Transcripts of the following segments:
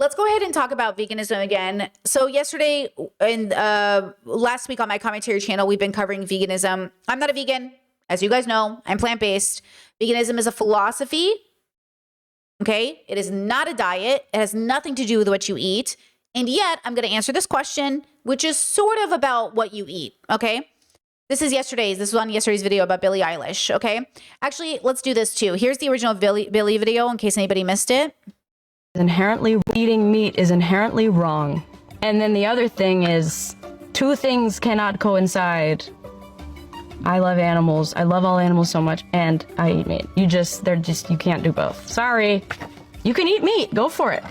Let's go ahead and talk about veganism again. So yesterday and last week on my commentary channel, we've been covering veganism. I'm not a vegan. As you guys know, I'm plant-based. Veganism is a philosophy. Okay. It is not a diet. It has nothing to do with what you eat. And yet I'm going to answer this question, which is sort of about what you eat. Okay. This was on yesterday's video about Billie Eilish. Okay. Actually, let's do this too. Here's the original Billie video in case anybody missed it. Inherently eating meat is inherently wrong. And then the other thing is, two things cannot coincide. I love animals. I love all animals so much, and I eat meat. You can't do both. Sorry. You can eat meat. Go for it.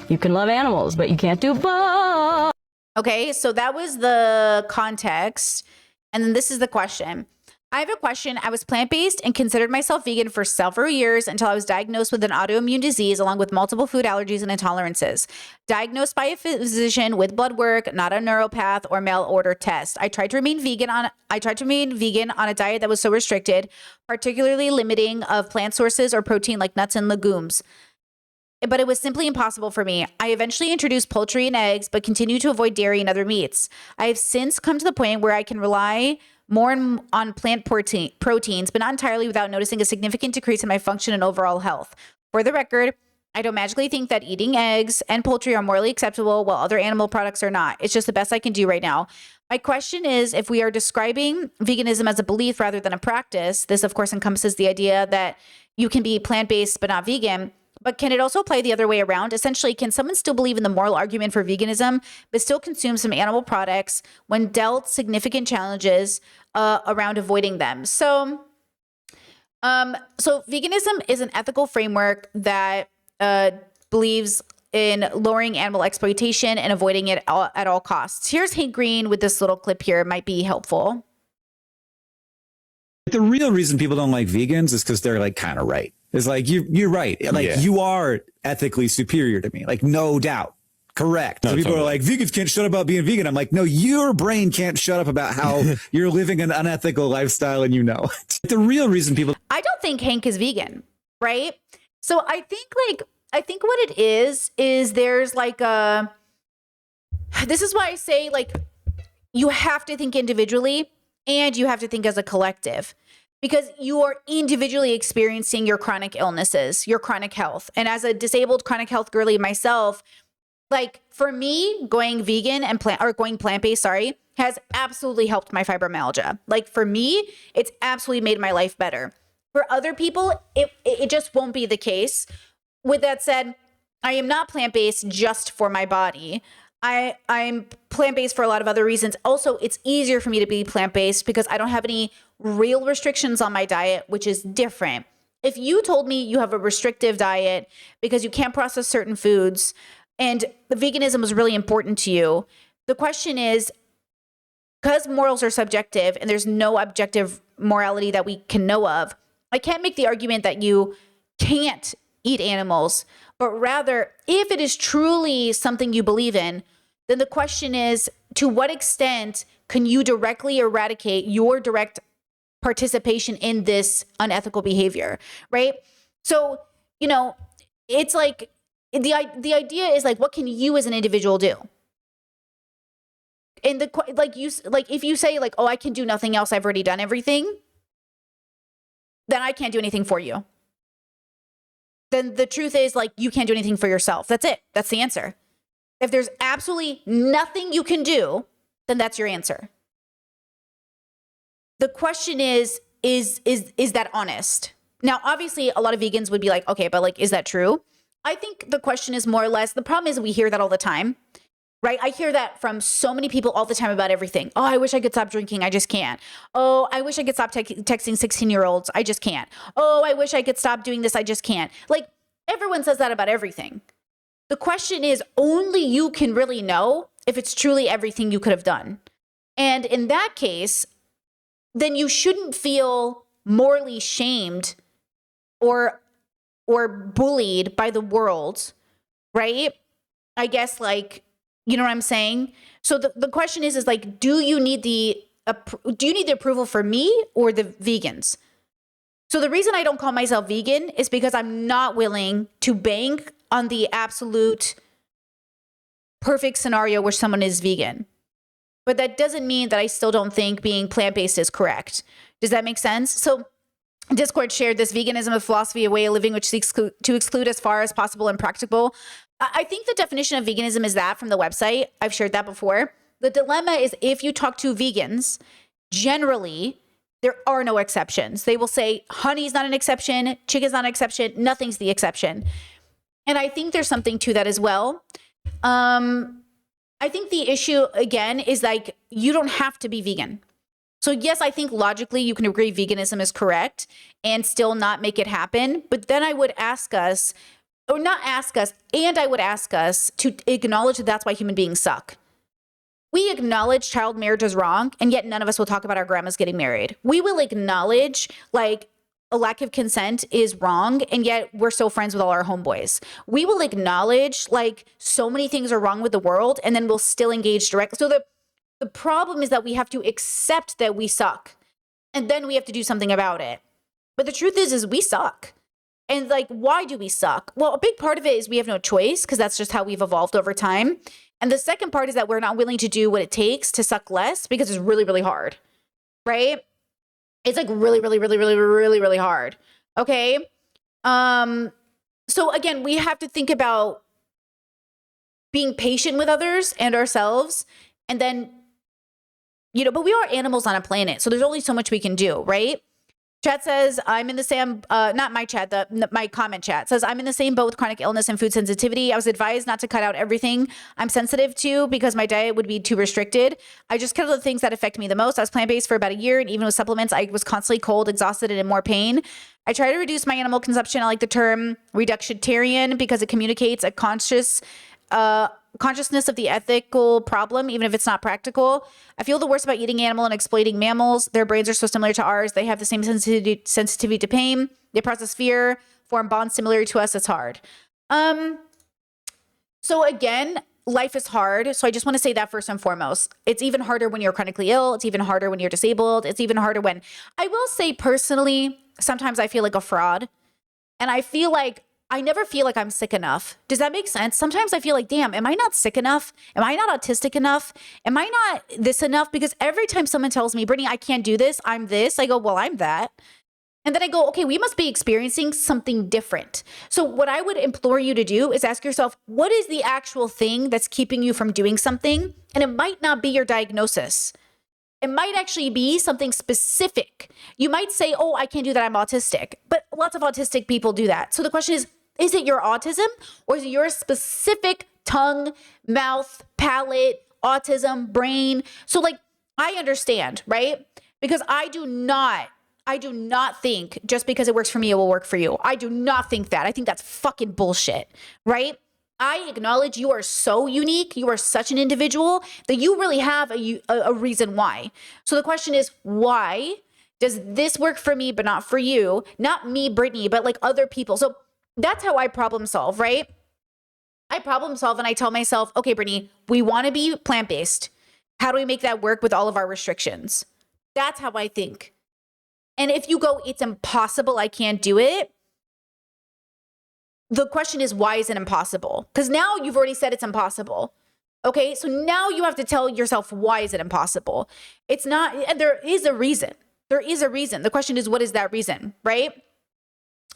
You can love animals, but you can't do both. Okay, so that was the context. And then this is the question. I have a question. I was plant-based and considered myself vegan for several years until I was diagnosed with an autoimmune disease along with multiple food allergies and intolerances. Diagnosed by a physician with blood work, not a neuropath or mail order test. I tried to remain vegan on a diet that was so restricted, particularly limiting of plant sources or protein like nuts and legumes. But it was simply impossible for me. I eventually introduced poultry and eggs, but continue to avoid dairy and other meats. I have since come to the point where I can rely more on plant proteins, but not entirely without noticing a significant decrease in my function and overall health. For the record, I don't magically think that eating eggs and poultry are morally acceptable while other animal products are not. It's just the best I can do right now. My question is, if we are describing veganism as a belief rather than a practice, this of course encompasses the idea that you can be plant-based but not vegan. But can it also play the other way around? Essentially, can someone still believe in the moral argument for veganism, but still consume some animal products when dealt significant challenges around avoiding them? So veganism is an ethical framework that believes in lowering animal exploitation and avoiding it at all costs. Here's Hank Green with this little clip here. It might be helpful. The real reason people don't like vegans is because they're like kind of right. It's like, you're right. Like you are ethically superior to me. Like, no doubt. Correct. So people are like, vegans can't shut up about being vegan. I'm like, no, your brain can't shut up about how you're living an unethical lifestyle. And the real reason people. I don't think Hank is vegan, right? So I think what it is there's like this is why I say like, you have to think individually and you have to think as a collective. Because you are individually experiencing your chronic illnesses, your chronic health. And as a disabled chronic health girly myself, like for me, going vegan and going plant-based, has absolutely helped my fibromyalgia. Like for me, it's absolutely made my life better. For other people, it just won't be the case. With that said, I am not plant-based just for my body. I'm plant-based for a lot of other reasons. Also, it's easier for me to be plant-based because I don't have any real restrictions on my diet, which is different. If you told me you have a restrictive diet because you can't process certain foods and the veganism was really important to you, the question is, because morals are subjective and there's no objective morality that we can know of, I can't make the argument that you can't eat animals, but rather, if it is truly something you believe in, then the question is, to what extent can you directly eradicate your direct participation in this unethical behavior, right? So, it's like, the idea is like, what can you as an individual do? And if you say like, oh, I can do nothing else, I've already done everything, then I can't do anything for you. Then the truth is like, you can't do anything for yourself. That's it. That's the answer. If there's absolutely nothing you can do, then that's your answer. The question is that honest? Now, obviously a lot of vegans would be like, okay, but like, is that true? I think the question is more or less, the problem is we hear that all the time, right? I hear that from so many people all the time about everything. Oh, I wish I could stop drinking. I just can't. Oh, I wish I could stop texting 16-year-olds. I just can't. Oh, I wish I could stop doing this. I just can't. Like, everyone says that about everything. The question is, only you can really know if it's truly everything you could have done. And in that case, then you shouldn't feel morally shamed or bullied by the world, right? I guess, like, you know what I'm saying? So the question is like, do you need the approval for me or the vegans? So the reason I don't call myself vegan is because I'm not willing to bank on the absolute perfect scenario where someone is vegan. But that doesn't mean that I still don't think being plant-based is correct. Does that make sense? So Discord shared this: veganism, a philosophy, a way of living which seeks to exclude as far as possible and practicable. I think the definition of veganism is that from the website. I've shared that before. The dilemma is if you talk to vegans, generally, there are no exceptions. They will say honey's not an exception, chicken's not an exception, nothing's the exception. And I think there's something to that as well. I think the issue, again, is like, you don't have to be vegan. So yes, I think logically you can agree veganism is correct and still not make it happen. But then I would ask us, or not ask us, and I would ask us to acknowledge that that's why human beings suck. We acknowledge child marriage is wrong, and yet none of us will talk about our grandmas getting married. We will acknowledge like a lack of consent is wrong, and yet we're still friends with all our homeboys. We will acknowledge like so many things are wrong with the world, and then we'll still engage directly. So the problem is that we have to accept that we suck, and then we have to do something about it. But the truth is we suck. And like, why do we suck? Well, a big part of it is we have no choice, because that's just how we've evolved over time. And the second part is that we're not willing to do what it takes to suck less, because it's really, really hard, right? It's like really, really, really, really, really, really hard. Okay. So again, we have to think about being patient with others and ourselves. And then, but we are animals on a planet. So there's only so much we can do, right? Chat says, I'm in the same, not my chat, my comment chat says, I'm in the same boat with chronic illness and food sensitivity. I was advised not to cut out everything I'm sensitive to because my diet would be too restricted. I just cut out the things that affect me the most. I was plant-based for about a year, and even with supplements, I was constantly cold, exhausted, and in more pain. I try to reduce my animal consumption. I like the term reductitarian because it communicates a consciousness of the ethical problem, even if it's not practical. I feel the worst about eating animal and exploiting mammals. Their brains are so similar to ours. They have the same sensitivity to pain. They process fear, form bonds similar to us. It's hard. So again, life is hard. So I just want to say that first and foremost. It's even harder when you're chronically ill. It's even harder when you're disabled. It's even harder when, I will say personally, sometimes I feel like a fraud. And I feel like I never feel like I'm sick enough. Does that make sense? Sometimes I feel like, damn, am I not sick enough? Am I not autistic enough? Am I not this enough? Because every time someone tells me, Brittany, I can't do this, I'm this, I go, well, I'm that. And then I go, okay, we must be experiencing something different. So what I would implore you to do is ask yourself, what is the actual thing that's keeping you from doing something? And it might not be your diagnosis. It might actually be something specific. You might say, oh, I can't do that, I'm autistic. But lots of autistic people do that. So the question is it your autism, or is it your specific tongue, mouth, palate, autism, brain? So like, I understand, right? Because I do not think just because it works for me, it will work for you. I do not think that. I think that's fucking bullshit, right? I acknowledge you are so unique. You are such an individual that you really have a reason why. So the question is, why does this work for me, but not for you? Not me, Brittany, but like other people. So that's how I problem solve, right? I problem solve and I tell myself, okay, Brittany, we want to be plant-based. How do we make that work with all of our restrictions? That's how I think. And if you go, it's impossible, I can't do it. The question is, why is it impossible? Because now you've already said it's impossible. Okay, so now you have to tell yourself, why is it impossible? It's not, and there is a reason. There is a reason. The question is, what is that reason, right?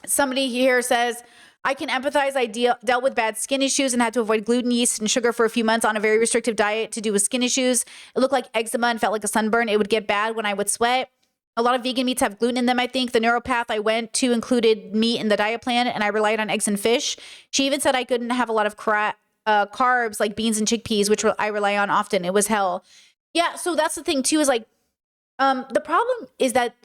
Somebody here says, I can empathize. I dealt with bad skin issues and had to avoid gluten, yeast, and sugar for a few months on a very restrictive diet to do with skin issues. It looked like eczema and felt like a sunburn. It would get bad when I would sweat. A lot of vegan meats have gluten in them, I think. The neuropath I went to included meat in the diet plan, and I relied on eggs and fish. She even said I couldn't have a lot of carbs like beans and chickpeas, which I rely on often. It was hell. Yeah, so that's the thing too, is like, the problem is that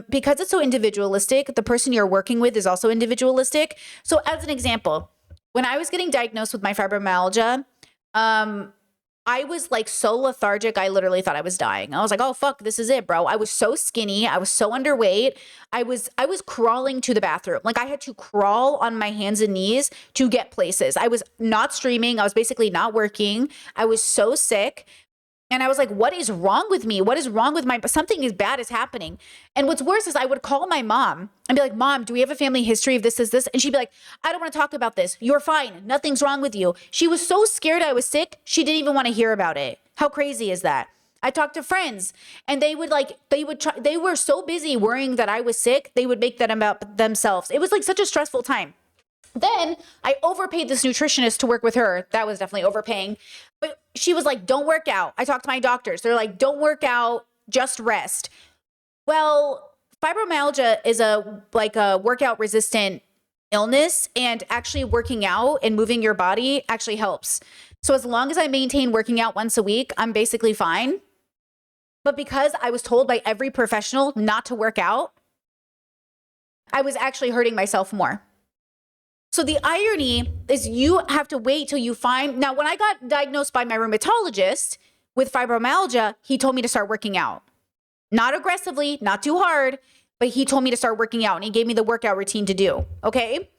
because it's so individualistic, the person you're working with is also individualistic. So as an example, when I was getting diagnosed with my fibromyalgia, I was like so lethargic, I literally thought I was dying. I was like, oh, fuck, this is it, bro. I was so skinny. I was so underweight. I was crawling to the bathroom. Like I had to crawl on my hands and knees to get places. I was not streaming. I was basically not working. I was so sick. And I was like, what is wrong with me? What is wrong with something is bad is happening. And what's worse is I would call my mom and be like, Mom, do we have a family history of this, this? And she'd be like, I don't want to talk about this. You're fine. Nothing's wrong with you. She was so scared I was sick. She didn't even want to hear about it. How crazy is that? I talked to friends and they were so busy worrying that I was sick. They would make that about themselves. It was like such a stressful time. Then I overpaid this nutritionist to work with her. That was definitely overpaying. But she was like, don't work out. I talked to my doctors. They're like, don't work out, just rest. Well, fibromyalgia is a workout resistant illness, and actually working out and moving your body actually helps. So as long as I maintain working out once a week, I'm basically fine. But because I was told by every professional not to work out, I was actually hurting myself more. So the irony is you have to wait till you find. Now, when I got diagnosed by my rheumatologist with fibromyalgia, he told me to start working out. Not aggressively, not too hard, but he told me to start working out and he gave me the workout routine to do. Okay.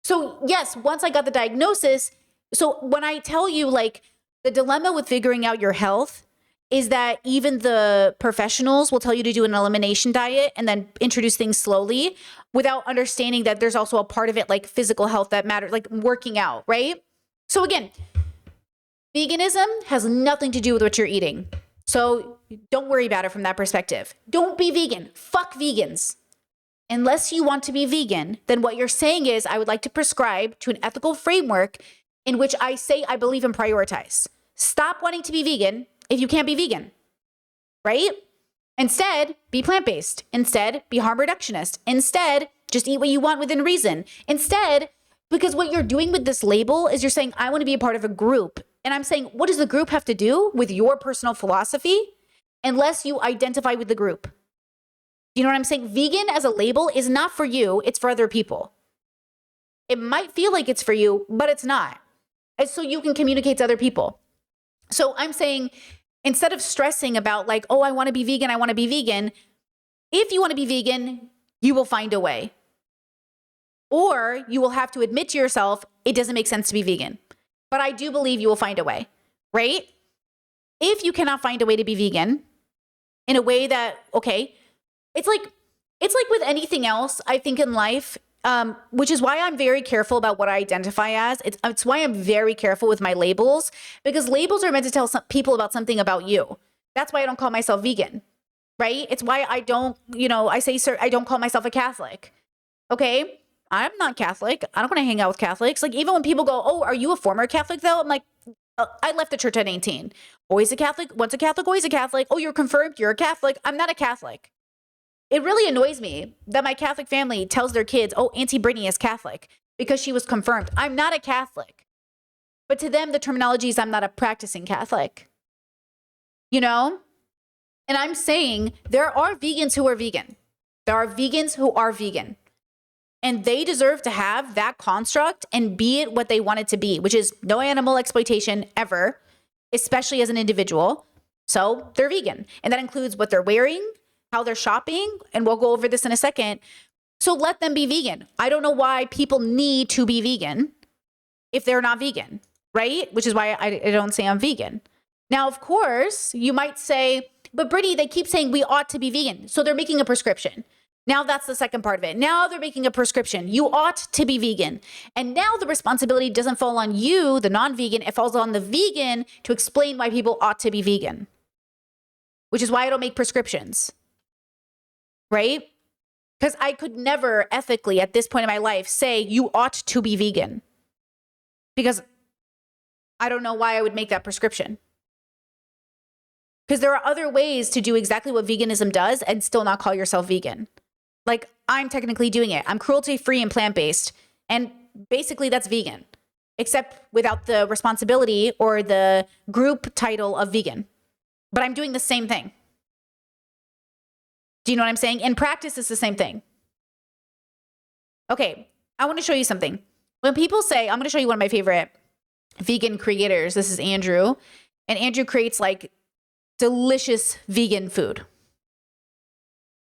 So yes, once I got the diagnosis, so when I tell you like the dilemma with figuring out your health is that even the professionals will tell you to do an elimination diet and then introduce things slowly without understanding that there's also a part of it like physical health that matters, like working out, right? So again, veganism has nothing to do with what you're eating. So don't worry about it from that perspective. Don't be vegan. Fuck vegans. Unless you want to be vegan, then what you're saying is I would like to prescribe to an ethical framework in which I say I believe and prioritize. Stop wanting to be vegan if you can't be vegan, right? Instead, be plant-based. Instead, be harm reductionist. Instead, just eat what you want within reason. Instead, because what you're doing with this label is you're saying, I want to be a part of a group. And I'm saying, what does the group have to do with your personal philosophy unless you identify with the group? You know what I'm saying? Vegan as a label is not for you. It's for other people. It might feel like it's for you, but it's not. It's so you can communicate to other people. So I'm saying, instead of stressing about like, oh, I want to be vegan, I want to be vegan. If you want to be vegan, you will find a way. Or you will have to admit to yourself, it doesn't make sense to be vegan. But I do believe you will find a way, right? If you cannot find a way to be vegan in a way that, okay, it's like with anything else, I think in life, which is why I'm very careful about what I identify as. It's why I'm very careful with my labels, because labels are meant to tell some people about something about you. That's why I don't call myself vegan, right? It's why I don't, I say, sir, I don't call myself a Catholic. Okay. I'm not Catholic. I don't want to hang out with Catholics. Like even when people go, oh, are you a former Catholic though? I'm like, I left the church at 18. Always a Catholic. Once a Catholic, always a Catholic. Oh, you're confirmed. You're a Catholic. I'm not a Catholic. It really annoys me that my Catholic family tells their kids, oh, Auntie Brittany is Catholic because she was confirmed. I'm not a Catholic. But to them, the terminology is I'm not a practicing Catholic. And I'm saying there are vegans who are vegan. There are vegans who are vegan. And they deserve to have that construct and be it what they want it to be, which is no animal exploitation ever, especially as an individual. So they're vegan. And that includes what they're wearing, how they're shopping, and we'll go over this in a second. So let them be vegan. I don't know why people need to be vegan if they're not vegan, right? Which is why I don't say I'm vegan. Now, of course, you might say, but Brittany, they keep saying we ought to be vegan. So they're making a prescription. Now that's the second part of it. Now they're making a prescription. You ought to be vegan. And now the responsibility doesn't fall on you, the non-vegan. It falls on the vegan to explain why people ought to be vegan, which is why I don't make prescriptions, right? Because I could never ethically at this point in my life say you ought to be vegan because I don't know why I would make that prescription. Because there are other ways to do exactly what veganism does and still not call yourself vegan. Like I'm technically doing it. I'm cruelty-free and plant-based. And basically that's vegan, except without the responsibility or the group title of vegan. But I'm doing the same thing. Do you know what I'm saying? In practice, it's the same thing. Okay, I want to show you something. When people say, I'm going to show you one of my favorite vegan creators. This is Andrew. And Andrew creates like delicious vegan food.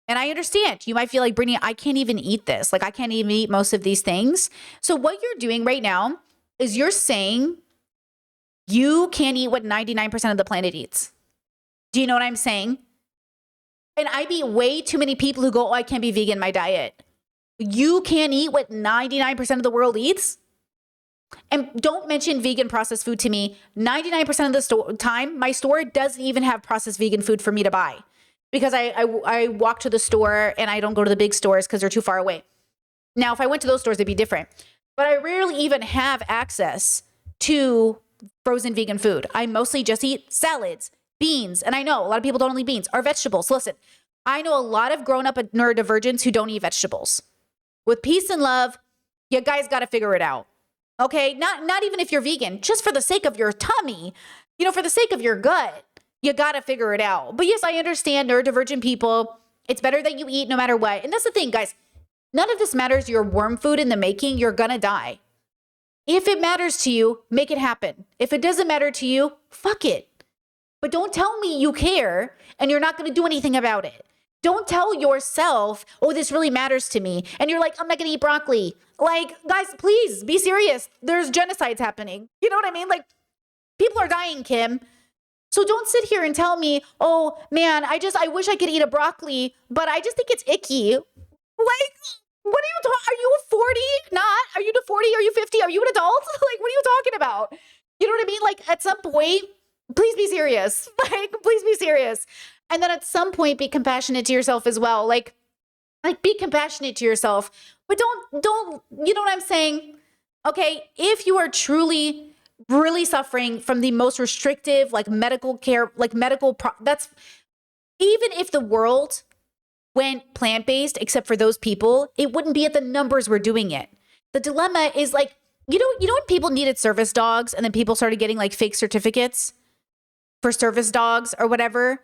And I understand you might feel like, Brittany, I can't even eat this. Like I can't even eat most of these things. So what you're doing right now is you're saying you can't eat what 99% of the planet eats. Do you know what I'm saying? And I meet way too many people who go, oh, I can't be vegan in my diet. You can't eat what 99% of the world eats? And don't mention vegan processed food to me. 99% of the time, my store doesn't even have processed vegan food for me to buy because I walk to the store and I don't go to the big stores because they're too far away. Now, if I went to those stores, it'd be different. But I rarely even have access to frozen vegan food. I mostly just eat salads, beans. And I know a lot of people don't eat beans or vegetables. Listen, I know a lot of grown-up neurodivergents who don't eat vegetables. With peace and love, you guys got to figure it out. Okay? Not even if you're vegan, just for the sake of your tummy, for the sake of your gut, you got to figure it out. But yes, I understand neurodivergent people. It's better that you eat no matter what. And that's the thing, guys. None of this matters. Your worm food in the making, you're going to die. If it matters to you, make it happen. If it doesn't matter to you, fuck it. But don't tell me you care and you're not going to do anything about it. Don't tell yourself, oh, this really matters to me. And you're like, I'm not going to eat broccoli. Like, guys, please be serious. There's genocides happening. You know what I mean? Like, people are dying, Kim. So don't sit here and tell me, oh, man, I wish I could eat a broccoli, but I just think it's icky. Like, what are you talking? Are you 40? Not? Are you 40? Are you 50? Are you an adult? Like, what are you talking about? You know what I mean? Like, at some point, please be serious. Like, please be serious. And then at some point, be compassionate to yourself as well. Like be compassionate to yourself, but don't, you know what I'm saying? Okay. If you are truly, really suffering from the most restrictive, like medical care, like that's even if the world went plant-based, except for those people, it wouldn't be at the numbers we're doing it. The dilemma is like, you know when people needed service dogs and then people started getting like fake certificates for service dogs or whatever?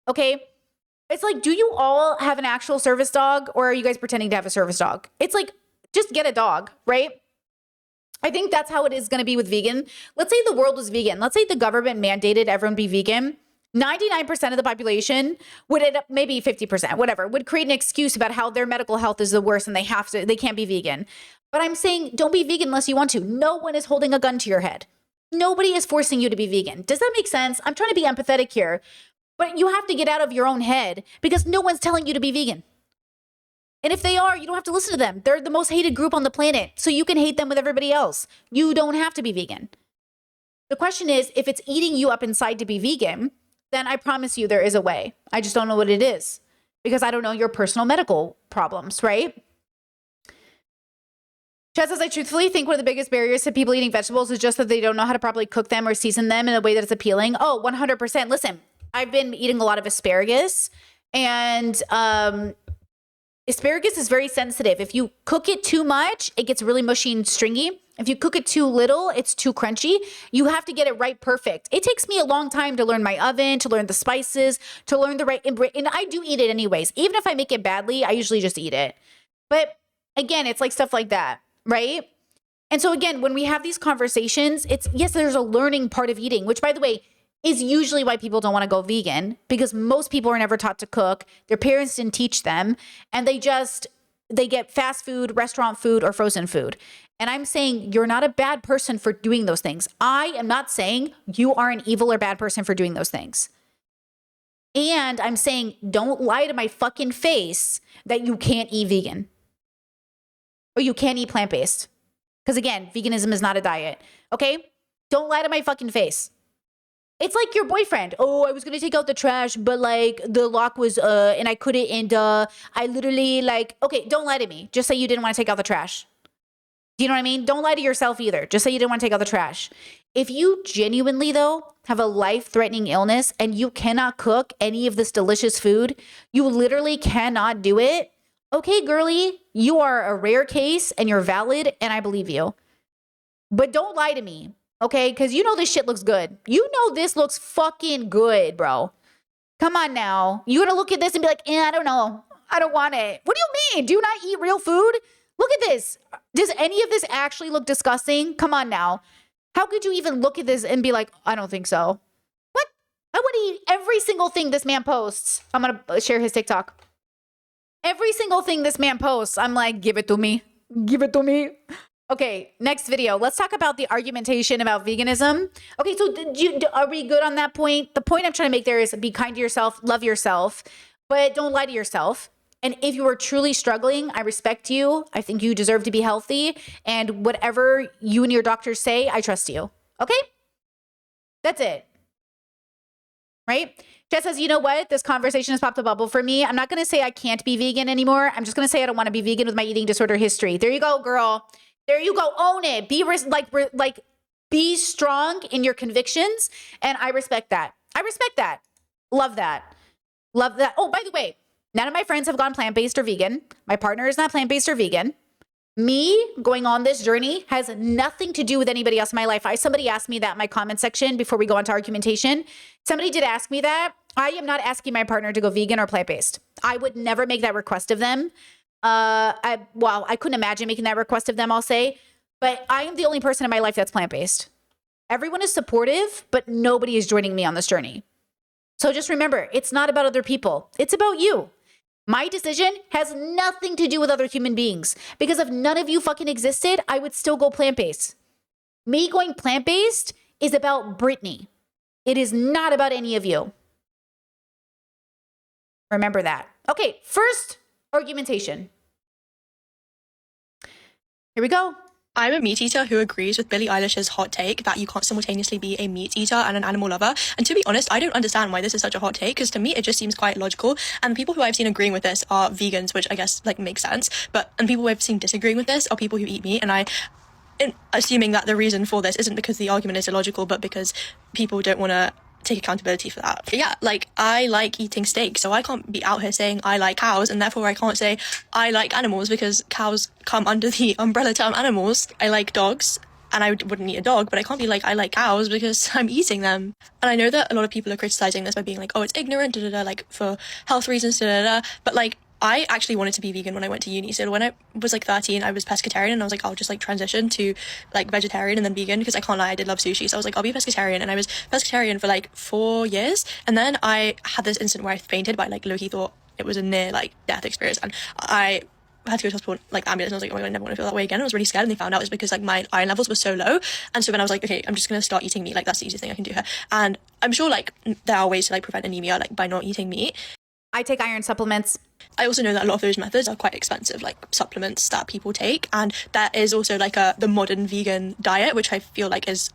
Okay. It's like, do you all have an actual service dog or are you guys pretending to have a service dog? It's like, just get a dog, right? I think that's how it is going to be with vegan. Let's say the world was vegan. Let's say the government mandated everyone be vegan. 99% of the population would end up, maybe 50%, whatever, would create an excuse about how their medical health is the worst and they can't be vegan. But I'm saying don't be vegan unless you want to. No one is holding a gun to your head. Nobody is forcing you to be vegan. Does that make sense? I'm trying to be empathetic here. But you have to get out of your own head because no one's telling you to be vegan. And if they are, you don't have to listen to them. They're the most hated group on the planet. So you can hate them with everybody else. You don't have to be vegan. The question is, if it's eating you up inside to be vegan, then I promise you there is a way. I just don't know what it is because I don't know your personal medical problems, right? Chad says, I truthfully think one of the biggest barriers to people eating vegetables is just that they don't know how to properly cook them or season them in a way that is appealing. Oh, 100%. Listen, I've been eating a lot of asparagus and asparagus is very sensitive. If you cook it too much, it gets really mushy and stringy. If you cook it too little, it's too crunchy. You have to get it right perfect. It takes me a long time to learn my oven, to learn the spices, to learn the right, and I do eat it anyways. Even if I make it badly, I usually just eat it. But again, it's like stuff like that, right? And so again, when we have these conversations, yes, there's a learning part of eating, which by the way, is usually why people don't want to go vegan because most people are never taught to cook. Their parents didn't teach them and they get fast food, restaurant food, or frozen food. And I'm saying you're not a bad person for doing those things. I am not saying you are an evil or bad person for doing those things. And I'm saying don't lie to my fucking face that you can't eat vegan or you can't eat plant-based. Because again, veganism is not a diet. Okay? Don't lie to my fucking face. It's like your boyfriend. Oh, I was going to take out the trash, but like the lock was, and I couldn't, and I literally like, okay, don't lie to me. Just say you didn't want to take out the trash. Do you know what I mean? Don't lie to yourself either. Just say you didn't want to take out the trash. If you genuinely though have a life-threatening illness and you cannot cook any of this delicious food, you literally cannot do it. Okay, girly, you are a rare case and you're valid and I believe you. But don't lie to me. Okay, because you know this shit looks good. You know this looks fucking good, bro. Come on now. You're going to look at this and be like, I don't know. I don't want it. What do you mean? Do you not eat real food? Look at this. Does any of this actually look disgusting? Come on now. How could you even look at this and be like, I don't think so? What? I would eat every single thing this man posts. I'm going to share his TikTok. Every single thing this man posts, I'm like, give it to me. Give it to me. Okay, next video. Let's talk about the argumentation about veganism. Okay, so are we good on that point? The point I'm trying to make there is be kind to yourself, love yourself, but don't lie to yourself. And if you are truly struggling, I respect you. I think you deserve to be healthy. And whatever you and your doctors say, I trust you. Okay? That's it. Right? Jess says, you know what? This conversation has popped a bubble for me. I'm not going to say I can't be vegan anymore. I'm just going to say I don't want to be vegan with my eating disorder history. There you go, girl. There you go. Own it. Be strong in your convictions. And I respect that. I respect that. Love that. Love that. Oh, by the way, none of my friends have gone plant-based or vegan. My partner is not plant-based or vegan. Me going on this journey has nothing to do with anybody else in my life. Somebody asked me that in my comment section before we go on to argumentation. Somebody did ask me that. I am not asking my partner to go vegan or plant-based. I would never make that request of them. I couldn't imagine making that request of them, I'll say. But I am the only person in my life that's plant-based. Everyone is supportive, but nobody is joining me on this journey. So just remember, it's not about other people. It's about you. My decision has nothing to do with other human beings, because if none of you fucking existed, I would still go plant-based. Me going plant-based is about Brittany. It is not about any of you. Remember that. Okay, first argumentation. Here we go. I'm a meat eater who agrees with Billie Eilish's hot take that you can't simultaneously be a meat eater and an animal lover. And to be honest, I don't understand why this is such a hot take, because to me it just seems quite logical. And the people who I've seen agreeing with this are vegans, which I guess like makes sense. And people who I've seen disagreeing with this are people who eat meat. And assuming that the reason for this isn't because the argument is illogical, but because people don't want to take accountability for that. Yeah, like I like eating steak, so I can't be out here saying I like cows, and therefore I can't say I like animals, because cows come under the umbrella term animals. I like dogs, and I wouldn't eat a dog, but I can't be like I like cows because I'm eating them. And I know that a lot of people are criticizing this by being like, oh, it's ignorant, like for health reasons, but like I actually wanted to be vegan when I went to uni. So when I was like 13, I was pescatarian, and I was like, I'll just like transition to like vegetarian and then vegan, because I can't lie, I did love sushi. So I was like, I'll be pescatarian, and I was pescatarian for like 4 years. And then I had this incident where I fainted, but I like low-key thought it was a near like death experience, and I had to go to hospital, like ambulance, and I was like, oh my God, I never want to feel that way again. I was really scared, and they found out it was because like my iron levels were so low. And so then I was like, okay, I'm just gonna start eating meat, like that's the easiest thing I can do here. And I'm sure like there are ways to like prevent anemia like by not eating meat. I take iron supplements. I also know that a lot of those methods are quite expensive, like supplements that people take. And there is also like the modern vegan diet, which I feel like is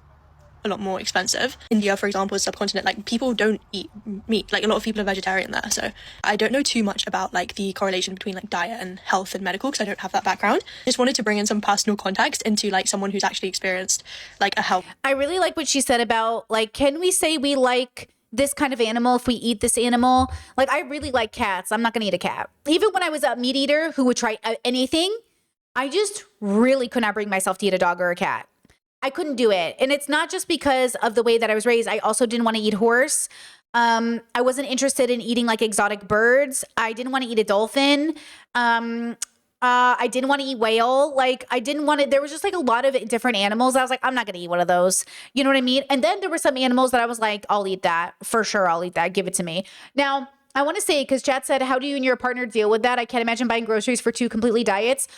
a lot more expensive. India, for example, is subcontinent, like people don't eat meat. Like a lot of people are vegetarian there. So I don't know too much about like the correlation between like diet and health and medical, because I don't have that background. Just wanted to bring in some personal context into like someone who's actually experienced like a health. I really like what she said about like, can we say we like this kind of animal if we eat this animal? Like, I really like cats. I'm not gonna eat a cat. Even when I was a meat eater who would try anything, I just really could not bring myself to eat a dog or a cat. I couldn't do it. And it's not just because of the way that I was raised. I also didn't want to eat horse. I wasn't interested in eating like exotic birds. I didn't want to eat a dolphin. I didn't want to eat whale. Like I didn't want to, there was just like a lot of different animals. I was like, I'm not going to eat one of those. You know what I mean? And then there were some animals that I was like, I'll eat that for sure. I'll eat that. Give it to me. Now, I want to say, because chat said, how do you and your partner deal with that? I can't imagine buying groceries for 2 completely diets.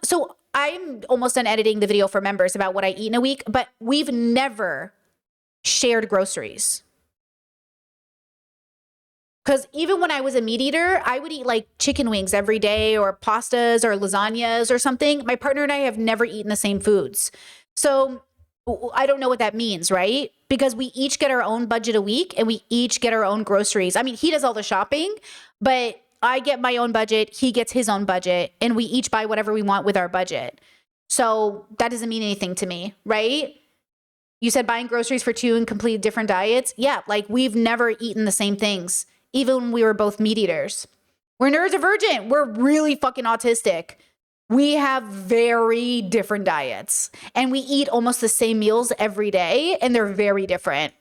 So I'm almost done editing the video for members about what I eat in a week, but we've never shared groceries. Because even when I was a meat eater, I would eat like chicken wings every day or pastas or lasagnas or something. My partner and I have never eaten the same foods. So I don't know what that means, right? Because we each get our own budget a week and we each get our own groceries. I mean, he does all the shopping, but I get my own budget. He gets his own budget, and we each buy whatever we want with our budget. So that doesn't mean anything to me, right? You said buying groceries for 2 and completely different diets. Yeah, like we've never eaten the same things. Even when we were both meat eaters. We're neurodivergent. We're really fucking autistic. We have very different diets, and we eat almost the same meals every day, and they're very different.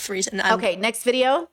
Reason. Okay, next video.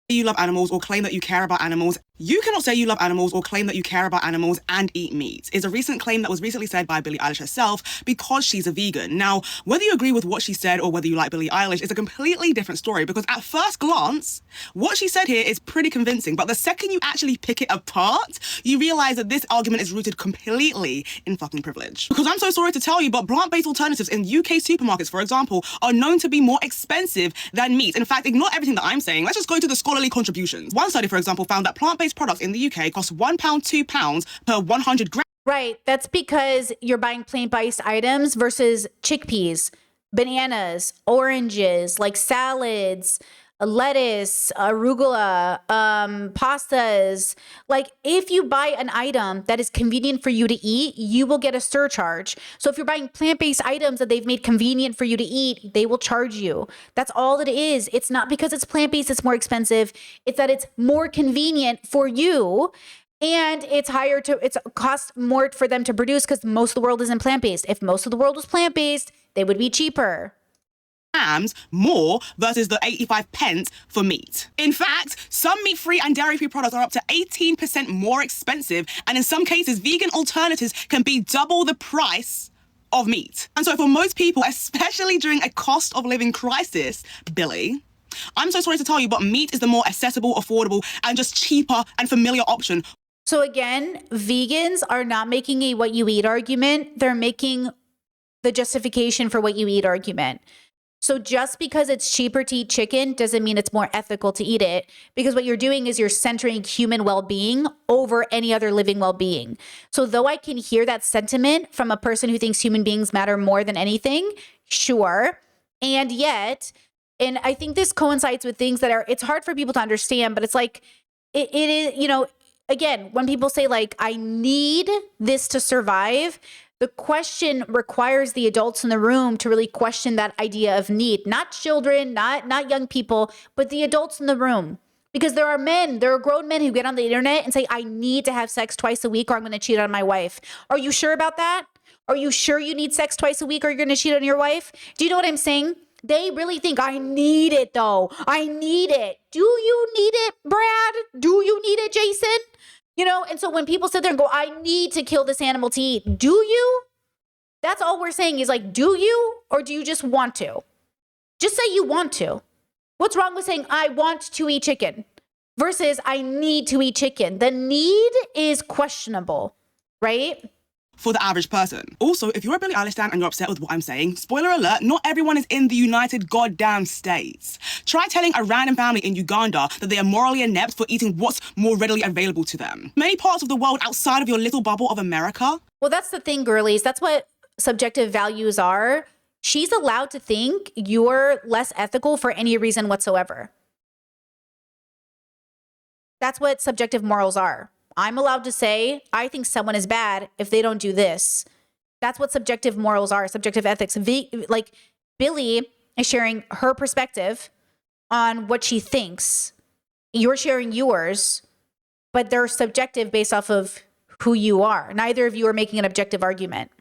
You love animals or claim that you care about animals, You cannot say you love animals or claim that you care about animals and eat meat, is a recent claim that was recently said by Billie Eilish herself because she's a vegan. Now, whether you agree with what she said or whether you like Billie Eilish is a completely different story, because at first glance, what she said here is pretty convincing, but the second you actually pick it apart, you realize that this argument is rooted completely in fucking privilege. Because I'm so sorry to tell you, but plant-based alternatives in UK supermarkets, for example, are known to be more expensive than meat. In fact, ignore everything that I'm saying. Let's just go to the scholarly contributions. One study, for example, found that plant-based products in the UK cost £1, £2 per 100 grams. Right. That's because you're buying plant-based items versus chickpeas, bananas, oranges, like salads, lettuce, arugula, pastas. Like, if you buy an item that is convenient for you to eat, you will get a surcharge. So if you're buying plant-based items that they've made convenient for you to eat, they will charge you. That's all it is. It's not because it's plant-based it's more expensive. It's that it's more convenient for you. And it's costs more for them to produce because most of the world isn't plant-based. If most of the world was plant-based, they would be cheaper. More versus the 85 pence for meat. In fact, some meat-free and dairy-free products are up to 18% more expensive, and in some cases, vegan alternatives can be double the price of meat. And so for most people, especially during a cost of living crisis, Billie, I'm so sorry to tell you, but meat is the more accessible, affordable, and just cheaper and familiar option. So again, vegans are not making a what you eat argument. They're making the justification for what you eat argument. So just because it's cheaper to eat chicken doesn't mean it's more ethical to eat it, because what you're doing is you're centering human well-being over any other living well-being. So though I can hear that sentiment from a person who thinks human beings matter more than anything, sure. And yet, and I think this coincides with things that it's hard for people to understand, but it's like, it is, again, when people say like, I need this to survive, the question requires the adults in the room to really question that idea of need, not children, not young people, but the adults in the room. Because there are grown men who get on the internet and say, I need to have sex twice a week or I'm going to cheat on my wife. Are you sure about that? Are you sure you need sex twice a week or you're going to cheat on your wife? Do you know what I'm saying? They really think, I need it though. I need it. Do you need it, Brad? Do you need it, Jason? And so when people sit there and go, I need to kill this animal to eat, do you? That's all we're saying is like, do you, or do you just want to? Just say you want to. What's wrong with saying, I want to eat chicken versus I need to eat chicken? The need is questionable, right? For the average person. Also, if you're a Billie Eilish stan and you're upset with what I'm saying, spoiler alert, not everyone is in the United goddamn States. Try telling a random family in Uganda that they are morally inept for eating what's more readily available to them. Many parts of the world outside of your little bubble of America. Well, that's the thing, girlies. That's what subjective values are. She's allowed to think you're less ethical for any reason whatsoever. That's what subjective morals are. I'm allowed to say, I think someone is bad if they don't do this. That's what subjective morals are, subjective ethics. Like, Billie is sharing her perspective on what she thinks. You're sharing yours, but they're subjective based off of who you are. Neither of you are making an objective argument.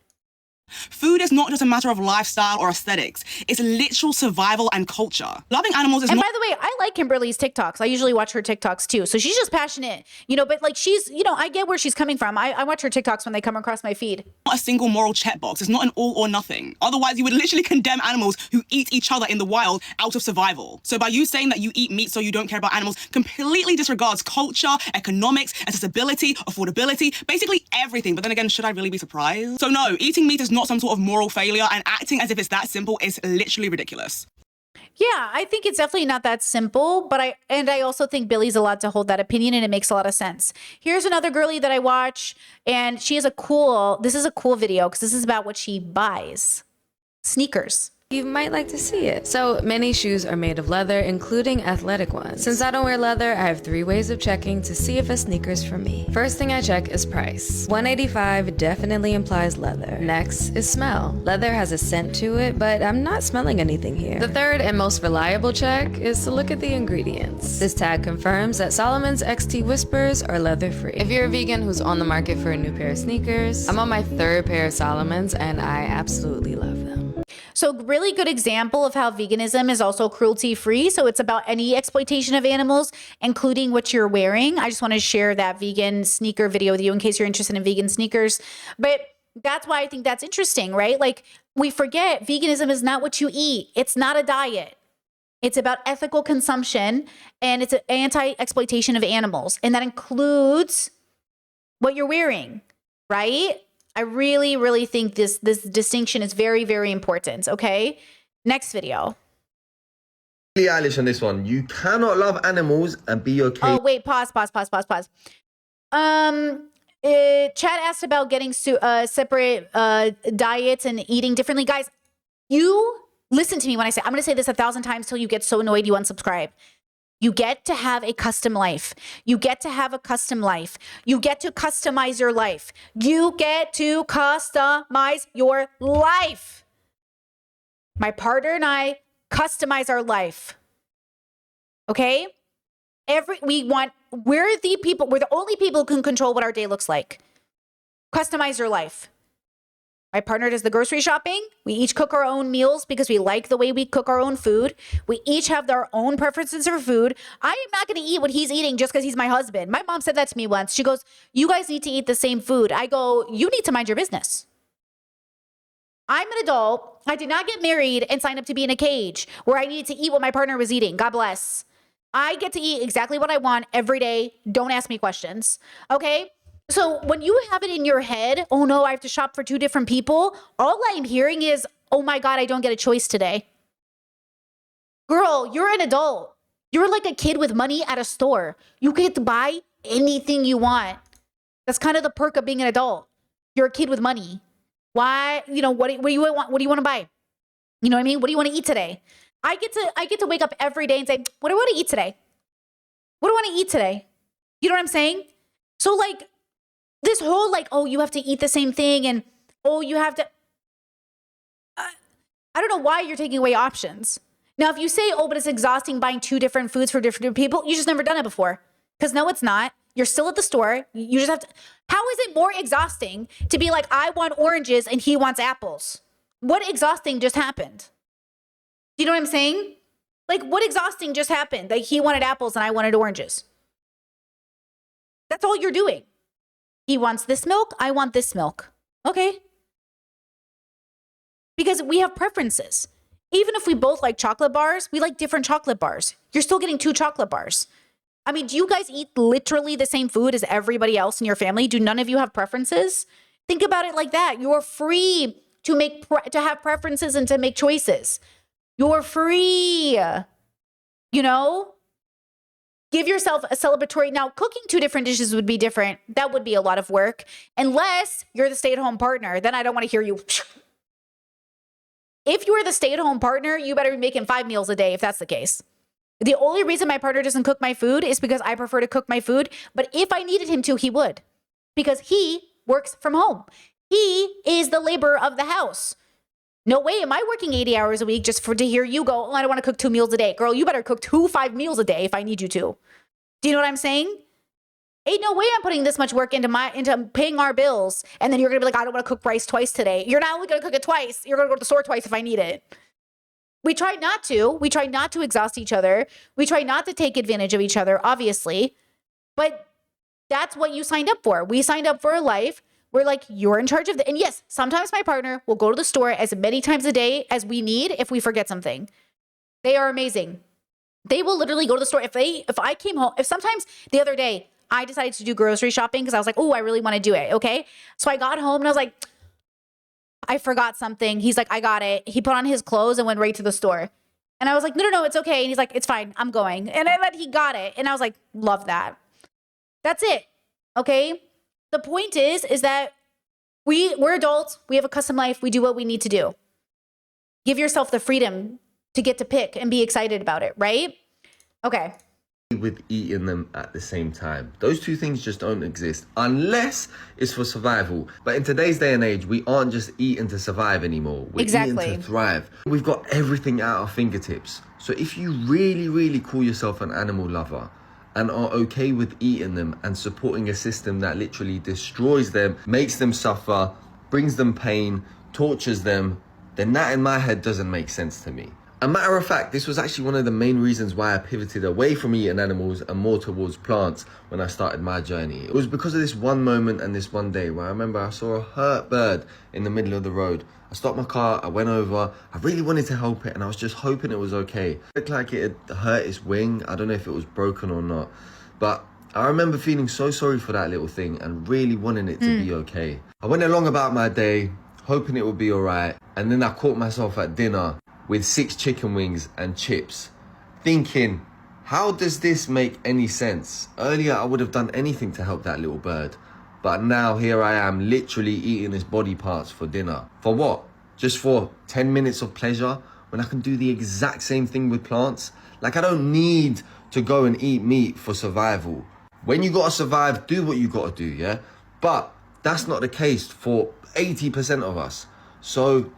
Food is not just a matter of lifestyle or aesthetics. It's literal survival and culture. Loving animals is and not... by the way, I like Kimberly's TikToks. I usually watch her TikToks too. So she's just passionate, but like she's, I get where she's coming from. I watch her TikToks when they come across my feed. Not a single moral checkbox. It's not an all or nothing. Otherwise, you would literally condemn animals who eat each other in the wild out of survival. So by you saying that you eat meat so you don't care about animals completely disregards culture, economics, accessibility, affordability, basically everything. But then again, should I really be surprised? So no, eating meat is not some sort of moral failure, and acting as if it's that simple is literally ridiculous. Yeah, I think it's definitely not that simple, but I also think Billie's allowed to hold that opinion and it makes a lot of sense. Here's another girly that I watch, and this is a cool video because this is about what she buys. Sneakers. You might like to see it. So many shoes are made of leather, including athletic ones. Since I don't wear leather, I have 3 ways of checking to see if a sneaker's for me. First thing I check is price. $185 definitely implies leather. Next is smell. Leather has a scent to it, but I'm not smelling anything here. The third and most reliable check is to look at the ingredients. This tag confirms that Solomon's XT Whispers are leather-free. If you're a vegan who's on the market for a new pair of sneakers, I'm on my 3rd pair of Solomon's and I absolutely love them. So really good example of how veganism is also cruelty free. So it's about any exploitation of animals, including what you're wearing. I just want to share that vegan sneaker video with you in case you're interested in vegan sneakers. But that's why I think that's interesting, right? Like we forget veganism is not what you eat. It's not a diet. It's about ethical consumption and it's an anti-exploitation of animals. And that includes what you're wearing, right? I really, really think this distinction is very, very important, okay? Next video. Billie Eilish on this one. You cannot love animals and be okay. Oh, wait, pause. Chad asked about getting separate diets and eating differently. Guys, you listen to me when I say, I'm going to say this 1,000 times till you get so annoyed you unsubscribe. You get to have a custom life. You get to have a custom life. You get to customize your life. You get to customize your life. My partner and I customize our life. Okay? We're the only people who can control what our day looks like. Customize your life. My partner does the grocery shopping. We each cook our own meals because we like the way we cook our own food. We each have our own preferences for food. I am not going to eat what he's eating just because he's my husband. My mom said that to me once. She goes, you guys need to eat the same food. I go, you need to mind your business. I'm an adult. I did not get married and sign up to be in a cage where I needed to eat what my partner was eating. God bless. I get to eat exactly what I want every day. Don't ask me questions. Okay? So when you have it in your head, oh no, I have to shop for 2 different people, all I'm hearing is, oh my God, I don't get a choice today. Girl, you're an adult. You're like a kid with money at a store. You get to buy anything you want. That's kind of the perk of being an adult. You're a kid with money. Why? You know, what do you want? What do you want to buy? You know what I mean? What do you want to eat today? I get to wake up every day and say, what do I want to eat today? What do I want to eat today? You know what I'm saying? So like, this whole like, oh, you have to eat the same thing and, oh, you have to. I don't know why you're taking away options. Now, if you say, oh, but it's exhausting buying 2 different foods for different people, you just never done it before. Because no, it's not. You're still at the store. You just have to. How is it more exhausting to be like, I want oranges and he wants apples? What exhausting just happened? Do you know what I'm saying? Like, what exhausting just happened? Like, he wanted apples and I wanted oranges. That's all you're doing. He wants this milk. I want this milk. Okay. Because we have preferences. Even if we both like chocolate bars, we like different chocolate bars. You're still getting 2 chocolate bars. I mean, do you guys eat literally the same food as everybody else in your family? Do none of you have preferences? Think about it like that. You're free to have preferences and to make choices. You're free. You know? Give yourself a celebratory. Now, cooking 2 different dishes would be different. That would be a lot of work. Unless you're the stay-at-home partner, then I don't want to hear you. If you're the stay-at-home partner, you better be making 5 meals a day if that's the case. The only reason my partner doesn't cook my food is because I prefer to cook my food. But if I needed him to, he would. Because he works from home. He is the laborer of the house. No way am I working 80 hours a week just to hear you go, oh, I don't want to cook 2 meals a day. Girl, you better cook 5 meals a day if I need you to. Do you know what I'm saying? Ain't no way I'm putting this much work into paying our bills. And then you're going to be like, I don't want to cook rice twice today. You're not only going to cook it twice. You're going to go to the store twice if I need it. We try not to. We try not to exhaust each other. We try not to take advantage of each other, obviously. But that's what you signed up for. We signed up for a life. We're like, you're in charge of and yes, sometimes my partner will go to the store as many times a day as we need if we forget something. They are amazing. They will literally go to the store. If I came home, sometimes the other day, I decided to do grocery shopping because I was like, oh, I really want to do it. Okay. So I got home and I was like, I forgot something. He's like, I got it. He put on his clothes and went right to the store. And I was like, no, it's okay. And he's like, it's fine. I'm going. And then he got it. And I was like, love that. That's it. Okay. The point is that we're adults. We have a custom life. We do what we need to do. Give yourself the freedom to get to pick and be excited about it, right? Okay. With eating them at the same time. Those 2 things just don't exist unless it's for survival. But in today's day and age, we aren't just eating to survive anymore. We're eating to thrive. We've got everything at our fingertips. So if you really, really call yourself an animal lover and are okay with eating them and supporting a system that literally destroys them, makes them suffer, brings them pain, tortures them, then that in my head doesn't make sense to me. A matter of fact, this was actually one of the main reasons why I pivoted away from eating animals and more towards plants when I started my journey. It was because of this one moment and this one day where I remember I saw a hurt bird in the middle of the road. I stopped my car, I went over, I really wanted to help it, and I was just hoping it was okay. It looked like it had hurt its wing. I don't know if it was broken or not, but I remember feeling so sorry for that little thing and really wanting it to be okay. I went along about my day, hoping it would be all right, and then I caught myself at dinner with 6 chicken wings and chips, thinking, how does this make any sense? Earlier, I would have done anything to help that little bird, but now here I am literally eating its body parts for dinner. For what? Just for 10 minutes of pleasure when I can do the exact same thing with plants? Like, I don't need to go and eat meat for survival. When you gotta survive, do what you gotta do, yeah? But that's not the case for 80% of us. So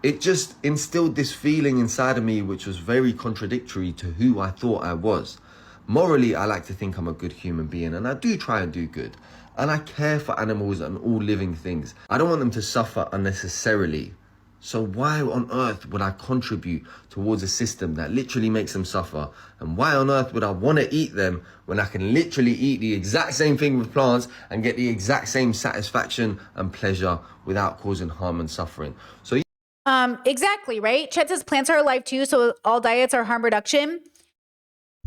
it just instilled this feeling inside of me which was very contradictory to who I thought I was. Morally, I like to think I'm a good human being, and I do try and do good. And I care for animals and all living things. I don't want them to suffer unnecessarily. So why on earth would I contribute towards a system that literally makes them suffer? And why on earth would I want to eat them when I can literally eat the exact same thing with plants and get the exact same satisfaction and pleasure without causing harm and suffering? So exactly, right? Chet says plants are alive too, so all diets are harm reduction.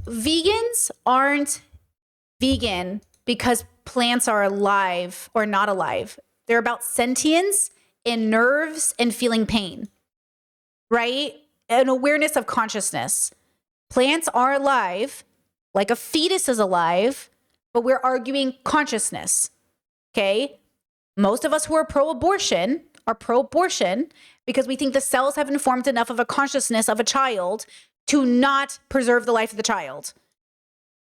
Vegans aren't vegan because plants are alive or not alive. They're about sentience and nerves and feeling pain, right? An awareness of consciousness. Plants are alive, like a fetus is alive, but we're arguing consciousness, okay? Most of us who are pro-abortion are pro-abortion because we think the cells haven't formed enough of a consciousness of a child to not preserve the life of the child.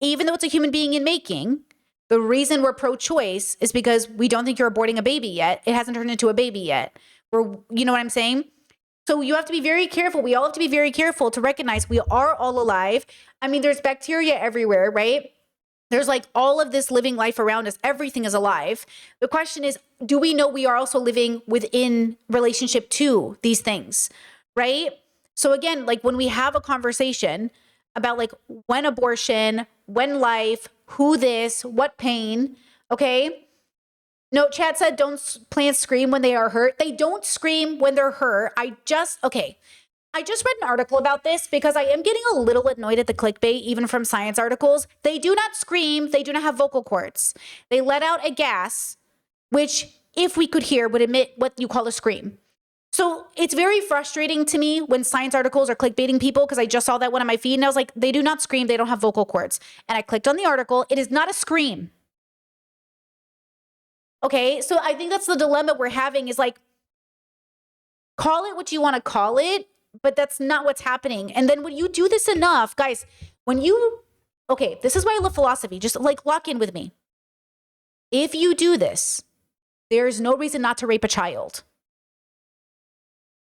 Even though it's a human being in making, the reason we're pro-choice is because we don't think you're aborting a baby yet. It hasn't turned into a baby yet. You know what I'm saying? So you have to be very careful. We all have to be very careful to recognize we are all alive. I mean, there's bacteria everywhere, right? There's like all of this living life around us. Everything is alive. The question is, do we know we are also living within relationship to these things, right? So again, like when we have a conversation about like when abortion, when life, who this, what pain, okay? No, chat said don't plants scream when they are hurt. They don't scream when they're hurt. I just read an article about this because I am getting a little annoyed at the clickbait, even from science articles. They do not scream. They do not have vocal cords. They let out a gas, which if we could hear would emit what you call a scream. So it's very frustrating to me when science articles are clickbaiting people because I just saw that one on my feed and I was like, they do not scream. They don't have vocal cords. And I clicked on the article. It is not a scream. Okay, so I think that's the dilemma we're having is like, call it what you want to call it, but that's not what's happening. And then when you do this enough, guys, okay, this is why I love philosophy. Just like lock in with me. If you do this, there's no reason not to rape a child.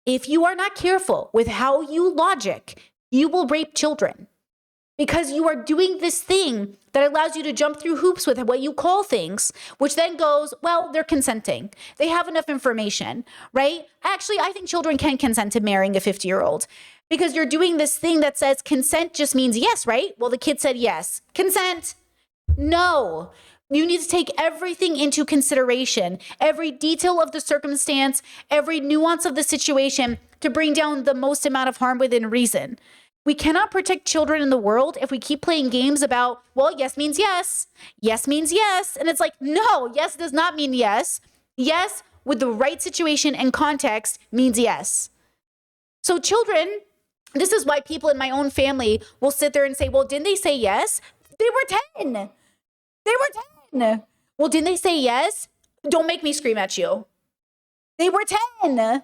If you are not careful with how you logic, you will rape children because you are doing this thing that allows you to jump through hoops with what you call things, which then goes, well, they're consenting. They have enough information, right? Actually, I think children can consent to marrying a 50-year-old because you're doing this thing that says consent just means yes, right? Well, the kid said yes. Consent. No. You need to take everything into consideration, every detail of the circumstance, every nuance of the situation to bring down the most amount of harm within reason. We cannot protect children in the world if we keep playing games about, well, yes means yes. Yes means yes. And it's like, no, yes does not mean yes. Yes, with the right situation and context means yes. So children, this is why people in my own family will sit there and say, well, didn't they say yes? They were 10. They were 10. Well, didn't they say yes? Don't make me scream at you. They were 10.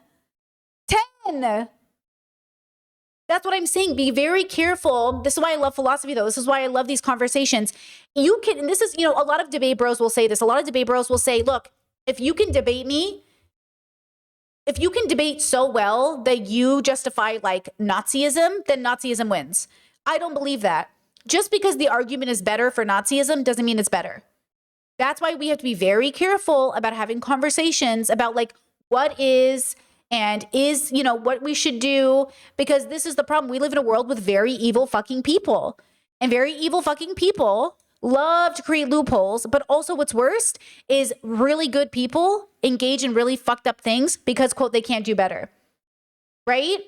10. That's what I'm saying. Be very careful. This is why I love philosophy, though. This is why I love these conversations. You can, and this is, a lot of debate bros will say this. A lot of debate bros will say, look, if you can debate me, if you can debate so well that you justify like Nazism, then Nazism wins. I don't believe that. Just because the argument is better for Nazism doesn't mean it's better. That's why we have to be very careful about having conversations about like what is and is, you know, what we should do, because this is the problem. We live in a world with very evil fucking people, and very evil fucking people love to create loopholes. But also what's worst is really good people engage in really fucked up things because, quote, they can't do better. Right?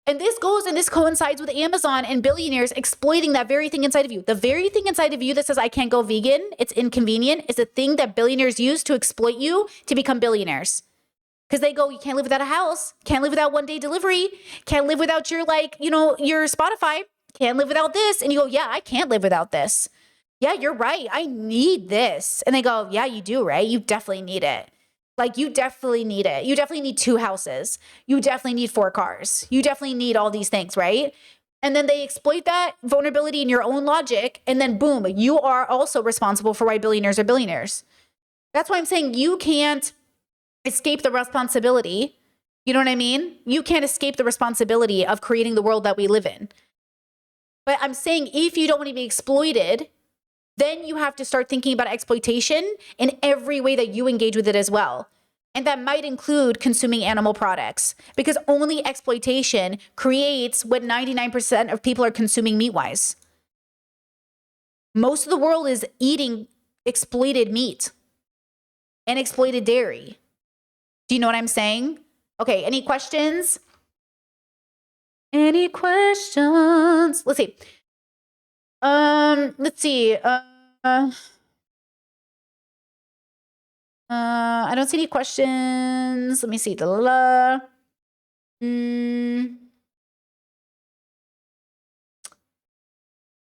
And this goes and this coincides with Amazon and billionaires exploiting that very thing inside of you. The very thing inside of you that says, I can't go vegan, it's inconvenient, is a thing that billionaires use to exploit you to become billionaires. Because they go, you can't live without a house, can't live without one day delivery, can't live without your, like, you know, your Spotify, can't live without this. And you go, yeah, I can't live without this. Yeah, you're right. I need this. And they go, yeah, you do, right? You definitely need it. Like, you definitely need it. You definitely need 2 houses. You definitely need 4 cars. You definitely need all these things, right? And then they exploit that vulnerability in your own logic. And then boom, you are also responsible for why billionaires are billionaires. That's why I'm saying you can't escape the responsibility. You know what I mean? You can't escape the responsibility of creating the world that we live in. But I'm saying if you don't want to be exploited, then you have to start thinking about exploitation in every way that you engage with it as well. And that might include consuming animal products, because only exploitation creates what 99% of people are consuming meat-wise. Most of the world is eating exploited meat and exploited dairy. Do you know what I'm saying? Okay, any questions? Any questions? Let's see. Let's see. I don't see any questions. Let me see.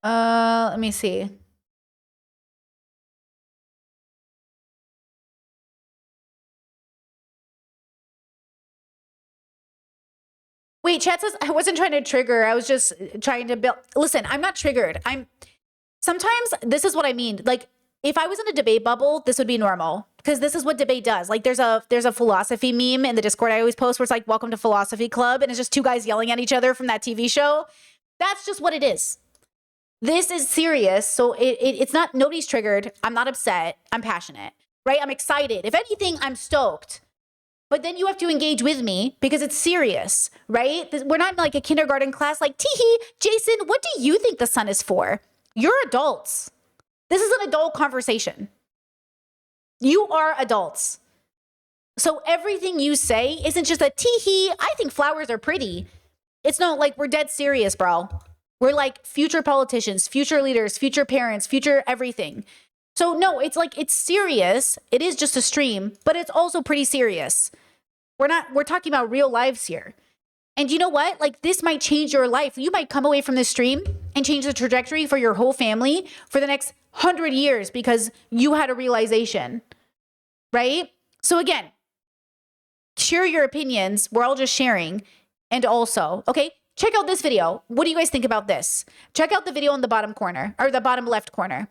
Let me see. Wait, chat says I wasn't trying to trigger. I was just trying to build. Listen, I'm not triggered. Sometimes this is what I mean. Like, if I was in a debate bubble, this would be normal, because this is what debate does. Like, there's a philosophy meme in the Discord I always post where it's like, welcome to Philosophy Club. And it's just 2 guys yelling at each other from that TV show. That's just what it is. This is serious. So it's not, nobody's triggered. I'm not upset. I'm passionate, right? I'm excited. If anything, I'm stoked. But then you have to engage with me because it's serious, right? We're not in like a kindergarten class like, teehee, Jason, what do you think the sun is for? You're adults. This is an adult conversation. You are adults. So everything you say isn't just a teehee, I think flowers are pretty. It's not like, we're dead serious, bro. We're like future politicians, future leaders, future parents, future everything. So no, it's like, it's serious. It is just a stream, but it's also pretty serious. We're talking about real lives here. And you know what? Like, this might change your life. You might come away from this stream and change the trajectory for your whole family for the next 100 years because you had a realization, right? So again, share your opinions. We're all just sharing. And also, okay, check out this video. What do you guys think about this? Check out the video in the bottom corner, or the bottom left corner.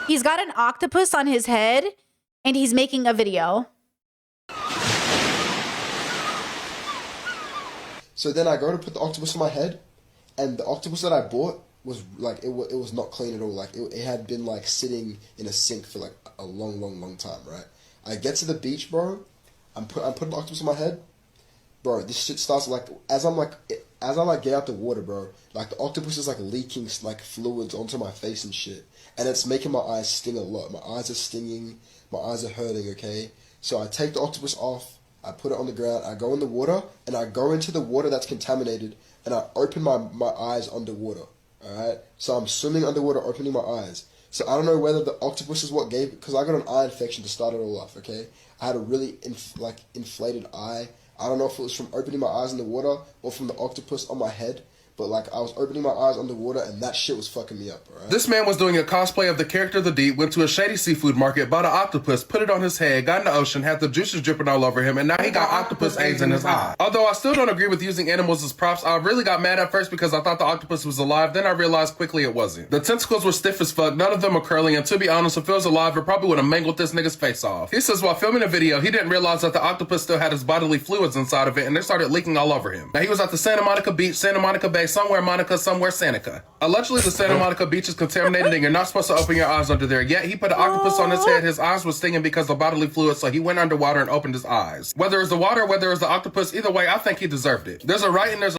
He's got an octopus on his head and he's making a video. So then I go to put the octopus on my head, and the octopus that I bought was like, it was not clean at all. Like, it had been like sitting in a sink for like a long time, right? I get to the beach, bro. I'm putting the octopus on my head. Bro, this shit starts like, as I get out the water, bro, like the octopus is like leaking like fluids onto my face and shit. And it's making my eyes sting a lot. My eyes are stinging. My eyes are hurting, okay? So I take the octopus off. I put it on the ground. I go in the water. And I go into the water that's contaminated. And I open my eyes underwater, alright? So I'm swimming underwater, opening my eyes. So I don't know whether the octopus is what gave... Because I got an eye infection to start it all off, okay? I had a really inflated eye. I don't know if it was from opening my eyes in the water or from the octopus on my head. But like, I was opening my eyes underwater and that shit was fucking me up, alright? This man was doing a cosplay of the character The Deep, went to a shady seafood market, bought an octopus, put it on his head, got in the ocean, had the juices dripping all over him, and now he got octopus eggs in his eye. Although I still don't agree with using animals as props, I really got mad at first because I thought the octopus was alive, then I realized quickly it wasn't. The tentacles were stiff as fuck, none of them are curly, and to be honest, if it was alive, it probably would have mangled this nigga's face off. He says while filming a video, he didn't realize that the octopus still had his bodily fluids inside of it, and they started leaking all over him. Now he was at the Santa Monica Beach, Santa Monica Bay, okay, somewhere Monica, somewhere Seneca. Allegedly, the Santa Monica beach is contaminated and you're not supposed to open your eyes under there. Yet he put an octopus on his head. His eyes were stinging because of bodily fluid, so he went underwater and opened his eyes. Whether it's the water, whether it's the octopus, either way, I think he deserved it. There's a right and there's a...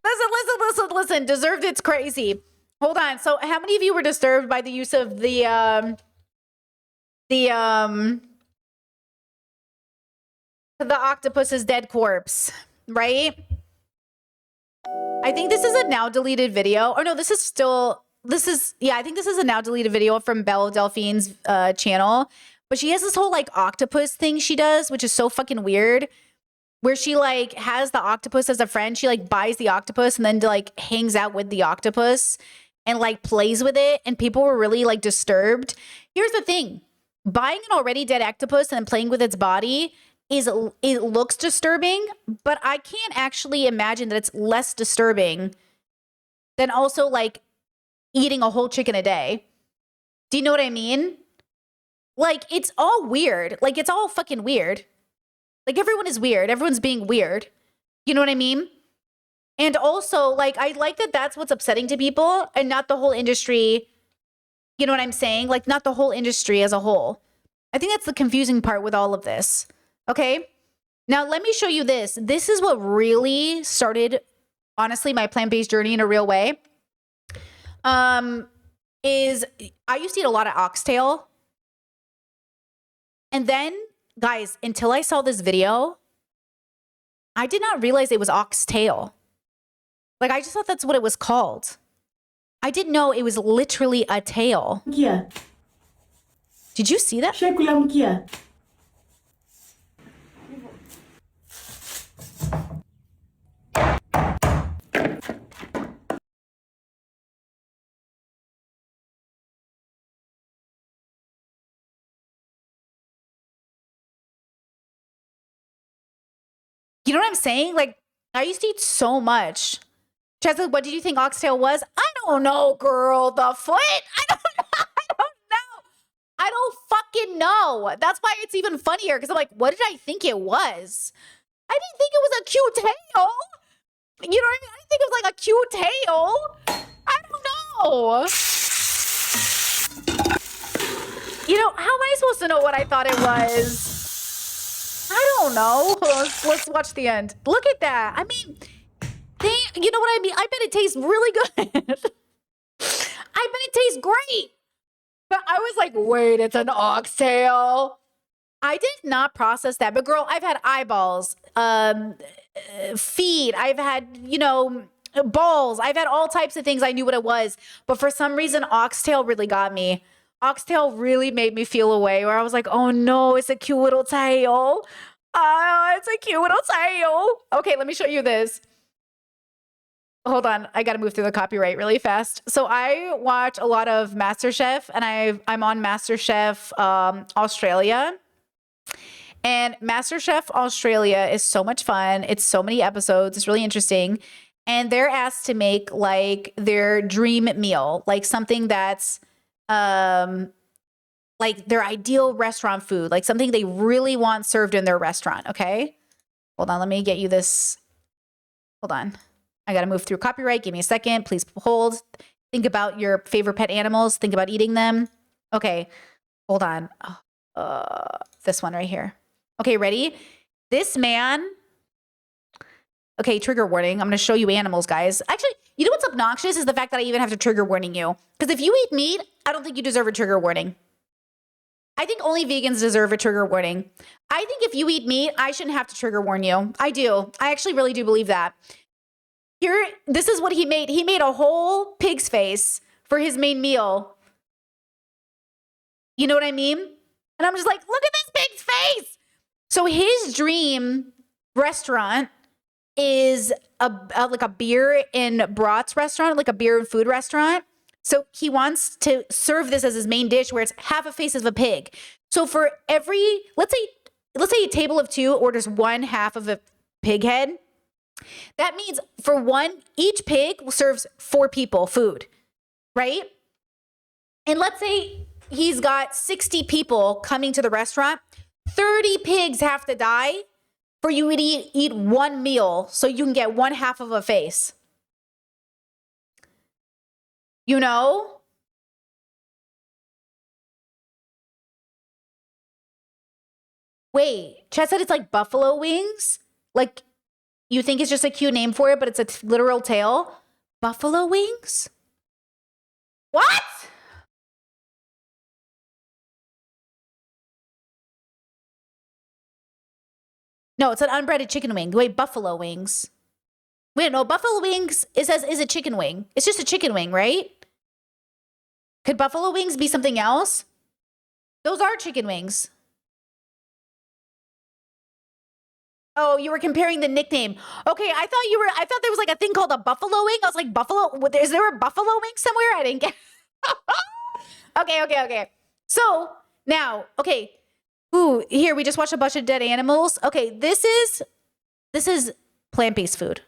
Listen. Deserved it's crazy. Hold on. So how many of you were disturbed by the use of the octopus's dead corpse, right? I think this is a now deleted video. Or no, I think this is a now deleted video from Belle Delphine's channel. But she has this whole like octopus thing she does, which is so fucking weird. Where she like has the octopus as a friend. She like buys the octopus and then like hangs out with the octopus and like plays with it. And people were really like disturbed. Here's the thing. Buying an already dead octopus and playing with its body it looks disturbing, but I can't actually imagine that it's less disturbing than also like eating a whole chicken a day. Do you know what I mean? Like, it's all weird. Like, it's all fucking weird. Like, everyone is weird. Everyone's being weird. You know what I mean? And also, like, I like that that's what's upsetting to people and not the whole industry. You know what I'm saying? Like, not the whole industry as a whole. I think that's the confusing part with all of this. Okay? Now, let me show you this. This is what really started, honestly, my plant-based journey in a real way. Is I used to eat a lot of oxtail. And then, guys, until I saw this video, I did not realize it was oxtail. Like, I just thought that's what it was called. I didn't know it was literally a tail. Yeah. Did you see that? You know what I'm saying? Like, I used to eat so much. Chesley, what did you think oxtail was? I don't know, girl. The foot? I don't know. I don't fucking know. That's why it's even funnier, because I'm like, what did I think it was? I didn't think it was a cute tail. You know what I mean? I didn't think it was like a cute tail. I don't know. You know, how am I supposed to know what I thought it was? I don't know. Let's watch the end. Look at that. I mean, you know what I mean? I bet it tastes really good. I bet it tastes great. But I was like, wait, it's an oxtail. I did not process that. But girl, I've had eyeballs, feet. I've had, you know, balls. I've had all types of things. I knew what it was. But for some reason, oxtail really got me. Oxtail really made me feel a way where I was like, oh no, it's a cute little tail. Oh, it's a cute little tail. Okay, let me show you this. Hold on, I gotta move through the copyright really fast. So I watch a lot of MasterChef, and I'm on MasterChef Australia. And MasterChef Australia is so much fun. It's so many episodes. It's really interesting. And they're asked to make like their dream meal, like something that's like their ideal restaurant food, like something they really want served in their restaurant. Okay. Hold on. Let me get you this. Hold on. I got to move through copyright. Give me a second. Please hold. Think about your favorite pet animals. Think about eating them. Okay. Hold on. This one right here. Okay. Ready? This man. Okay. Trigger warning. I'm going to show you animals, guys. Actually, you know what's obnoxious is the fact that I even have to trigger warning you. Because if you eat meat, I don't think you deserve a trigger warning. I think only vegans deserve a trigger warning. I think if you eat meat, I shouldn't have to trigger warn you. I do. I actually really do believe that. Here, this is what he made. He made a whole pig's face for his main meal. You know what I mean? And I'm just like, look at this pig's face. So his dream restaurant is like a beer and brats restaurant, like a beer and food restaurant. So he wants to serve this as his main dish where it's half a face of a pig. So for every, let's say a table of two orders one half of a pig head. That means for each pig serves 4 people food, right? And let's say he's got 60 people coming to the restaurant. 30 pigs have to die for you to eat one meal so you can get one half of a face. You know? Wait, Chad said it's like buffalo wings? Like, you think it's just a cute name for it, but it's a literal tail? Buffalo wings? What? No, it's an unbreaded chicken wing. Wait, buffalo wings. Wait, no, buffalo wings, it says is a chicken wing. It's just a chicken wing, right? Could buffalo wings be something else? Those are chicken wings. Oh, you were comparing the nickname. Okay, I thought there was like a thing called a buffalo wing. I was like, buffalo, is there a buffalo wing somewhere? I didn't get. Okay. So now, okay. Ooh, here, we just watched a bunch of dead animals. Okay, this is plant-based food.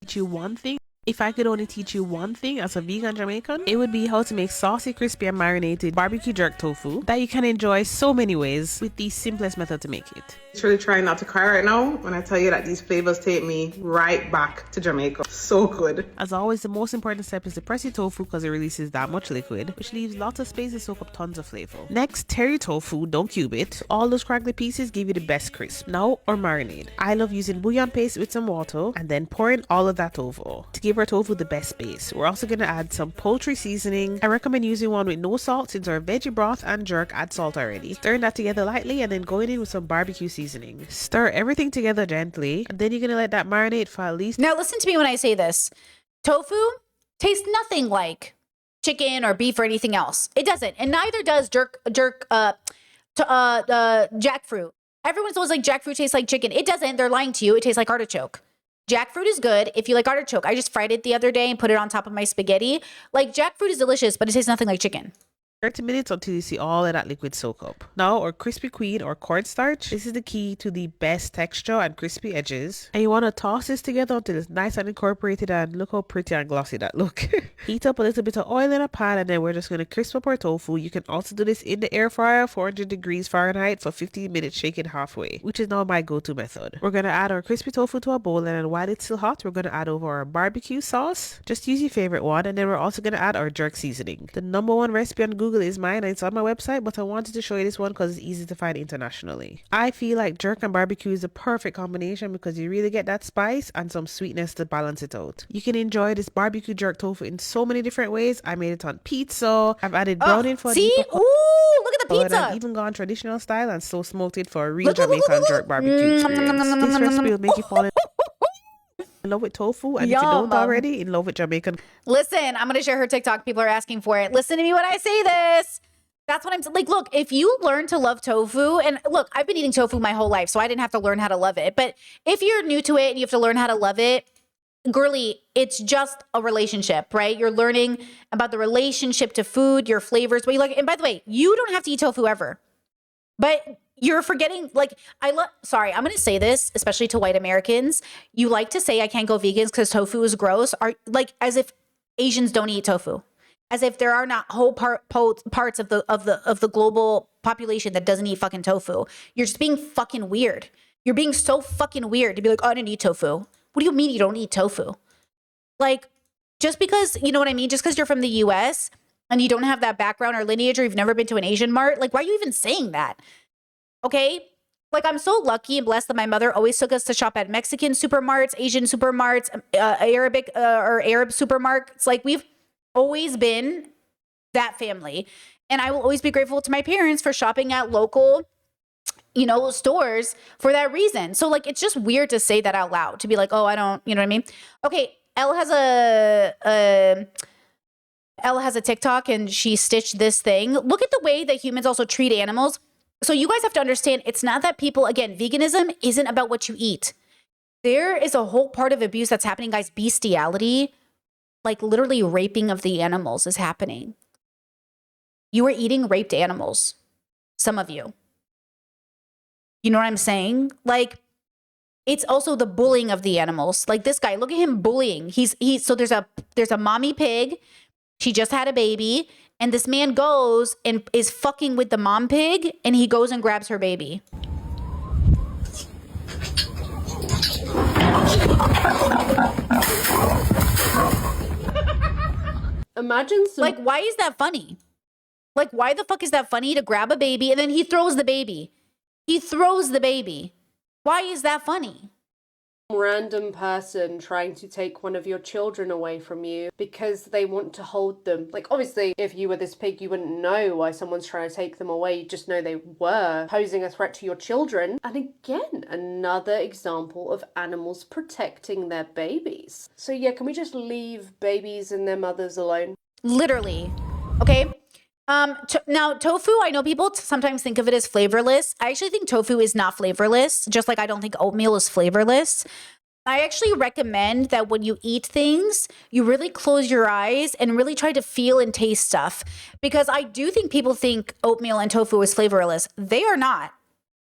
Teach you one thing. If I could only teach you one thing as a vegan Jamaican, it would be how to make saucy, crispy, and marinated barbecue jerk tofu that you can enjoy so many ways with the simplest method to make it. It's really trying not to cry right now when I tell you that these flavors take me right back to Jamaica. So good. As always, the most important step is to press your tofu because it releases that much liquid, which leaves lots of space to soak up tons of flavor. Next, tear your tofu, don't cube it. All those crackly pieces give you the best crisp. Now, or marinade. I love using bouillon paste with some water and then pouring all of that over to give our tofu the best base. We're also going to add some poultry seasoning. I recommend using one with no salt since our veggie broth and jerk add salt already. Stirring that together lightly and then going in with some barbecue seasoning. Stir everything together gently and then you're going to let that marinate for at least... Now listen to me when I say this. Tofu tastes nothing like chicken or beef or anything else. It doesn't. And neither does jackfruit. Everyone's always like jackfruit tastes like chicken. It doesn't. They're lying to you. It tastes like artichoke. Jackfruit is good if you like artichoke. I just fried it the other day and put it on top of my spaghetti. Like, jackfruit is delicious, but it tastes nothing like chicken. 30 minutes until you see all of that liquid soak up. Now, our crispy queen or cornstarch, this is the key to the best texture and crispy edges. And you want to toss this together until it's nice and incorporated, and look how pretty and glossy that look. Heat up a little bit of oil in a pan and then we're just going to crisp up our tofu. You can also do this in the air fryer, 400 degrees Fahrenheit for 15 minutes, shaking halfway, which is now my go-to method. We're going to add our crispy tofu to a bowl, and then while it's still hot, we're going to add over our barbecue sauce. Just use your favorite one, and then we're also going to add our jerk seasoning. The #1 recipe on Google is mine, and it's on my website, but I wanted to show you this one because it's easy to find internationally. I feel like jerk and barbecue is the perfect combination because you really get that spice and some sweetness to balance it out. You can enjoy this barbecue jerk tofu in so many different ways. I made it on pizza. I've added browning for see? Ooh, look at the pizza. I've even gone traditional style and slow smoked it for a real Jamaican jerk barbecue experience. This recipe will make you fall in love with tofu, and if you don't already, in love with Jamaican. Listen, I'm gonna share her TikTok. People are asking for it. Listen to me when I say this. That's what I'm like. Look, if you learn to love tofu, and look, I've been eating tofu my whole life, so I didn't have to learn how to love it. But if you're new to it and you have to learn how to love it, girly, it's just a relationship, right? You're learning about the relationship to food, your flavors, what you like. And by the way, you don't have to eat tofu ever, but you're forgetting, like, sorry, I'm going to say this, especially to white Americans. You like to say I can't go vegans because tofu is gross, are like as if Asians don't eat tofu, as if there are not whole parts of the global population that doesn't eat fucking tofu. You're just being fucking weird. You're being so fucking weird to be like, oh, I didn't eat tofu. What do you mean you don't eat tofu? Like, just because, you know what I mean? Just because you're from the US and you don't have that background or lineage, or you've never been to an Asian mart, like, why are you even saying that? Okay? Like, I'm so lucky and blessed that my mother always took us to shop at Mexican supermarts, Asian supermarts, Arabic or Arab supermarkets. Like, we've always been that family. And I will always be grateful to my parents for shopping at local, you know, stores for that reason. So, like, it's just weird to say that out loud, to be like, oh, I don't, you know what I mean? Okay, Elle has a TikTok and she stitched this thing. Look at the way that humans also treat animals. So you guys have to understand, it's not that people, again, veganism isn't about what you eat. There is a whole part of abuse that's happening, guys. Bestiality, like literally raping of the animals is happening. You are eating raped animals. Some of you. You know what I'm saying? Like, it's also the bullying of the animals. Like this guy, look at him bullying. So there's a mommy pig. She just had a baby. And this man goes and is fucking with the mom pig, and he goes and grabs her baby. Imagine some. Like, why is that funny? Like, why the fuck is that funny to grab a baby and then he throws the baby? He throws the baby. Why is that funny? Random person trying to take one of your children away from you because they want to hold them. Like, obviously, if you were this pig, you wouldn't know why someone's trying to take them away. You just know they were posing a threat to your children. And again, another example of animals protecting their babies. So yeah, can we just leave babies and their mothers alone? Literally. Okay. Now, tofu, I know people sometimes think of it as flavorless. I actually think tofu is not flavorless, just like I don't think oatmeal is flavorless. I actually recommend that when you eat things, you really close your eyes and really try to feel and taste stuff. Because I do think people think oatmeal and tofu is flavorless. They are not.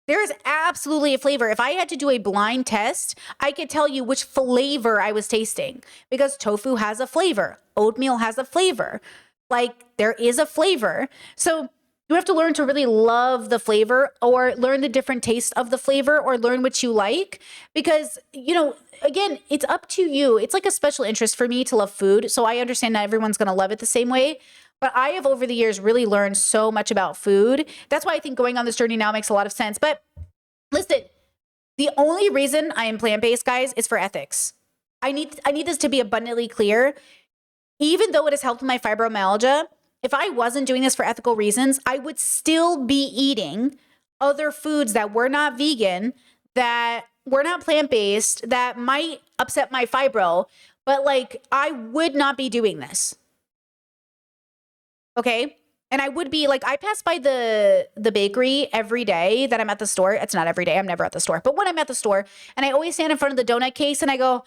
There is absolutely a flavor. If I had to do a blind test, I could tell you which flavor I was tasting. Because tofu has a flavor. Oatmeal has a flavor. Like, there is a flavor. So you have to learn to really love the flavor or learn the different tastes of the flavor or learn what you like. Because, you know, again, it's up to you. It's like a special interest for me to love food. So I understand not everyone's going to love it the same way. But I have over the years really learned so much about food. That's why I think going on this journey now makes a lot of sense. But listen, the only reason I am plant-based, guys, is for ethics. I need this to be abundantly clear. Even though it has helped my fibromyalgia, if I wasn't doing this for ethical reasons, I would still be eating other foods that were not vegan, that were not plant-based, that might upset my fibro, but like I would not be doing this. Okay? And I would be like, I pass by the bakery every day that I'm at the store. It's not every day. I'm never at the store. But when I'm at the store, and I always stand in front of the donut case and I go,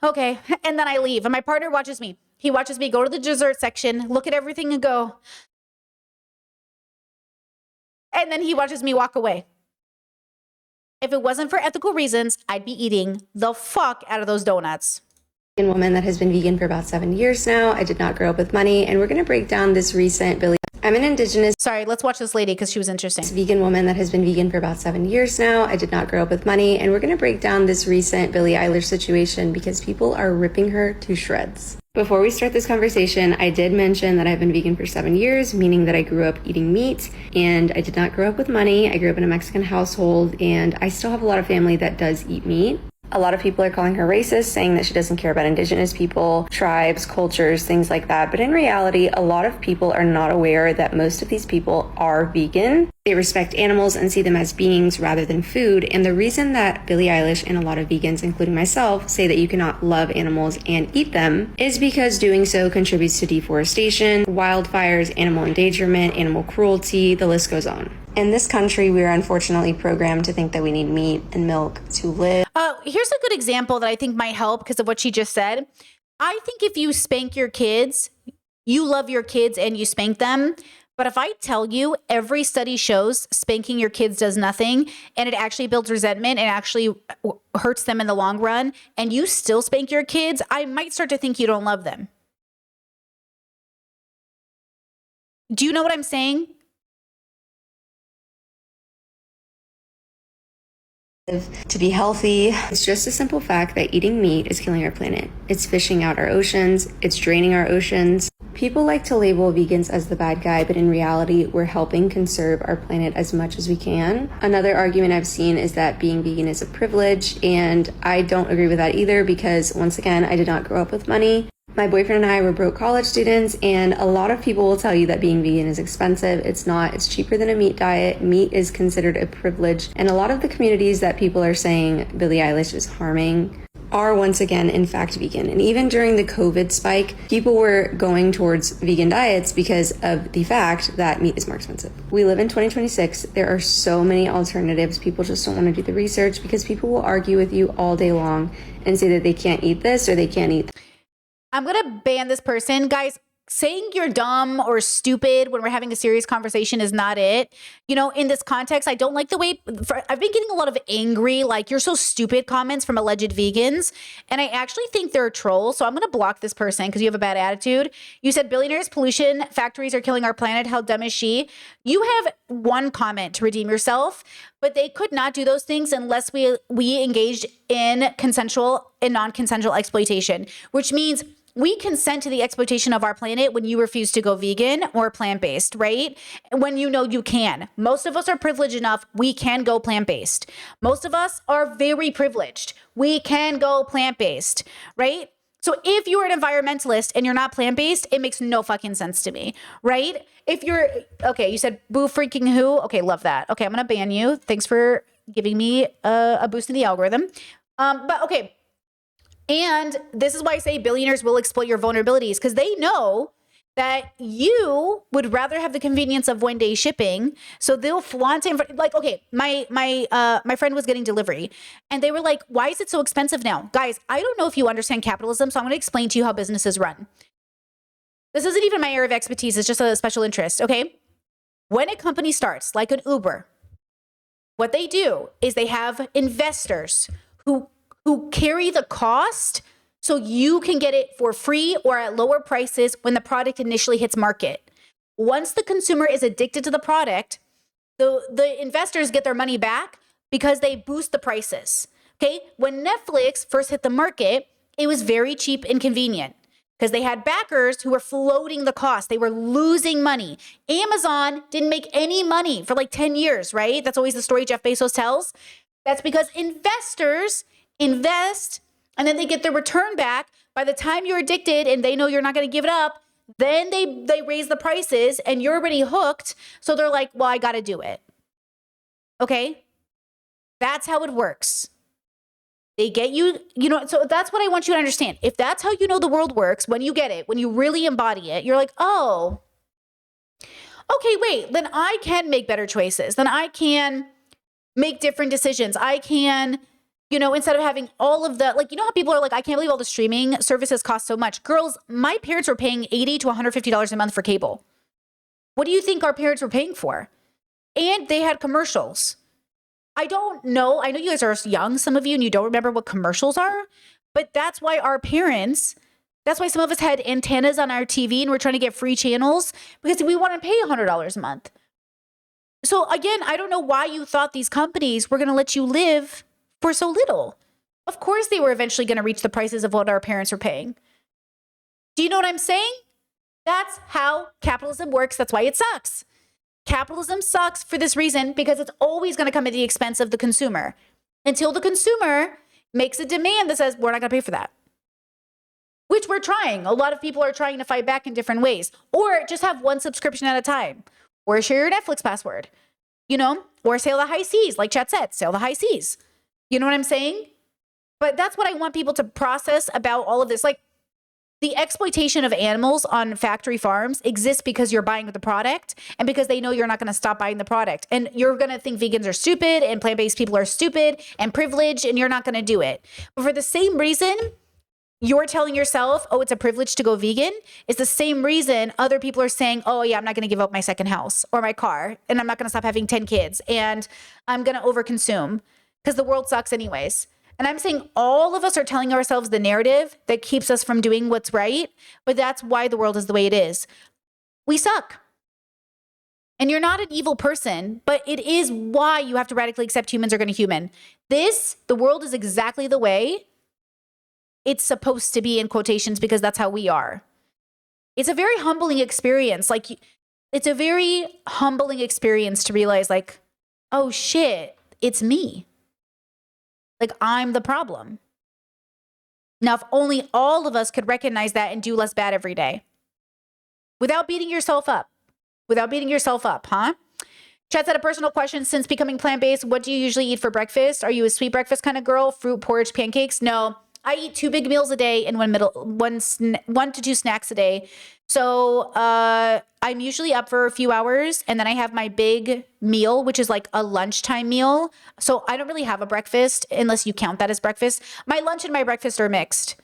okay. And then I leave. And my partner watches me. He watches me go to the dessert section, look at everything and go. And then he watches me walk away. If it wasn't for ethical reasons, I'd be eating the fuck out of those donuts. Woman that has been vegan for about 7 years now. I did not grow up with money, and we're going to break down this recent Billie. I'm an indigenous. Sorry, let's watch this lady because she was interesting. Vegan woman that has been vegan for about 7 years now. I did not grow up with money, and we're going to break down this recent Billie Eilish situation because people are ripping her to shreds. Before we start this conversation, I did mention that I've been vegan for 7 years, meaning that I grew up eating meat, and I did not grow up with money. I grew up in a Mexican household, and I still have a lot of family that does eat meat. A lot of people are calling her racist, saying that she doesn't care about indigenous people, tribes, cultures, things like that. But in reality, a lot of people are not aware that most of these people are vegan. They respect animals and see them as beings rather than food. And the reason that Billie Eilish and a lot of vegans, including myself, say that you cannot love animals and eat them is because doing so contributes to deforestation, wildfires, animal endangerment, animal cruelty, the list goes on. In this country, we are unfortunately programmed to think that we need meat and milk to live. Here's a good example that I think might help because of what she just said. I think if you spank your kids, you love your kids and you spank them. But if I tell you every study shows spanking your kids does nothing and it actually builds resentment and actually hurts them in the long run, and you still spank your kids, I might start to think you don't love them. Do you know what I'm saying? To be healthy. It's just a simple fact that eating meat is killing our planet. It's fishing out our oceans. It's draining our oceans. People like to label vegans as the bad guy, but in reality, we're helping conserve our planet as much as we can. Another argument I've seen is that being vegan is a privilege, and I don't agree with that either because, once again, I did not grow up with money. My boyfriend and I were broke college students, and a lot of people will tell you that being vegan is expensive. It's not. It's cheaper than a meat diet. Meat is considered a privilege, and a lot of the communities that people are saying Billie Eilish is harming are once again, in fact, vegan. And even during the COVID spike, people were going towards vegan diets because of the fact that meat is more expensive. We live in 2026. There are so many alternatives. People just don't want to do the research because people will argue with you all day long and say that they can't eat this or they can't eat that. I'm going to ban this person. Guys, saying you're dumb or stupid when we're having a serious conversation is not it. You know, in this context, I don't like the way I've been getting a lot of angry, like, you're so stupid comments from alleged vegans. And I actually think they're trolls. So I'm going to block this person because you have a bad attitude. You said billionaires, pollution, factories are killing our planet. How dumb is she? You have one comment to redeem yourself, but they could not do those things unless we engaged in consensual and non-consensual exploitation, which means we consent to the exploitation of our planet when you refuse to go vegan or plant-based, right? When you know you can. Most of us are privileged enough, we can go plant-based. Most of us are very privileged. We can go plant-based, right? So if you're an environmentalist and you're not plant-based, it makes no fucking sense to me, right? If you're, okay, you said boo freaking who? Okay, love that. Okay, I'm gonna ban you. Thanks for giving me a boost in the algorithm. But okay. And this is why I say billionaires will exploit your vulnerabilities, because they know that you would rather have the convenience of one day shipping. So they'll flaunt it. Like, okay, my friend was getting delivery and they were like, why is it so expensive now? Guys, I don't know if you understand capitalism, so I'm going to explain to you how businesses run. This isn't even my area of expertise. It's just a special interest, okay? When a company starts, like an Uber, what they do is they have investors who carry the cost so you can get it for free or at lower prices when the product initially hits market. Once the consumer is addicted to the product, the investors get their money back because they boost the prices. Okay? When Netflix first hit the market, it was very cheap and convenient because they had backers who were floating the cost. They were losing money. Amazon didn't make any money for like 10 years, right? That's always the story Jeff Bezos tells. That's because investors invest and then they get their return back. By the time you're addicted and they know you're not going to give it up, then they raise the prices and you're already hooked. So they're like, well, I got to do it. Okay? That's how it works. They get you, so that's what I want you to understand. If that's how you know the world works, when you get it, when you really embody it, you're like, oh, okay, wait, then I can make better choices. Then I can make different decisions. I can, instead of having all of the, like, how people are like, I can't believe all the streaming services cost so much. Girls, my parents were paying $80 to $150 a month for cable. What do you think our parents were paying for? And they had commercials. I don't know. I know you guys are young, some of you, and you don't remember what commercials are, but that's why that's why some of us had antennas on our TV and we're trying to get free channels because we want to pay $100 a month. So again, I don't know why you thought these companies were going to let you live for so little. Of course, they were eventually going to reach the prices of what our parents were paying. Do you know what I'm saying? That's how capitalism works. That's why it sucks. Capitalism sucks for this reason, because it's always going to come at the expense of the consumer until the consumer makes a demand that says, we're not going to pay for that. Which we're trying. A lot of people are trying to fight back in different ways, or just have one subscription at a time, or share your Netflix password, or sail the high seas, like Chat said, sail the high seas. You know what I'm saying? But that's what I want people to process about all of this. Like, the exploitation of animals on factory farms exists because you're buying the product and because they know you're not going to stop buying the product. And you're going to think vegans are stupid and plant-based people are stupid and privileged, and you're not going to do it. But for the same reason you're telling yourself, oh, it's a privilege to go vegan, it's the same reason other people are saying, oh yeah, I'm not going to give up my second house or my car, and I'm not going to stop having 10 kids, and I'm going to overconsume because the world sucks anyways. And I'm saying all of us are telling ourselves the narrative that keeps us from doing what's right, but that's why the world is the way it is. We suck. And you're not an evil person, but it is why you have to radically accept humans are going to human. The world is exactly the way it's supposed to be, in quotations, because that's how we are. It's a very humbling experience. It's a very humbling experience to realize, like, oh shit, it's me. Like, I'm the problem. Now, if only all of us could recognize that and do less bad every day. Without beating yourself up. Huh? Chat's had a personal question. Since becoming plant-based, what do you usually eat for breakfast? Are you a sweet breakfast kind of girl? Fruit, porridge, pancakes? No. I eat 2 big meals a day and 1 to 2 snacks a day. So I'm usually up for a few hours, and then I have my big meal, which is like a lunchtime meal. So I don't really have a breakfast unless you count that as breakfast. My lunch and my breakfast are mixed.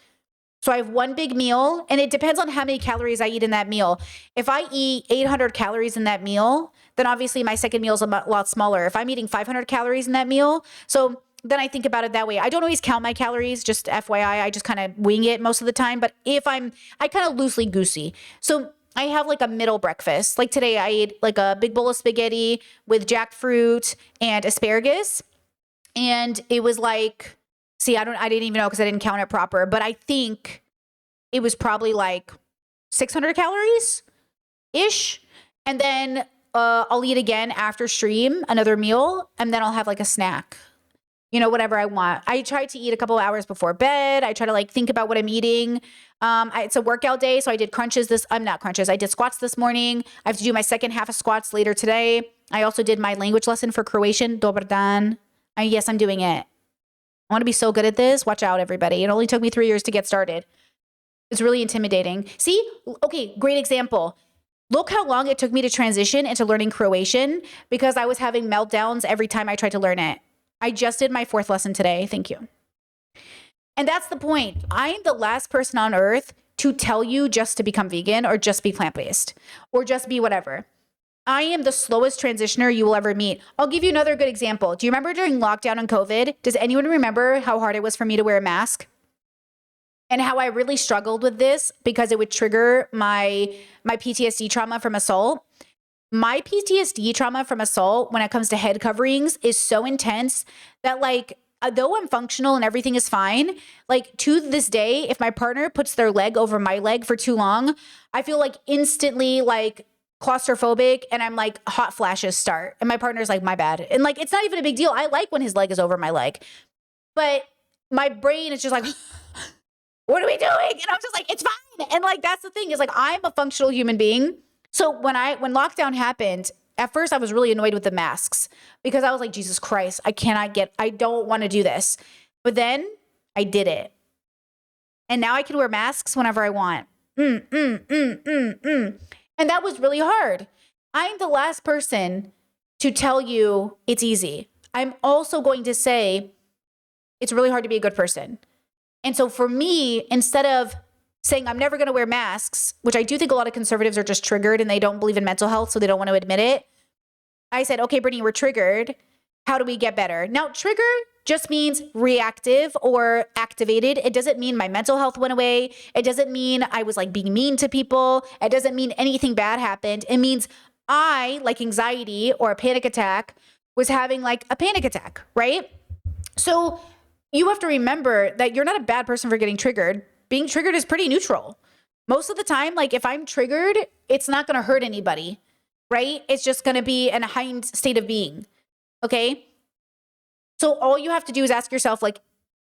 So I have one big meal, and it depends on how many calories I eat in that meal. If I eat 800 calories in that meal, then obviously my second meal is a lot smaller. If I'm eating 500 calories in that meal, so then I think about it that way. I don't always count my calories, just FYI. I just kind of wing it most of the time. But I kind of loosely goosey. So I have like a middle breakfast. Like today I ate like a big bowl of spaghetti with jackfruit and asparagus. And it was like, I didn't even know because I didn't count it proper. But I think it was probably like 600 calories ish. And then I'll eat again after stream, another meal. And then I'll have like a snack. Whatever I want. I try to eat a couple of hours before bed. I try to like think about what I'm eating. It's a workout day, so I did crunches I did squats this morning. I have to do my second half of squats later today. I also did my language lesson for Croatian, Dobar dan. Yes, I'm doing it. I want to be so good at this. Watch out, everybody. It only took me 3 years to get started. It's really intimidating. See? Okay, great example. Look how long it took me to transition into learning Croatian because I was having meltdowns every time I tried to learn it. I just did my 4th lesson today. Thank you. And that's the point. I am the last person on earth to tell you just to become vegan or just be plant-based or just be whatever. I am the slowest transitioner you will ever meet. I'll give you another good example. Do you remember during lockdown and COVID? Does anyone remember how hard it was for me to wear a mask? And how I really struggled with this because it would trigger my PTSD trauma from assault. My PTSD trauma from assault when it comes to head coverings is so intense that like, though I'm functional and everything is fine, like to this day, if my partner puts their leg over my leg for too long, I feel like instantly like claustrophobic and I'm like hot flashes start. And my partner's like, my bad. And like, it's not even a big deal. I like when his leg is over my leg, but my brain is just like, what are we doing? And I'm just like, it's fine. And like, that's the thing is like, I'm a functional human being. So when lockdown happened, at first I was really annoyed with the masks because I was like, Jesus Christ, I don't want to do this. But then I did it. And now I can wear masks whenever I want. And that was really hard. I'm the last person to tell you it's easy. I'm also going to say it's really hard to be a good person. And so for me, instead of saying I'm never going to wear masks, which I do think a lot of conservatives are just triggered and they don't believe in mental health, so they don't want to admit it. I said, okay, Brittany, we're triggered. How do we get better? Now, trigger just means reactive or activated. It doesn't mean my mental health went away. It doesn't mean I was like being mean to people. It doesn't mean anything bad happened. It means I, like anxiety or a panic attack, was having like a panic attack, right? So you have to remember that you're not a bad person for getting triggered. Being triggered is pretty neutral. Most of the time, like if I'm triggered, it's not going to hurt anybody, right? It's just going to be in a heightened state of being, okay? So all you have to do is ask yourself, like,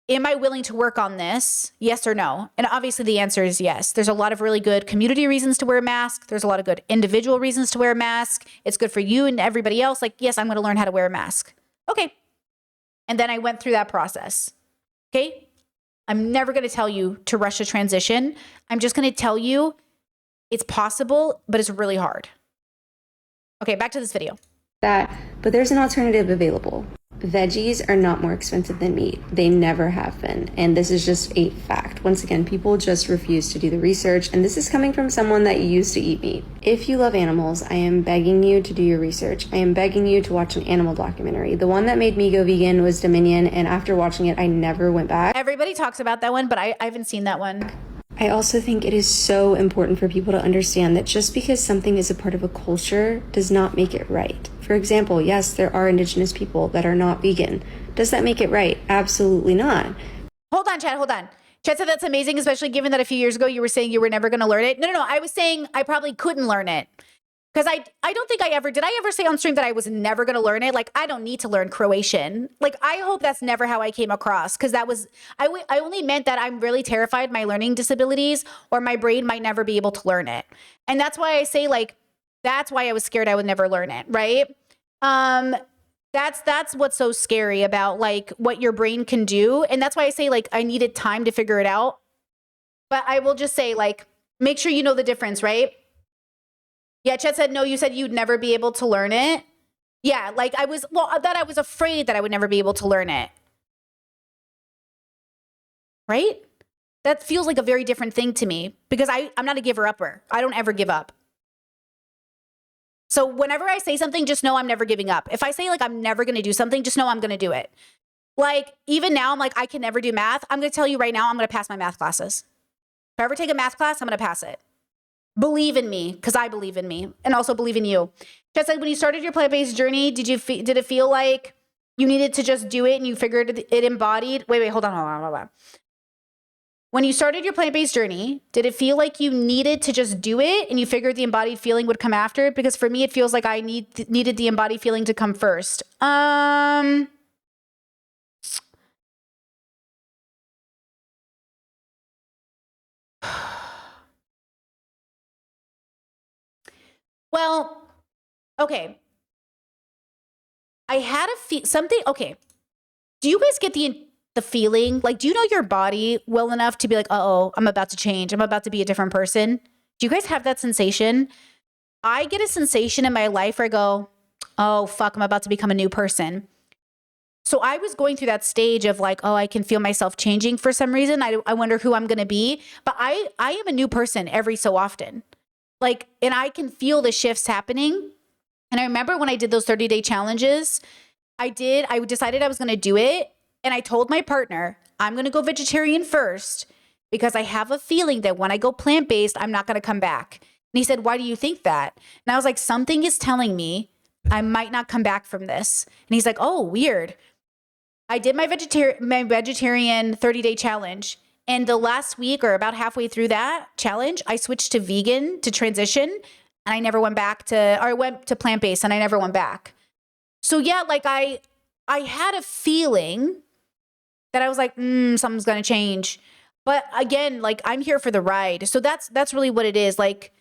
am I willing to work on this? Yes or no? And obviously the answer is yes. There's a lot of really good community reasons to wear a mask. There's a lot of good individual reasons to wear a mask. It's good for you and everybody else. Like, yes, I'm going to learn how to wear a mask. Okay. And then I went through that process, okay? I'm never going to tell you to rush a transition. I'm just going to tell you it's possible, but it's really hard. Okay, back to this video. But there's an alternative available. Veggies are not more expensive than meat. They never have been. And this is just a fact. Once again, people just refuse to do the research. And this is coming from someone that used to eat meat. If you love animals, I am begging you to do your research. I am begging you to watch an animal documentary. The one that made me go vegan was Dominion. And after watching it, I never went back. Everybody talks about that one, but I haven't seen that one. I also think it is so important for people to understand that just because something is a part of a culture does not make it right. For example, yes, there are indigenous people that are not vegan. Does that make it right? Absolutely not. Hold on, Chad, hold on. Chad said that's amazing, especially given that a few years ago you were saying you were never going to learn it. No, I was saying I probably couldn't learn it. Because I don't think did I ever say on stream that I was never going to learn it? Like, I don't need to learn Croatian. Like, I hope that's never how I came across. Because I only meant that I'm really terrified my learning disabilities or my brain might never be able to learn it. And that's why I say, like, that's why I was scared I would never learn it, right? That's what's so scary about, like, what your brain can do. And that's why I say, like, I needed time to figure it out. But I will just say, like, make sure you know the difference, right? Yeah, Chet said, no, you said you'd never be able to learn it. Yeah, like I was afraid that I would never be able to learn it. Right? That feels like a very different thing to me because I'm not a giver-upper. I don't ever give up. So whenever I say something, just know I'm never giving up. If I say like I'm never going to do something, just know I'm going to do it. Like even now, I'm like, I can never do math. I'm going to tell you right now, I'm going to pass my math classes. If I ever take a math class, I'm going to pass it. Believe in me because I believe in me and also believe in you. Just like when you started your plant-based journey, did it feel like you needed to just do it and you figured it embodied? Wait, hold on. When you started your plant-based journey, did it feel like you needed to just do it and you figured the embodied feeling would come after it? Because for me, it feels like I needed the embodied feeling to come first. Well, okay. I had something. Okay. Do you guys get the feeling? Like, do you know your body well enough to be like, uh-oh, I'm about to change. I'm about to be a different person. Do you guys have that sensation? I get a sensation in my life where I go, oh, fuck, I'm about to become a new person. So I was going through that stage of like, oh, I can feel myself changing for some reason. I wonder who I'm going to be. But I am a new person every so often. Like, and I can feel the shifts happening. And I remember when I did those 30-day challenges, I decided I was going to do it. And I told my partner, I'm going to go vegetarian first because I have a feeling that when I go plant-based, I'm not going to come back. And he said, why do you think that? And I was like, something is telling me I might not come back from this. And he's like, oh, weird. I did my vegetarian 30-day challenge. And the last week or about halfway through that challenge, I switched to vegan to transition. And I never went back I went to plant-based and I never went back. So yeah, like I had a feeling that I was like, something's going to change. But again, like I'm here for the ride. So that's really what it is. Like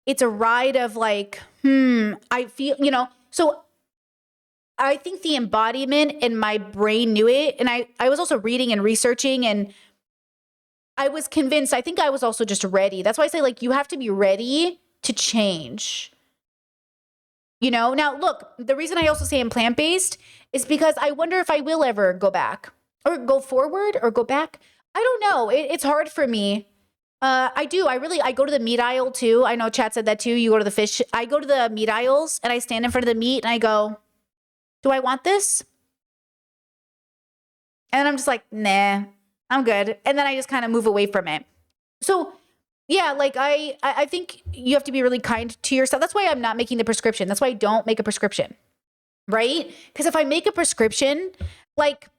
it's a ride of like, I feel, so I think the embodiment in my brain knew it. And I was also reading and researching and I was convinced, I think I was also just ready. That's why I say like, you have to be ready to change. Now look, the reason I also say I'm plant-based is because I wonder if I will ever go back or go forward or go back. I don't know. It's hard for me. I go to the meat aisle too. I know Chad said that too. You go to the fish. I go to the meat aisles and I stand in front of the meat and I go, do I want this? And I'm just like, nah, I'm good. And then I just kind of move away from it. So yeah, like I think you have to be really kind to yourself. That's why I'm not making the prescription. That's why I don't make a prescription, right? Because if I make a prescription, like,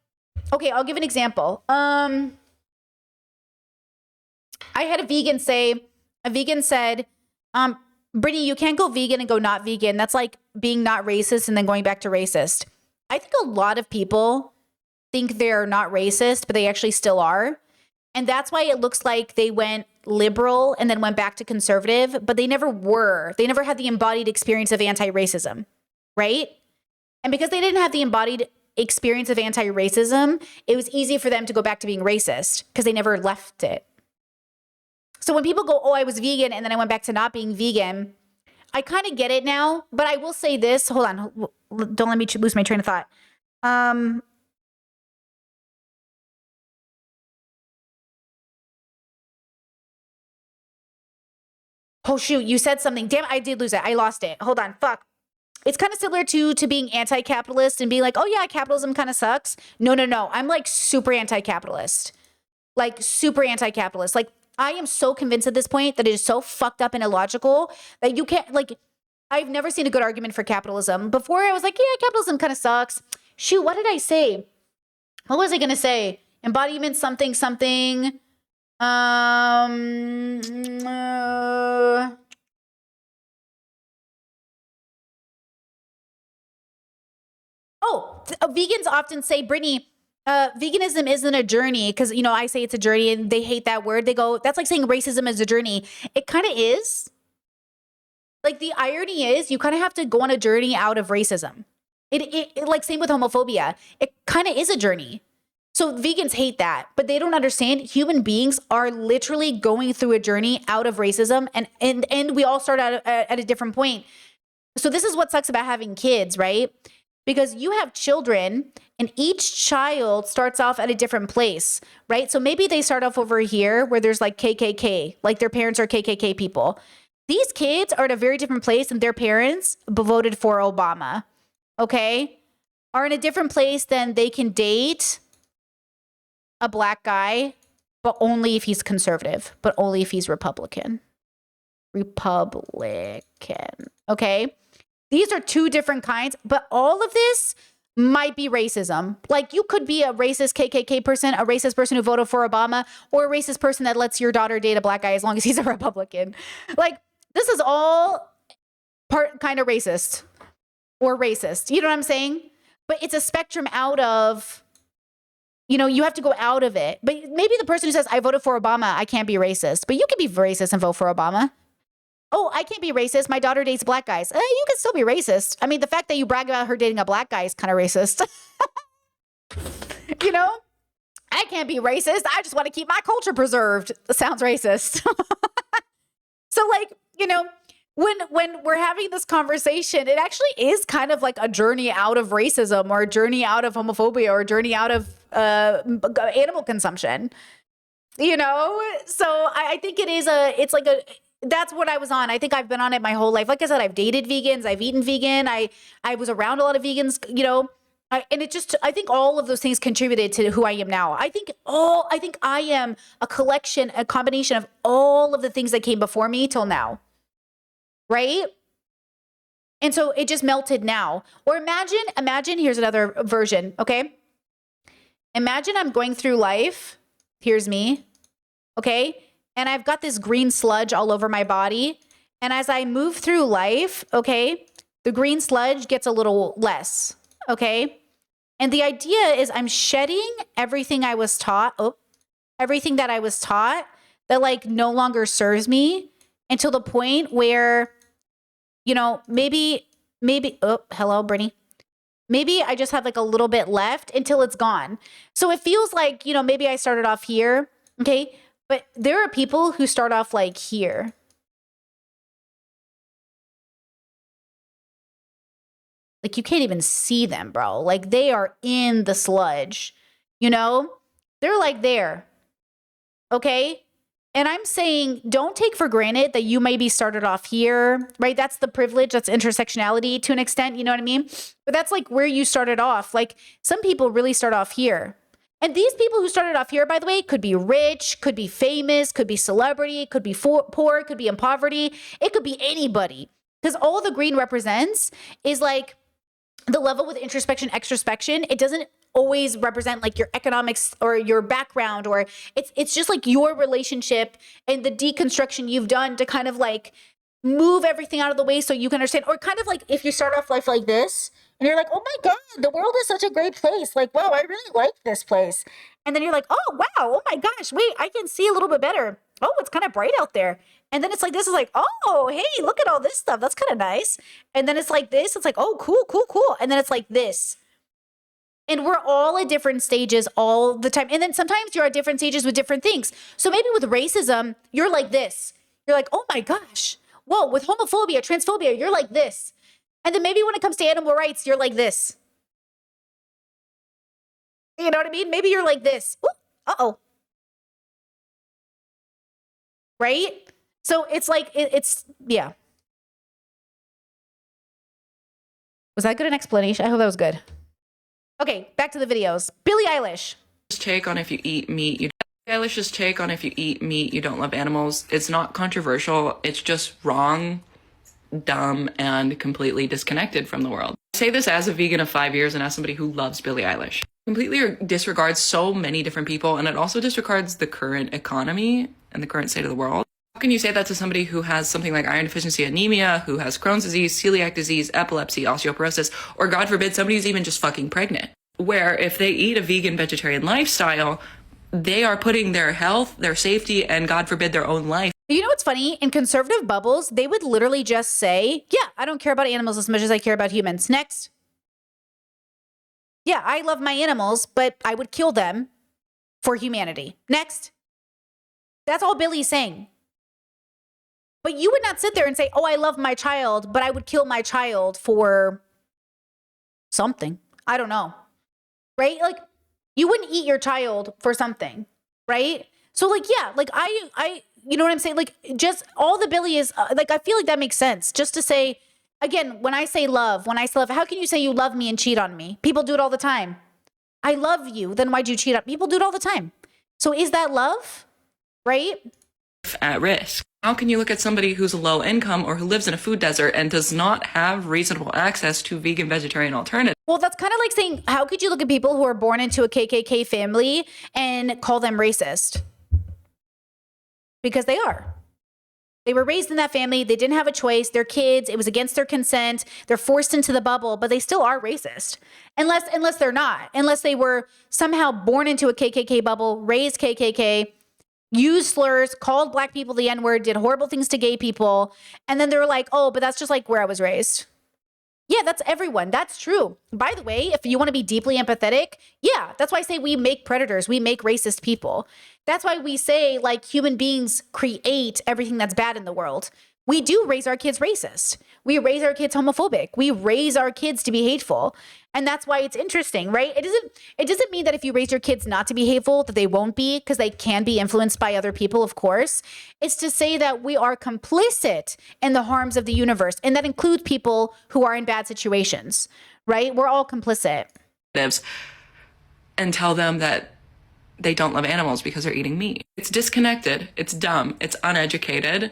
okay, I'll give an example. I had a vegan said, Brittany, you can't go vegan and go not vegan. That's like being not racist and then going back to racist. I think a lot of people think they're not racist, but they actually still are. And that's why it looks like they went liberal and then went back to conservative, but they never were. They never had the embodied experience of anti-racism, right? And because they didn't have the embodied experience of anti-racism, it was easy for them to go back to being racist because they never left it. So when people go, oh, I was vegan and then I went back to not being vegan, I kind of get it now. But I will say this. Hold on. Don't let me lose my train of thought. Oh, shoot. You said something. Damn, I did lose it. I lost it. Hold on. Fuck. It's kind of similar to being anti-capitalist and being like, oh, yeah, capitalism kind of sucks. No. I'm like super anti-capitalist. Like super anti-capitalist. Like I am so convinced at this point that it is so fucked up and illogical that you can't, like, I've never seen a good argument for capitalism. Before I was like, yeah, capitalism kind of sucks. Shoot, what did I say? What was I going to say? Embodiment something. Vegans often say, Brittany, veganism isn't a journey because, I say it's a journey and they hate that word. They go, that's like saying racism is a journey. It kind of is. Like the irony is you kind of have to go on a journey out of racism. It like same with homophobia. It kind of is a journey. So vegans hate that, but they don't understand human beings are literally going through a journey out of racism and we all start out at a different point. So this is what sucks about having kids, right? because you have children and each child starts off at a different place, right? So maybe they start off over here where there's like KKK, like their parents are KKK people. These kids are at a very different place than their parents voted for Obama, okay? Are in a different place than they can date a black guy, but only if he's conservative, but only if he's Republican. Okay? These are two different kinds, but all of this might be racism. Like you could be a racist KKK person, a racist person who voted for Obama, or a racist person that lets your daughter date a black guy as long as he's a Republican. Like this is all part kind of racist or racist. You know what I'm saying? But it's a spectrum out of, you know, you have to go out of it. But maybe the person who says, I voted for Obama, I can't be racist. But you can be racist and vote for Obama. Oh, I can't be racist. My daughter dates black guys. You can still be racist. I mean, the fact that you brag about her dating a black guy is kind of racist. You know? I can't be racist. I just want to keep my culture preserved. Sounds racist. So like, you know, when we're having this conversation, it actually is kind of like a journey out of racism or a journey out of homophobia or a journey out of animal consumption, you know? So I think it's like that's what I was on. I think I've been on it my whole life. Like I said, I've dated vegans. I've eaten vegan. I was around a lot of vegans, you know, I think all of those things contributed to who I am now. I think I am a combination of all of the things that came before me till now. Right? And so it just melted now. Or imagine, here's another version, okay? Imagine I'm going through life. Here's me, okay? And I've got this green sludge all over my body. And as I move through life, okay, the green sludge gets a little less, okay? And the idea is I'm shedding everything I was taught, everything that I was taught that like no longer serves me until the point where, you know, maybe, hello, Brittany. Maybe I just have like a little bit left until it's gone. So it feels like, you know, maybe I started off here, okay? But there are people who start off like here. Like you can't even see them, bro. Like they are in the sludge, you know? They're like there, okay? And I'm saying don't take for granted that you maybe started off here, right? That's the privilege, that's intersectionality to an extent, you know what I mean? But that's like where you started off. Like some people really start off here. And these people who started off here, by the way, could be rich, could be famous, could be celebrity, could be poor, could be in poverty. It could be anybody. Because all the green represents is like the level with introspection, extrospection. It doesn't always represent like your economics or your background, or it's just like your relationship and the deconstruction you've done to kind of like move everything out of the way so you can understand. Or kind of like if you start off life like this and you're like, oh my God, the world is such a great place. Like, wow, I really like this place. And then you're like, oh, wow, oh my gosh, wait, I can see a little bit better. Oh, it's kind of bright out there. And then it's like, this is like, oh, hey, look at all this stuff. That's kind of nice. And then it's like this. It's like, oh, cool, cool, cool. And then it's like this. And we're all at different stages all the time. And then sometimes you're at different stages with different things. So maybe with racism, you're like this. You're like, oh my gosh. Whoa, with homophobia, transphobia, you're like this. And then maybe when it comes to animal rights, you're like this. You know what I mean? Maybe you're like this. Ooh, uh-oh. Right? So it's like, yeah. Was that good an explanation? I hope that was good. Okay, back to the videos. Billie Eilish. Take on if you eat meat, you Eilish's take on if you eat meat, you don't love animals. It's not controversial. It's just wrong, dumb, and completely disconnected from the world. I say this as a vegan of 5 years and as somebody who loves Billie Eilish. Completely disregards so many different people, and it also disregards the current economy and the current state of the world. How can you say that to somebody who has something like iron deficiency anemia, who has Crohn's disease, celiac disease, epilepsy, osteoporosis, or God forbid, somebody who's even just fucking pregnant? Where if they eat a vegan vegetarian lifestyle, they are putting their health, their safety, and God forbid, their own life. You know what's funny? In conservative bubbles, they would literally just say, yeah, I don't care about animals as much as I care about humans. Next. Yeah, I love my animals, but I would kill them for humanity. Next. That's all Billie's saying. But you would not sit there and say, oh, I love my child, but I would kill my child for something. I don't know. Right? Like, you wouldn't eat your child for something, right? So like, yeah, like I, you know what I'm saying? Like, just all the Billy is like, I feel like that makes sense. Just to say, again, when I say love, how can you say you love me and cheat on me? People do it all the time. I love you. Then why'd you cheat on? People do it all the time. So is that love? Right? At risk. How can you look at somebody who's low income or who lives in a food desert and does not have reasonable access to vegan, vegetarian alternatives? Well, that's kind of like saying, how could you look at people who are born into a KKK family and call them racist? Because they are. They were raised in that family. They didn't have a choice. They're kids. It was against their consent. They're forced into the bubble, but they still are racist. Unless they're not. Unless they were somehow born into a KKK bubble, raised KKK, used slurs, called black people the N-word, did horrible things to gay people. And then they were like, oh, but that's just like where I was raised. Yeah, that's everyone. That's true. By the way, if you want to be deeply empathetic, yeah, that's why I say we make predators. We make racist people. That's why we say like human beings create everything that's bad in the world. We do raise our kids racist. We raise our kids homophobic. We raise our kids to be hateful. And that's why it's interesting, right? It doesn't mean that if you raise your kids not to be hateful, that they won't be, because they can be influenced by other people, of course. It's to say that we are complicit in the harms of the universe. And that includes people who are in bad situations, right? We're all complicit. And tell them that they don't love animals because they're eating meat. It's disconnected. It's dumb. It's uneducated.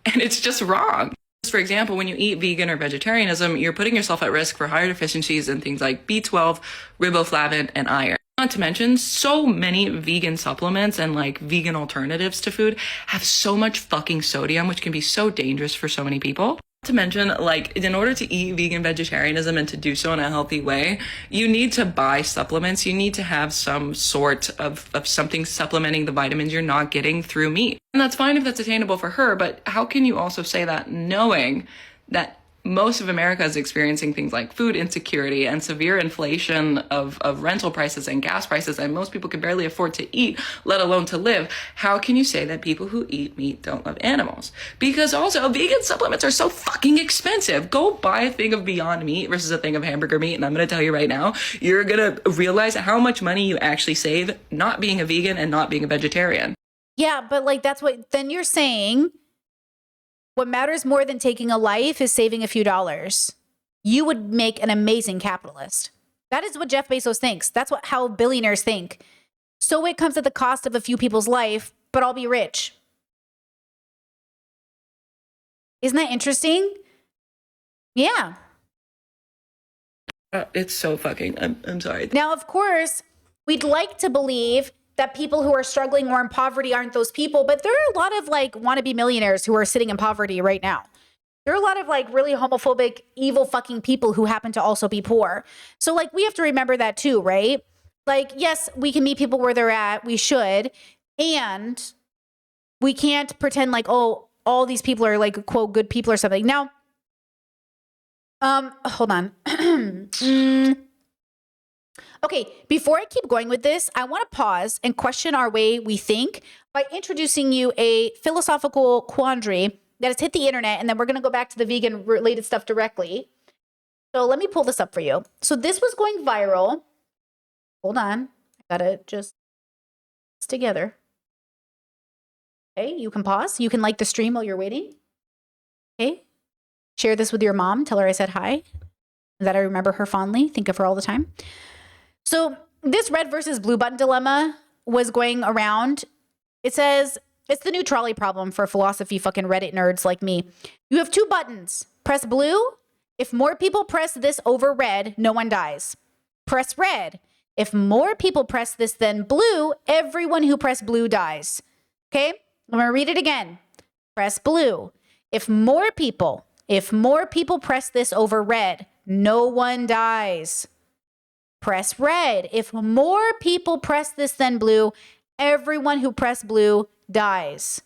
And it's just wrong. For example, when you eat vegan or vegetarianism, you're putting yourself at risk for higher deficiencies in things like B12, riboflavin, and iron. Not to mention, so many vegan supplements and like vegan alternatives to food have so much fucking sodium, which can be so dangerous for so many people. Not to mention, like, in order to eat vegan vegetarianism and to do so in a healthy way, you need to buy supplements. You need to have some sort of something supplementing the vitamins you're not getting through meat. And that's fine if that's attainable for her, but how can you also say that knowing that most of America is experiencing things like food insecurity and severe inflation of rental prices and gas prices, and most people can barely afford to eat, let alone to live? How can you say that people who eat meat don't love animals? Because also, vegan supplements are so fucking expensive. Go buy a thing of Beyond Meat versus a thing of hamburger meat, and I'm gonna tell you right now, you're gonna realize how much money you actually save not being a vegan and not being a vegetarian. Yeah, but like that's what, then you're saying what matters more than taking a life is saving a few dollars. You would make an amazing capitalist. That is what Jeff Bezos thinks. That's how billionaires think. So it comes at the cost of a few people's life, but I'll be rich. Isn't that interesting? Yeah. It's so fucking, I'm sorry. Now, of course, we'd like to believe that people who are struggling or in poverty aren't those people, but there are a lot of like wannabe millionaires who are sitting in poverty right now. There are a lot of like really homophobic, evil fucking people who happen to also be poor. So like we have to remember that too, right? Like, yes, we can meet people where they're at. We should. And we can't pretend like, oh, all these people are like, quote, good people or something. Now, hold on. Okay, before I keep going with this, I want to pause and question our way we think by introducing you a philosophical quandary that has hit the internet, and then we're going to go back to the vegan related stuff directly. So let me pull this up for you. So this was going viral. Hold on. I got to just put this together. Okay, you can pause. You can like the stream while you're waiting. Okay. Share this with your mom. Tell her I said hi. That I remember her fondly. Think of her all the time. So this red versus blue button dilemma was going around. It says, it's the new trolley problem for philosophy fucking Reddit nerds like me. You have two buttons. Press blue. If more people press this over red, no one dies. Press red. If more people press this than blue, everyone who pressed blue dies. Okay? I'm going to read it again. Press blue. If more people press this over red, no one dies. Press red. If more people press this than blue, everyone who pressed blue dies.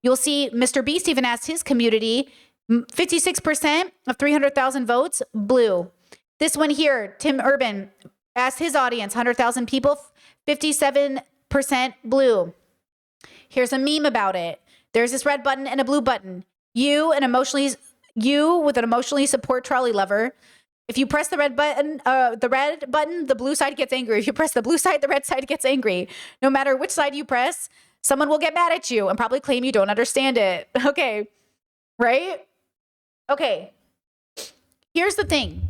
You'll see Mr. Beast even asked his community, 56% of 300,000 votes, blue. This one here, Tim Urban asked his audience, 100,000 people, 57% blue. Here's a meme about it. There's this red button and a blue button. You with an emotionally support trolley lover, If you press the red button, the blue side gets angry. If you press the blue side, the red side gets angry. No matter which side you press, someone will get mad at you and probably claim you don't understand it. Okay. Right? Okay. Here's the thing.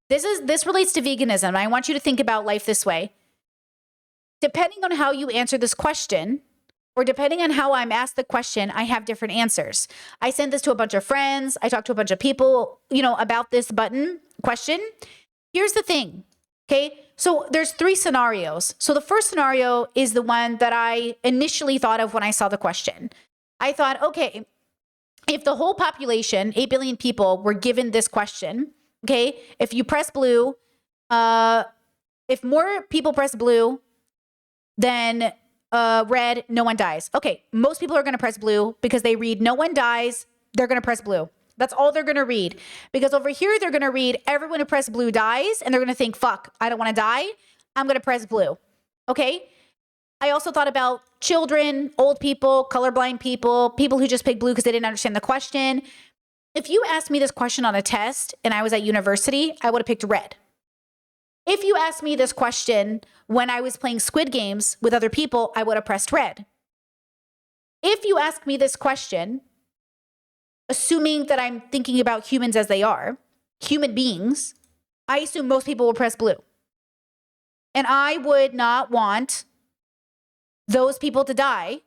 This relates to veganism. I want you to think about life this way. Depending on how you answer this question, or depending on how I'm asked the question, I have different answers. I sent this to a bunch of friends. I talked to a bunch of people, about this button question. Here's the thing. Okay. So there's 3 scenarios. So the first scenario is the one that I initially thought of when I saw the question. I thought, okay, if the whole population, 8 billion people, were given this question, okay, if you press blue, if more people press blue than red, no one dies. Okay, most people are going to press blue because they read no one dies, they're going to press blue. That's all they're going to read. Because over here, they're going to read everyone who pressed blue dies, and they're going to think, fuck, I don't want to die. I'm going to press blue. Okay? I also thought about children, old people, colorblind people, people who just picked blue because they didn't understand the question. If you asked me this question on a test and I was at university, I would have picked red. If you asked me this question when I was playing Squid Games with other people, I would have pressed red. If you ask me this question, assuming that I'm thinking about humans as they are, human beings, I assume most people will press blue. And I would not want those people to die,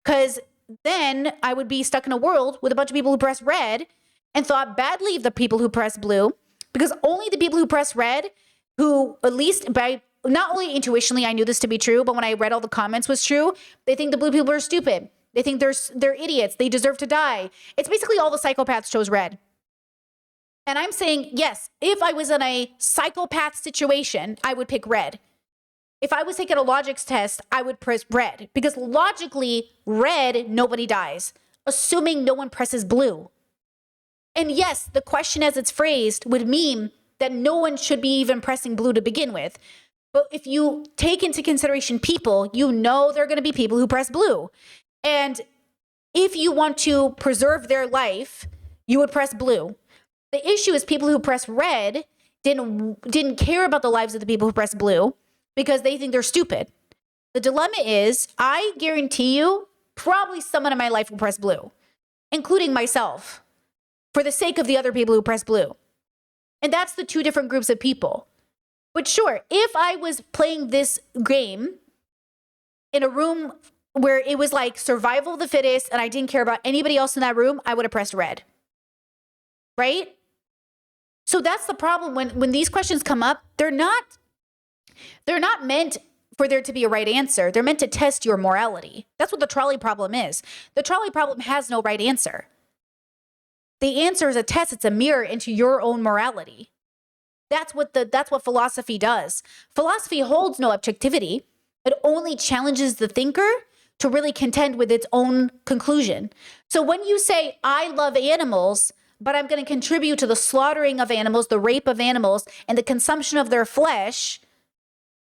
because then I would be stuck in a world with a bunch of people who press red and thought badly of the people who press blue, because only the people who press red, who at least by not only intuitionally I knew this to be true, but when I read all the comments was true, they think the blue people are stupid. They think they're idiots. They deserve to die. It's basically all the psychopaths chose red. And I'm saying, yes, if I was in a psychopath situation, I would pick red. If I was taking a logics test, I would press red, because logically, red, nobody dies, assuming no one presses blue. And yes, the question as it's phrased would mean that no one should be even pressing blue to begin with. But if you take into consideration people, you know there are going to be people who press blue. And if you want to preserve their life, you would press blue. The issue is people who press red didn't care about the lives of the people who press blue because they think they're stupid. The dilemma is, I guarantee you, probably someone in my life will press blue, including myself, for the sake of the other people who press blue. And that's the 2 different groups of people. But sure, if I was playing this game in a room where it was like survival of the fittest and I didn't care about anybody else in that room, I would have pressed red. Right? So that's the problem when these questions come up. They're not meant for there to be a right answer. They're meant to test your morality. That's what the trolley problem is. The trolley problem has no right answer. The answer is a test. It's a mirror into your own morality. That's what philosophy does. Philosophy holds no objectivity. It only challenges the thinker to really contend with its own conclusion. So when you say, I love animals, but I'm going to contribute to the slaughtering of animals, the rape of animals, and the consumption of their flesh,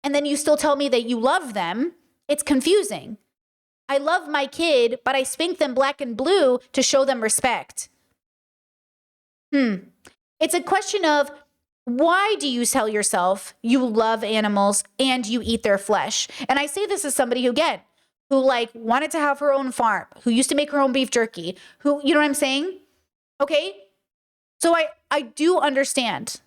and then you still tell me that you love them, it's confusing. I love my kid, but I spank them black and blue to show them respect. It's a question of, why do you tell yourself you love animals and you eat their flesh? And I say this as somebody who wanted to have her own farm, who used to make her own beef jerky, who, you know what I'm saying? Okay. So I do understand,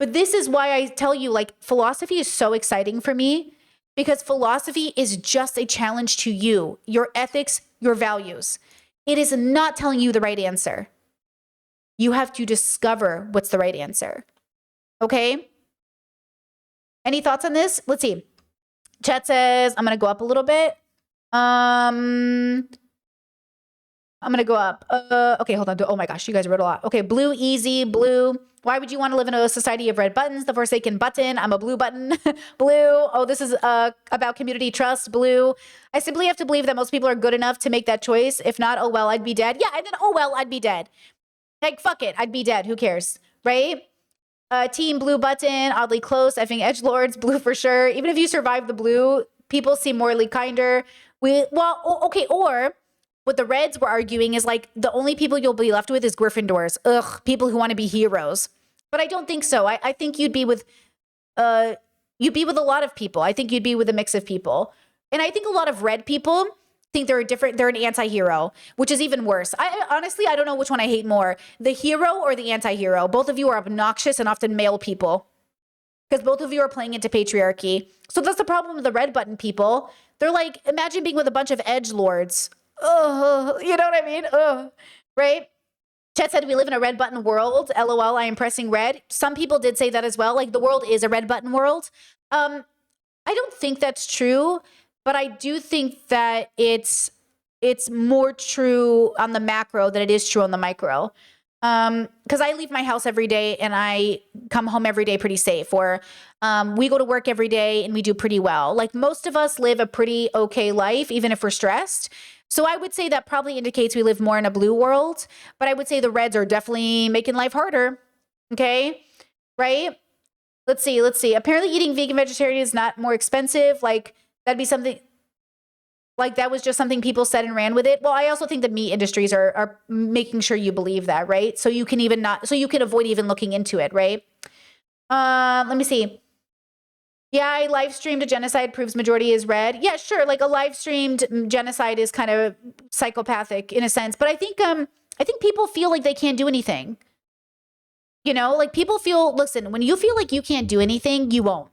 but this is why I tell you, philosophy is so exciting for me, because philosophy is just a challenge to you, your ethics, your values. It is not telling you the right answer. You have to discover what's the right answer. Okay? Any thoughts on this? Let's see. Chat says, I'm going to go up a little bit. I'm going to go up. Okay, hold on. Oh my gosh, you guys wrote a lot. Okay, blue, easy, blue. Why would you want to live in a society of red buttons? The Forsaken button. I'm a blue button. Blue. Oh, this is about community trust. Blue. I simply have to believe that most people are good enough to make that choice. If not, oh well, I'd be dead. Yeah, and then, oh well, I'd be dead. Fuck it. I'd be dead. Who cares? Right? Team blue button. Oddly close. Effing edgelords. Blue for sure. Even if you survive the blue, people seem morally kinder. Okay, or what the Reds were arguing is the only people you'll be left with is Gryffindors. Ugh, people who want to be heroes. But I don't think so. I think you'd be with a lot of people. I think you'd be with a mix of people. And I think a lot of red people think they're an anti-hero, which is even worse. Honestly, I don't know which one I hate more, the hero or the anti-hero. Both of you are obnoxious and often male people because both of you are playing into patriarchy. So that's the problem with the red button people. They're like, imagine being with a bunch of edgelords. Ugh, you know what I mean? Ugh, right? Chet said we live in a red button world. LOL, I am pressing red. Some people did say that as well. Like the world is a red button world. I don't think that's true. But I do think that it's more true on the macro than it is true on the micro. Because I leave my house every day and I come home every day pretty safe. Or we go to work every day and we do pretty well. Like most of us live a pretty okay life, even if we're stressed. So I would say that probably indicates we live more in a blue world. But I would say the reds are definitely making life harder. Okay? Right? Let's see. Apparently eating vegan vegetarian is not more expensive. Like, that'd be something like that was just something people said and ran with it. Well, I also think the meat industries are making sure you believe that, right? So you can avoid even looking into it, right? Let me see. Yeah, I live streamed a genocide proves majority is red. Yeah, sure. Like a live streamed genocide is kind of psychopathic in a sense, but I think people feel like they can't do anything. You know, like people feel, listen, when you feel like you can't do anything, you won't.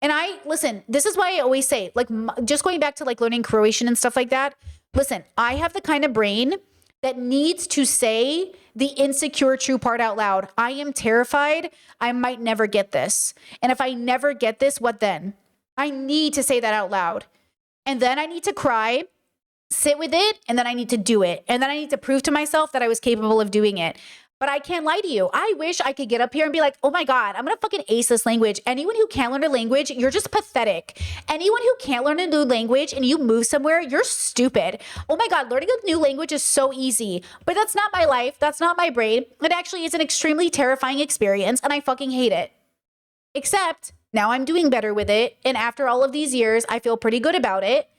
And listen, this is why I always say, like, just going back to like learning Croatian and stuff like that. Listen, I have the kind of brain that needs to say the insecure true part out loud. I am terrified. I might never get this. And if I never get this, what then? I need to say that out loud. And then I need to cry, sit with it, and then I need to do it. And then I need to prove to myself that I was capable of doing it. But I can't lie to you. I wish I could get up here and be like, oh my God, I'm going to fucking ace this language. Anyone who can't learn a language, you're just pathetic. Anyone who can't learn a new language and you move somewhere, you're stupid. Oh my God, learning a new language is so easy. But that's not my life. That's not my brain. It actually is an extremely terrifying experience and I fucking hate it. Except now I'm doing better with it. And after all of these years, I feel pretty good about it.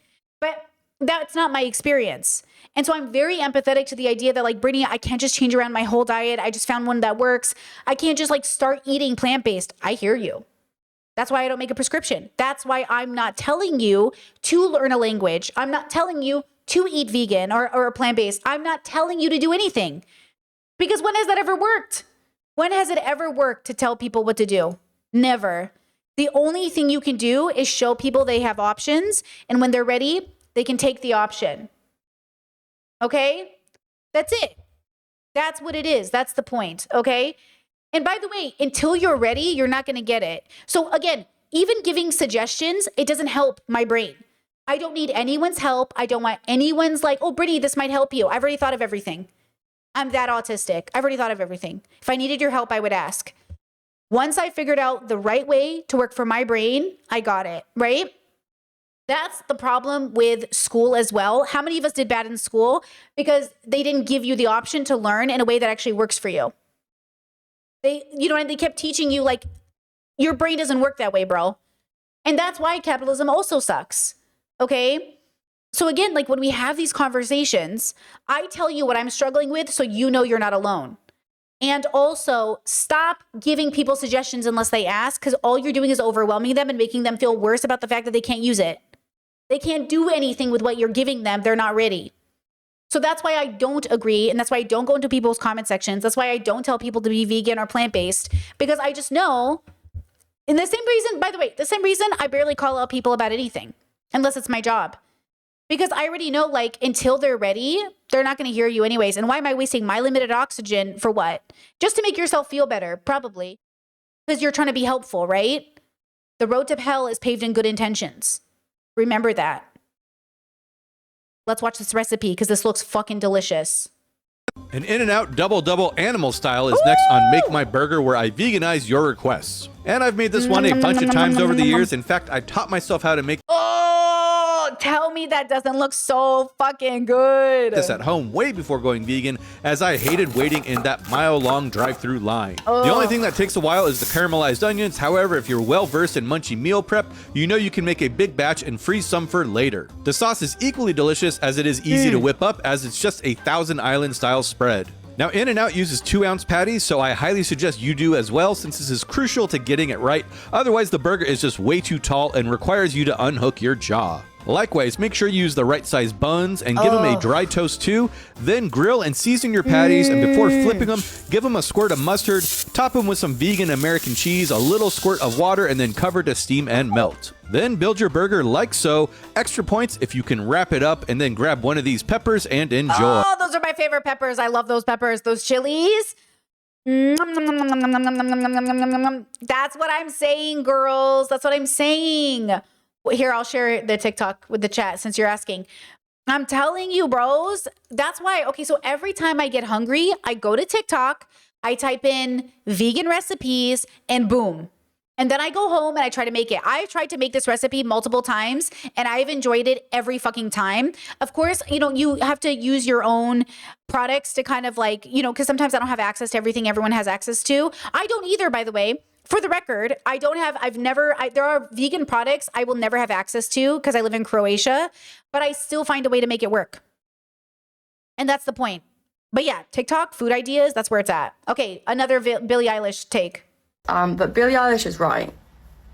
But that's not my experience. And so I'm very empathetic to the idea that like, Brittany, I can't just change around my whole diet. I just found one that works. I can't just like start eating plant-based. I hear you. That's why I don't make a prescription. That's why I'm not telling you to learn a language. I'm not telling you to eat vegan or plant-based. I'm not telling you to do anything. Because when has that ever worked? When has it ever worked to tell people what to do? Never. The only thing you can do is show people they have options. And when they're ready, they can take the option. Okay? That's it. That's what it is. That's the point. Okay? And by the way, until you're ready, you're not going to get it. So again, even giving suggestions, it doesn't help my brain. I don't need anyone's help. I don't want anyone's like, oh, Brittany, this might help you. I've already thought of everything. I'm that autistic. I've already thought of everything. If I needed your help, I would ask. Once I figured out the right way to work for my brain, I got it, right? That's the problem with school as well. How many of us did bad in school? Because they didn't give you the option to learn in a way that actually works for you. They kept teaching you like, your brain doesn't work that way, bro. And that's why capitalism also sucks. Okay? So again, like when we have these conversations, I tell you what I'm struggling with so you know you're not alone. And also stop giving people suggestions unless they ask, because all you're doing is overwhelming them and making them feel worse about the fact that they can't use it. They can't do anything with what you're giving them. They're not ready. So that's why I don't agree. And that's why I don't go into people's comment sections. That's why I don't tell people to be vegan or plant-based, because I just know. And the same reason, by the way, the same reason I barely call out people about anything unless it's my job. Because I already know, like, until they're ready, they're not going to hear you anyways. And why am I wasting my limited oxygen for what? Just to make yourself feel better, probably. Because you're trying to be helpful, right? The road to hell is paved in good intentions. Remember that. Let's watch this recipe because this looks fucking delicious. An In-N-Out Double Animal Style is next on Make My Burger, where I veganize your requests. And I've made this one a bunch of times over the years. In fact, I taught myself how to make Tell me that doesn't look so fucking good. this at home way before going vegan, as I hated waiting in that mile-long drive-through line. The only thing that takes a while is the caramelized onions. However, if you're well-versed in munchy meal prep, you know you can make a big batch and freeze some for later. The sauce is equally delicious, as it is easy to whip up, as it's just a Thousand Island style spread. Now, In-N-Out uses 2-ounce patties, so I highly suggest you do as well, since this is crucial to getting it right. Otherwise, the burger is just way too tall and requires you to unhook your jaw. Likewise, make sure you use the right size buns and give them a dry toast too. Then grill and season your patties, and before flipping them, give them a squirt of mustard, top them with some vegan American cheese, a little squirt of water, and then cover to steam and melt. Then build your burger like so. Extra points if you can wrap it up, and then grab one of these peppers and enjoy. Oh, those are my favorite peppers. I love those peppers. Those chilies. That's what I'm saying, girls. That's what I'm saying. Here, I'll share the TikTok with the chat since you're asking. I'm telling you, bros. That's why. Okay, so every time I get hungry, I go to TikTok, I type in vegan recipes, and boom. And then I go home and I try to make it. I've tried to make this recipe multiple times and I've enjoyed it every fucking time. Of course, you know, you have to use your own products to kind of like, you know, because sometimes I don't have access to everything everyone has access to. I don't either, by the way. For the record, there are vegan products I will never have access to because I live in Croatia, but I still find a way to make it work. And that's the point. But yeah, TikTok, food ideas, that's where it's at. Okay, another Billie Eilish take. But Billie Eilish is right.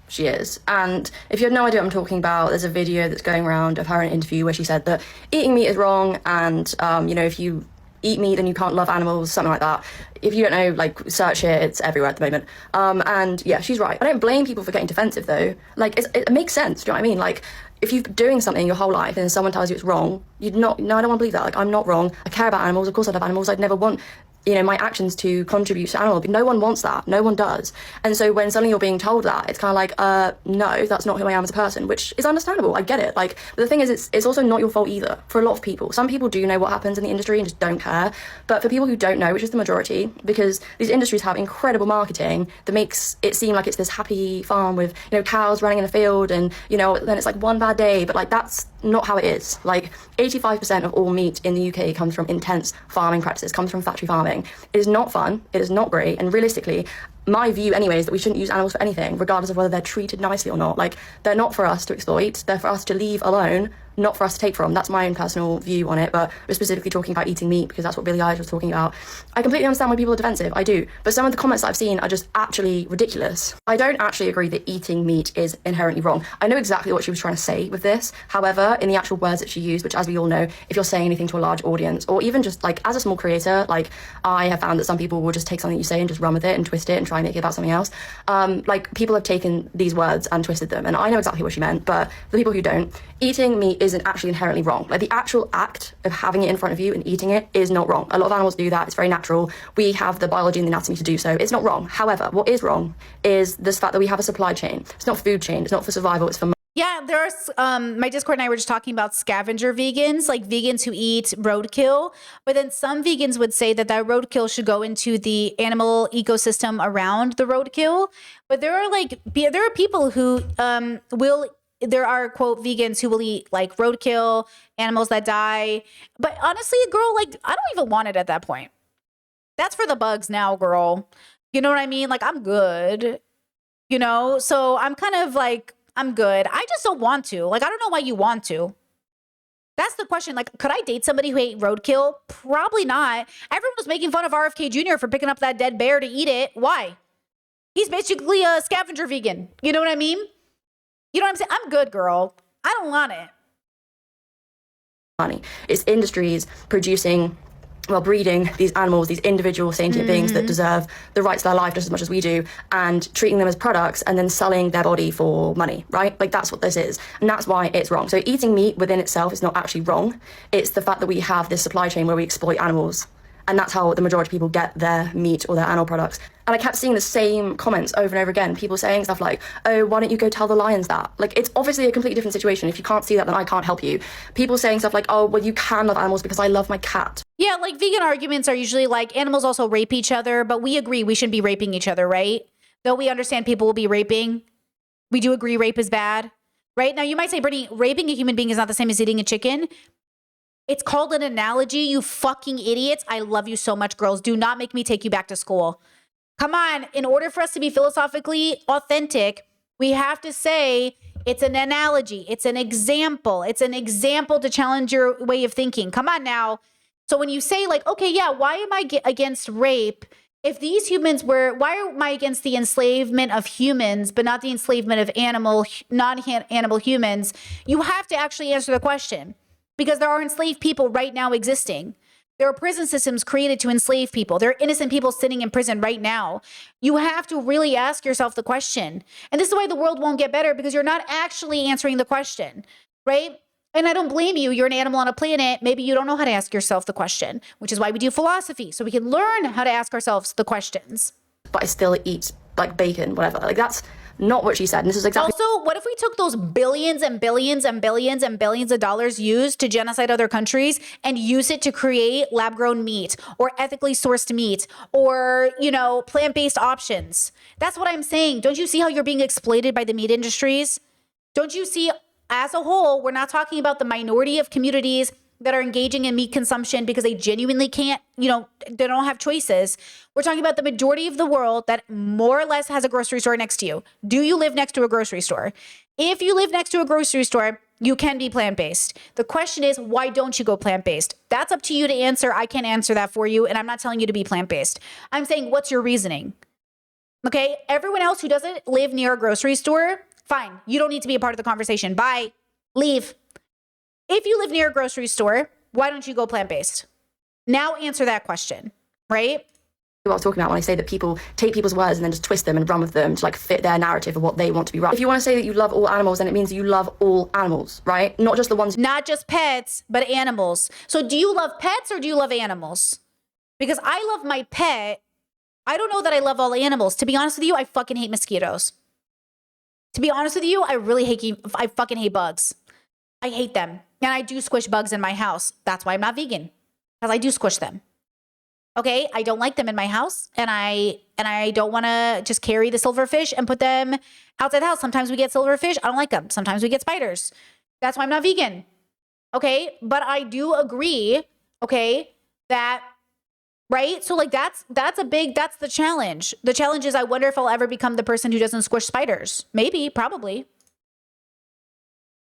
She is. And if you have no idea what I'm talking about, there's a video that's going around of her in an interview where she said that eating meat is wrong and, you know, if you eat meat then you can't love animals, something like that. If you don't know, like, search it, it's everywhere at the moment. And yeah, she's right. I don't blame people for getting defensive though. Like, it makes sense, do you know what I mean? Like, if you've been doing something your whole life and someone tells you it's wrong, no, I don't want to believe that. Like, I'm not wrong. I care about animals. Of course I love animals. I'd never want, you know, my actions to contribute to animal. But no one wants that. No one does. And so when suddenly you're being told that, it's kind of like, no, that's not who I am as a person, which is understandable. I get it. Like, but the thing is, it's also not your fault either for a lot of people. Some people do know what happens in the industry and just don't care. But for people who don't know, which is the majority, because these industries have incredible marketing that makes it seem like it's this happy farm with, you know, cows running in a field and, you know, then it's like one bad day. But like, that's not how it is. Like 85% of all meat in the UK comes from intense farming practices, comes from factory farming. It is not fun, it is not great, and realistically, my view anyway is that we shouldn't use animals for anything, regardless of whether they're treated nicely or not. Like, they're not for us to exploit, they're for us to leave alone, not for us to take from. That's my own personal view on it, but we're specifically talking about eating meat because that's what Billie Eilish was talking about. I completely understand why people are defensive, I do, but some of the comments that I've seen are just actually ridiculous. I don't actually agree that eating meat is inherently wrong. I know exactly what she was trying to say with this. However, in the actual words that she used, which as we all know, if you're saying anything to a large audience, or even just like as a small creator, like I have found that some people will just take something you say and just run with it and twist it and try and make it about something else. Like, people have taken these words and twisted them, and I know exactly what she meant, but for the people who don't, eating meat isn't actually inherently wrong. Like, the actual act of having it in front of you and eating it is not wrong. A lot of animals do that. It's very natural. We have the biology and the anatomy to do so. It's not wrong. However, what is wrong is this fact that we have a supply chain. It's not food chain. It's not for survival. It's for Yeah, there's my Discord and I were just talking about scavenger vegans, like vegans who eat roadkill. But then some vegans would say that roadkill should go into the animal ecosystem around the roadkill. But there are people who there are, quote, vegans who will eat like roadkill, animals that die. But honestly, girl, like, I don't even want it at that point. That's for the bugs now, girl. You know what I mean? Like, I'm good, you know? So I'm kind of like, I'm good. I just don't want to. Like, I don't know why you want to. That's the question. Like, could I date somebody who ate roadkill? Probably not. Everyone was making fun of RFK Jr. for picking up that dead bear to eat it. Why? He's basically a scavenger vegan. You know what I mean? You know what I'm saying? I'm good, girl. I don't want it. money. It's industries producing, well, breeding these animals, these individual sentient beings that deserve the rights to their life just as much as we do, and treating them as products and then selling their body for money, right? Like, that's what this is. And that's why it's wrong. So eating meat within itself is not actually wrong. It's the fact that we have this supply chain where we exploit animals. And that's how the majority of people get their meat or their animal products. And I kept seeing the same comments over and over again. People saying stuff like, oh, why don't you go tell the lions that? Like, it's obviously a completely different situation. If you can't see that, then I can't help you. People saying stuff like, oh, well, you can love animals because I love my cat. Yeah, like, vegan arguments are usually like, animals also rape each other, but we agree we shouldn't be raping each other, right? Though we understand people will be raping. We do agree rape is bad, right? Now, you might say, Brittany, raping a human being is not the same as eating a chicken. It's called an analogy, you fucking idiots. I love you so much, girls. Do not make me take you back to school. Come on. In order for us to be philosophically authentic, we have to say it's an analogy. It's an example. It's an example to challenge your way of thinking. Come on now. So when you say like, okay, yeah, why am I against rape? If these humans were, why am I against the enslavement of humans, but not the enslavement of non-animal humans? You have to actually answer the question, because there are enslaved people right now existing. There are prison systems created to enslave people. There are innocent people sitting in prison right now. You have to really ask yourself the question. And this is why the world won't get better, because you're not actually answering the question, right? And I don't blame you. You're an animal on a planet. Maybe you don't know how to ask yourself the question, which is why we do philosophy, so we can learn how to ask ourselves the questions. But I still eat like bacon, whatever. Like that's not what she said. And this is exactly. Also, what if we took those billions and billions and billions and billions of dollars used to genocide other countries and use it to create lab-grown meat or ethically sourced meat or, you know, plant-based options? That's what I'm saying. Don't you see how you're being exploited by the meat industries? Don't you see, as a whole, we're not talking about the minority of communities that are engaging in meat consumption because they genuinely can't, you know, they don't have choices. We're talking about the majority of the world that more or less has a grocery store next to you. Do you live next to a grocery store? If you live next to a grocery store, you can be plant-based. The question is, why don't you go plant-based? That's up to you to answer. I can't answer that for you, and I'm not telling you to be plant-based. I'm saying, what's your reasoning? Okay, everyone else who doesn't live near a grocery store, fine. You don't need to be a part of the conversation. Bye. Leave. If you live near a grocery store, why don't you go plant-based? Now answer that question, right? What I was talking about when I say that people take people's words and then just twist them and run with them to like fit their narrative of what they want to be right. If you want to say that you love all animals, then it means you love all animals, right? Not just the ones. Not just pets, but animals. So do you love pets or do you love animals? Because I love my pet. I don't know that I love all animals. To be honest with you, I fucking hate mosquitoes. To be honest with you, I fucking hate bugs. I hate them. And I do squish bugs in my house. That's why I'm not vegan, because I do squish them. Okay, I don't like them in my house, and I don't want to just carry the silverfish and put them outside the house. Sometimes we get silverfish. I don't like them. Sometimes we get spiders. That's why I'm not vegan. Okay, but I do agree. Okay, that right. So like that's the challenge. The challenge is, I wonder if I'll ever become the person who doesn't squish spiders. Maybe, probably.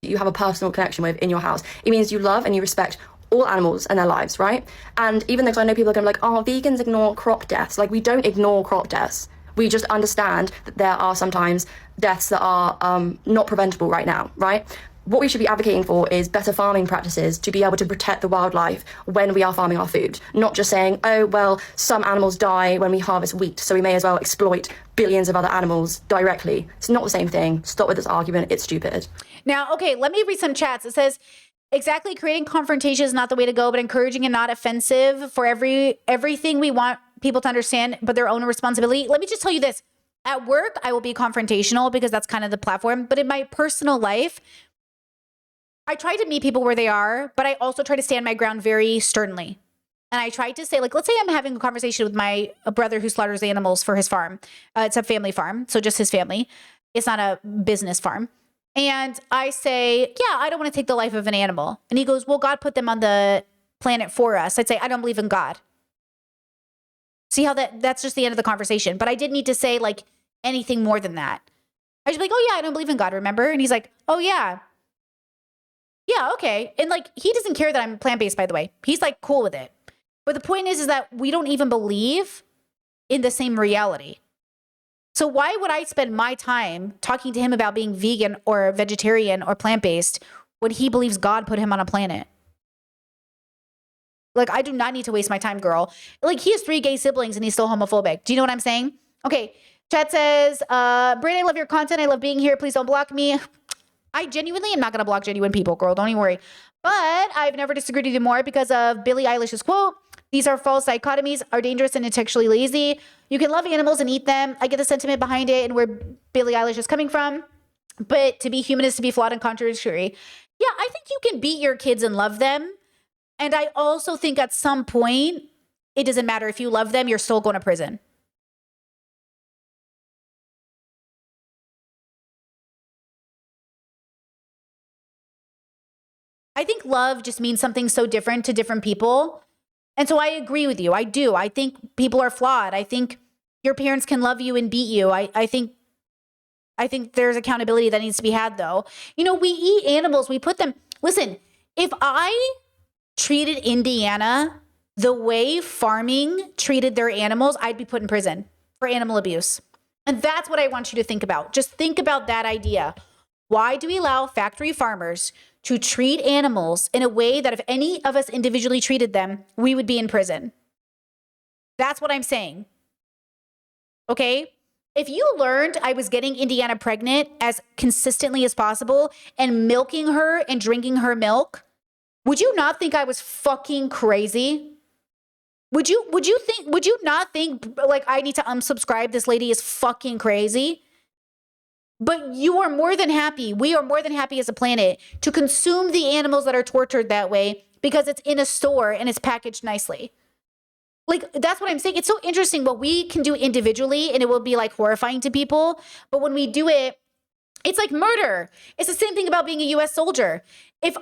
You have a personal connection with in your house. It means you love and you respect all animals and their lives, right? And even though I know people are going to be like, oh, vegans ignore crop deaths. Like, we don't ignore crop deaths. We just understand that there are sometimes deaths that are not preventable right now, right? What we should be advocating for is better farming practices to be able to protect the wildlife when we are farming our food. Not just saying, oh, well, some animals die when we harvest wheat, so we may as well exploit billions of other animals directly. It's not the same thing. Stop with this argument. It's stupid. Now, okay, let me read some chats. It says, exactly, creating confrontation is not the way to go, but encouraging and not offensive for everything we want people to understand, but their own responsibility. Let me just tell you this. At work, I will be confrontational because that's kind of the platform. But in my personal life, I try to meet people where they are, but I also try to stand my ground very sternly. And I try to say, like, let's say I'm having a conversation with my brother who slaughters animals for his farm. It's a family farm, so just his family. It's not a business farm. And I say, yeah, I don't want to take the life of an animal. And he goes, well, God put them on the planet for us. I'd say, I don't believe in God. See how that's just the end of the conversation. But I didn't need to say like anything more than that. I just be like, oh yeah, I don't believe in God, remember? And he's like, oh yeah. Yeah, okay. And like, he doesn't care that I'm plant-based, by the way. He's like cool with it. But the point is that we don't even believe in the same reality. So why would I spend my time talking to him about being vegan or vegetarian or plant-based when he believes God put him on a planet? Like, I do not need to waste my time, girl. Like, he has 3 gay siblings and he's still homophobic. Do you know what I'm saying? Okay, chat says, Britt, I love your content. I love being here. Please don't block me. I genuinely am not going to block genuine people, girl. Don't even worry. But I've never disagreed with you more because of Billie Eilish's quote. These are false dichotomies, are dangerous and intellectually lazy. You can love animals and eat them. I get the sentiment behind it and where Billie Eilish is coming from. But to be human is to be flawed and contradictory. Yeah, I think you can beat your kids and love them. And I also think at some point, it doesn't matter if you love them, you're still going to prison. I think love just means something so different to different people. And so I agree with you. I do. I think people are flawed. I think your parents can love you and beat you. I think there's accountability that needs to be had, though. You know, we eat animals. We put them. Listen, if I treated Indiana the way farming treated their animals, I'd be put in prison for animal abuse. And that's what I want you to think about. Just think about that idea. Why do we allow factory farmers to treat animals in a way that if any of us individually treated them, we would be in prison? That's what I'm saying. Okay? If you learned I was getting Indiana pregnant as consistently as possible and milking her and drinking her milk, would you not think I was fucking crazy? Would you not think like I need to unsubscribe? This lady is fucking crazy. But you are more than happy. We are more than happy as a planet to consume the animals that are tortured that way because it's in a store and it's packaged nicely. Like, that's what I'm saying. It's so interesting what we can do individually and it will be like horrifying to people. But when we do it, it's like murder. It's the same thing about being a US soldier. If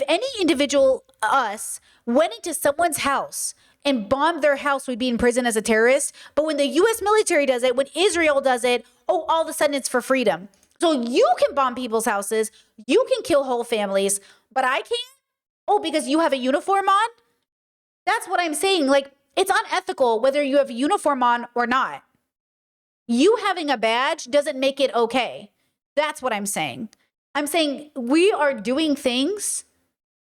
any individual, us, went into someone's house and bombed their house, we'd be in prison as a terrorist. But when the US military does it, when Israel does it, oh, all of a sudden it's for freedom. So you can bomb people's houses. You can kill whole families, but I can't? Oh, because you have a uniform on? That's what I'm saying. Like, it's unethical whether you have a uniform on or not. You having a badge doesn't make it okay. That's what I'm saying. I'm saying we are doing things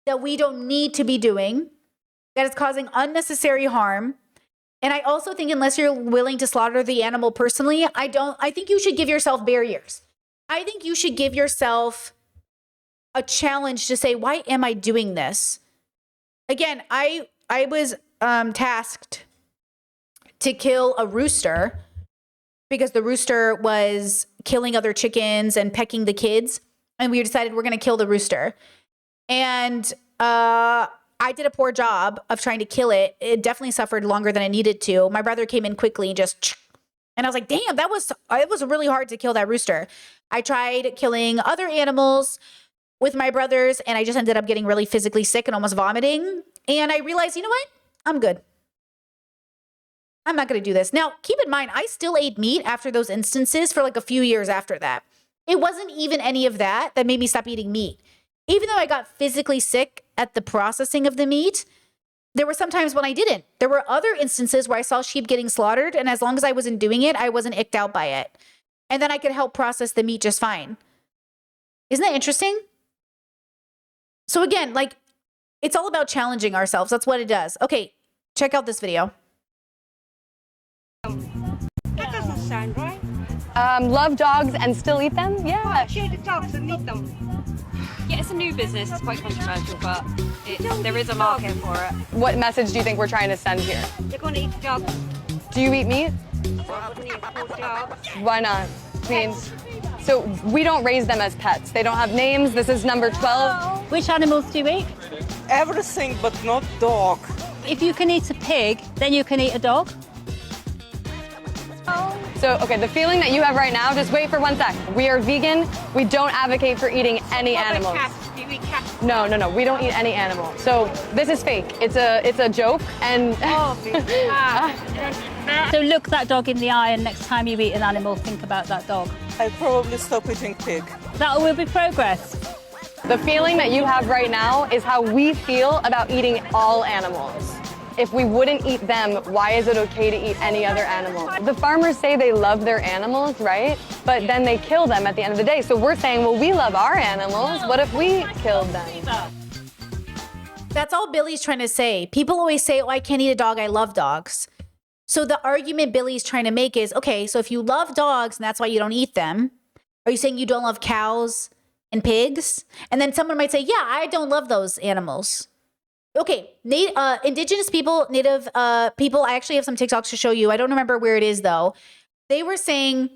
that we don't need to be doing, that is causing unnecessary harm. And I also think unless you're willing to slaughter the animal personally, I think you should give yourself barriers. I think you should give yourself a challenge to say, why am I doing this? Again, I was tasked to kill a rooster because the rooster was killing other chickens and pecking the kids. And we decided we're going to kill the rooster. And I did a poor job of trying to kill it. It definitely suffered longer than it needed to. My brother came in quickly and and I was like, damn, it was really hard to kill that rooster. I tried killing other animals with my brothers and I just ended up getting really physically sick and almost vomiting. And I realized, you know what? I'm good. I'm not going to do this. Now, keep in mind, I still ate meat after those instances for like a few years after that. It wasn't even any of that made me stop eating meat. Even though I got physically sick at the processing of the meat, there were some times when I didn't. There were other instances where I saw sheep getting slaughtered, and as long as I wasn't doing it, I wasn't icked out by it. And then I could help process the meat just fine. Isn't that interesting? So again, like, it's all about challenging ourselves. That's what it does. Okay, check out this video. That doesn't sound right. Love dogs and still eat them? Yeah. Shoot the dogs and eat them. Yeah, it's a new business. It's quite controversial, but there is a market for it. What message do you think we're trying to send here? You're going to eat the dogs. Do you eat meat? I wouldn't eat the dogs. Why not? So we don't raise them as pets. They don't have names. This is number 12. Which animals do you eat? Everything but not dog. If you can eat a pig, then you can eat a dog. So, okay, the feeling that you have right now, just wait for 1 sec. We are vegan. We don't advocate for eating any animals. Cats? Do you eat cats? No. We don't eat any animal. So this is fake. It's a joke. And So look that dog in the eye, and next time you eat an animal, think about that dog. I'll probably stop eating pig. That will be progress. The feeling that you have right now is how we feel about eating all animals. If we wouldn't eat them, why is it okay to eat any other animal? The farmers say they love their animals, right? But then they kill them at the end of the day. So we're saying, well, we love our animals. What if we killed them? That's all Billy's trying to say. People always say, oh, I can't eat a dog. I love dogs. So the argument Billy's trying to make is, okay, so if you love dogs and that's why you don't eat them, are you saying you don't love cows and pigs? And then someone might say, yeah, I don't love those animals. Okay, indigenous people, native people, I actually have some TikToks to show you. I don't remember where it is though. They were saying,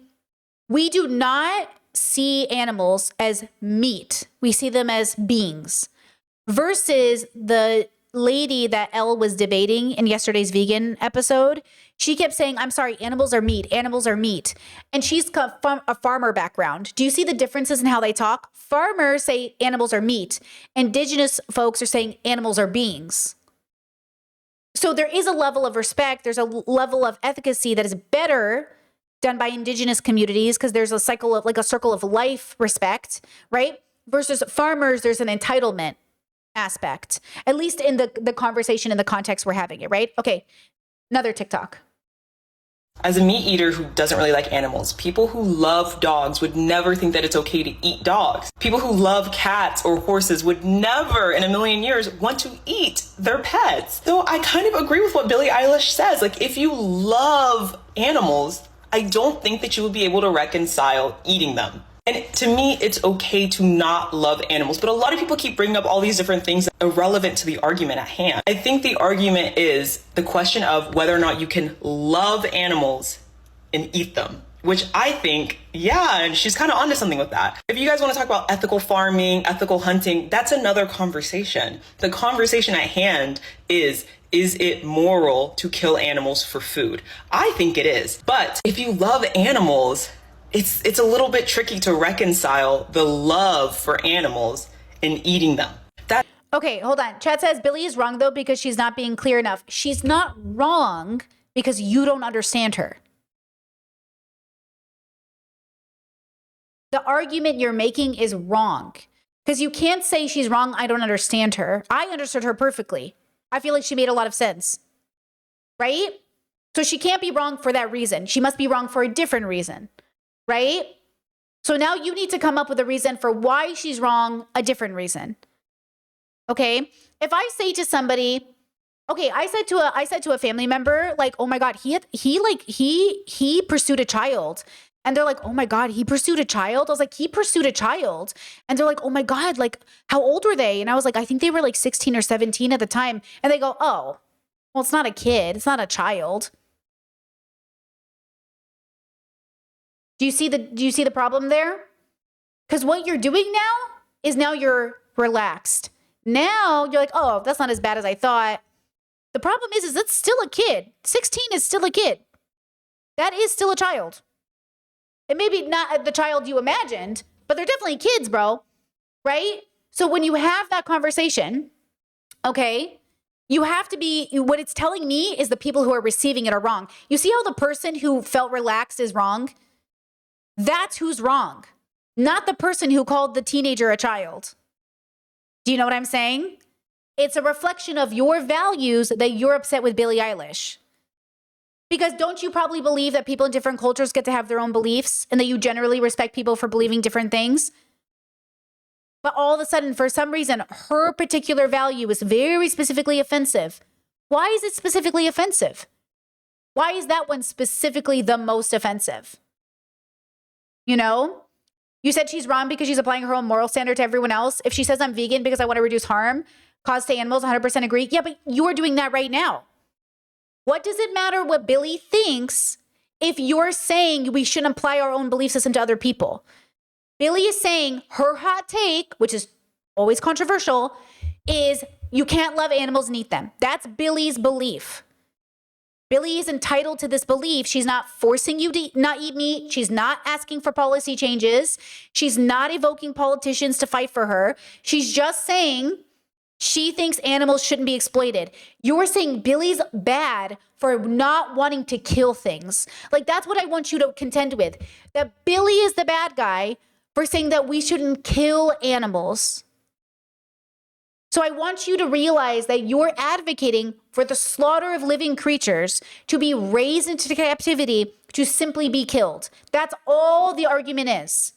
we do not see animals as meat. We see them as beings. Versus the lady that Elle was debating in yesterday's vegan episode, she kept saying, I'm sorry, animals are meat. Animals are meat. And she's from a farmer background. Do you see the differences in how they talk? Farmers say animals are meat. Indigenous folks are saying animals are beings. So there is a level of respect. There's a level of efficacy that is better done by indigenous communities because there's a cycle of like a circle of life respect, right? Versus farmers, there's an entitlement. aspect, at least in the conversation, in the context we're having it, right? Okay, another TikTok. As a meat eater who doesn't really like animals, people who love dogs would never think that it's okay to eat dogs. People who love cats or horses would never in a million years want to eat their pets. So I kind of agree with what Billie Eilish says. Like, if you love animals, I don't think that you would be able to reconcile eating them. And to me, it's okay to not love animals. But a lot of people keep bringing up all these different things irrelevant to the argument at hand. I think the argument is the question of whether or not you can love animals and eat them, which I think, yeah, and she's kind of onto something with that. If you guys want to talk about ethical farming, ethical hunting, that's another conversation. The conversation at hand is it moral to kill animals for food? I think it is. But if you love animals, it's a little bit tricky to reconcile the love for animals and eating them. Okay, hold on. Chad says Billie is wrong though because she's not being clear enough. She's not wrong because you don't understand her. The argument you're making is wrong because you can't say she's wrong. I don't understand her. I understood her perfectly. I feel like she made a lot of sense, right? So she can't be wrong for that reason. She must be wrong for a different reason. Right? So now you need to come up with a reason for why she's wrong, a different reason. Okay? If I say to somebody, okay, I said to a family member, like, oh my God, he pursued a child. And they're like, oh my God, he pursued a child? I was like, he pursued a child. And they're like, oh my God, like, how old were they? And I was like, I think they were like 16 or 17 at the time. And they go, oh, well, it's not a kid. It's not a child. Do you see the problem there? Because what you're doing now is now you're relaxed. Now you're like, oh, that's not as bad as I thought. The problem is it's still a kid. 16 is still a kid. That is still a child. It may be not the child you imagined, but they're definitely kids, bro. Right? So when you have that conversation, okay, you have to be, what it's telling me is the people who are receiving it are wrong. You see how the person who felt relaxed is wrong? That's who's wrong, not the person who called the teenager a child. Do you know what I'm saying? It's a reflection of your values that you're upset with Billie Eilish. Because don't you probably believe that people in different cultures get to have their own beliefs and that you generally respect people for believing different things? But all of a sudden, for some reason, her particular value is very specifically offensive. Why is it specifically offensive? Why is that one specifically the most offensive? You know, you said she's wrong because she's applying her own moral standard to everyone else. If she says I'm vegan because I want to reduce harm caused to animals, 100% agree. Yeah, but you're doing that right now. What does it matter what Billie thinks if you're saying we shouldn't apply our own belief system to other people? Billie is saying her hot take, which is always controversial, is you can't love animals and eat them. That's Billie's belief. Billie is entitled to this belief. She's not forcing you to not eat meat. She's not asking for policy changes. She's not evoking politicians to fight for her. She's just saying she thinks animals shouldn't be exploited. You're saying Billie's bad for not wanting to kill things. Like, that's what I want you to contend with. That Billie is the bad guy for saying that we shouldn't kill animals. So I want you to realize that you're advocating for the slaughter of living creatures to be raised into captivity to simply be killed. That's all the argument is,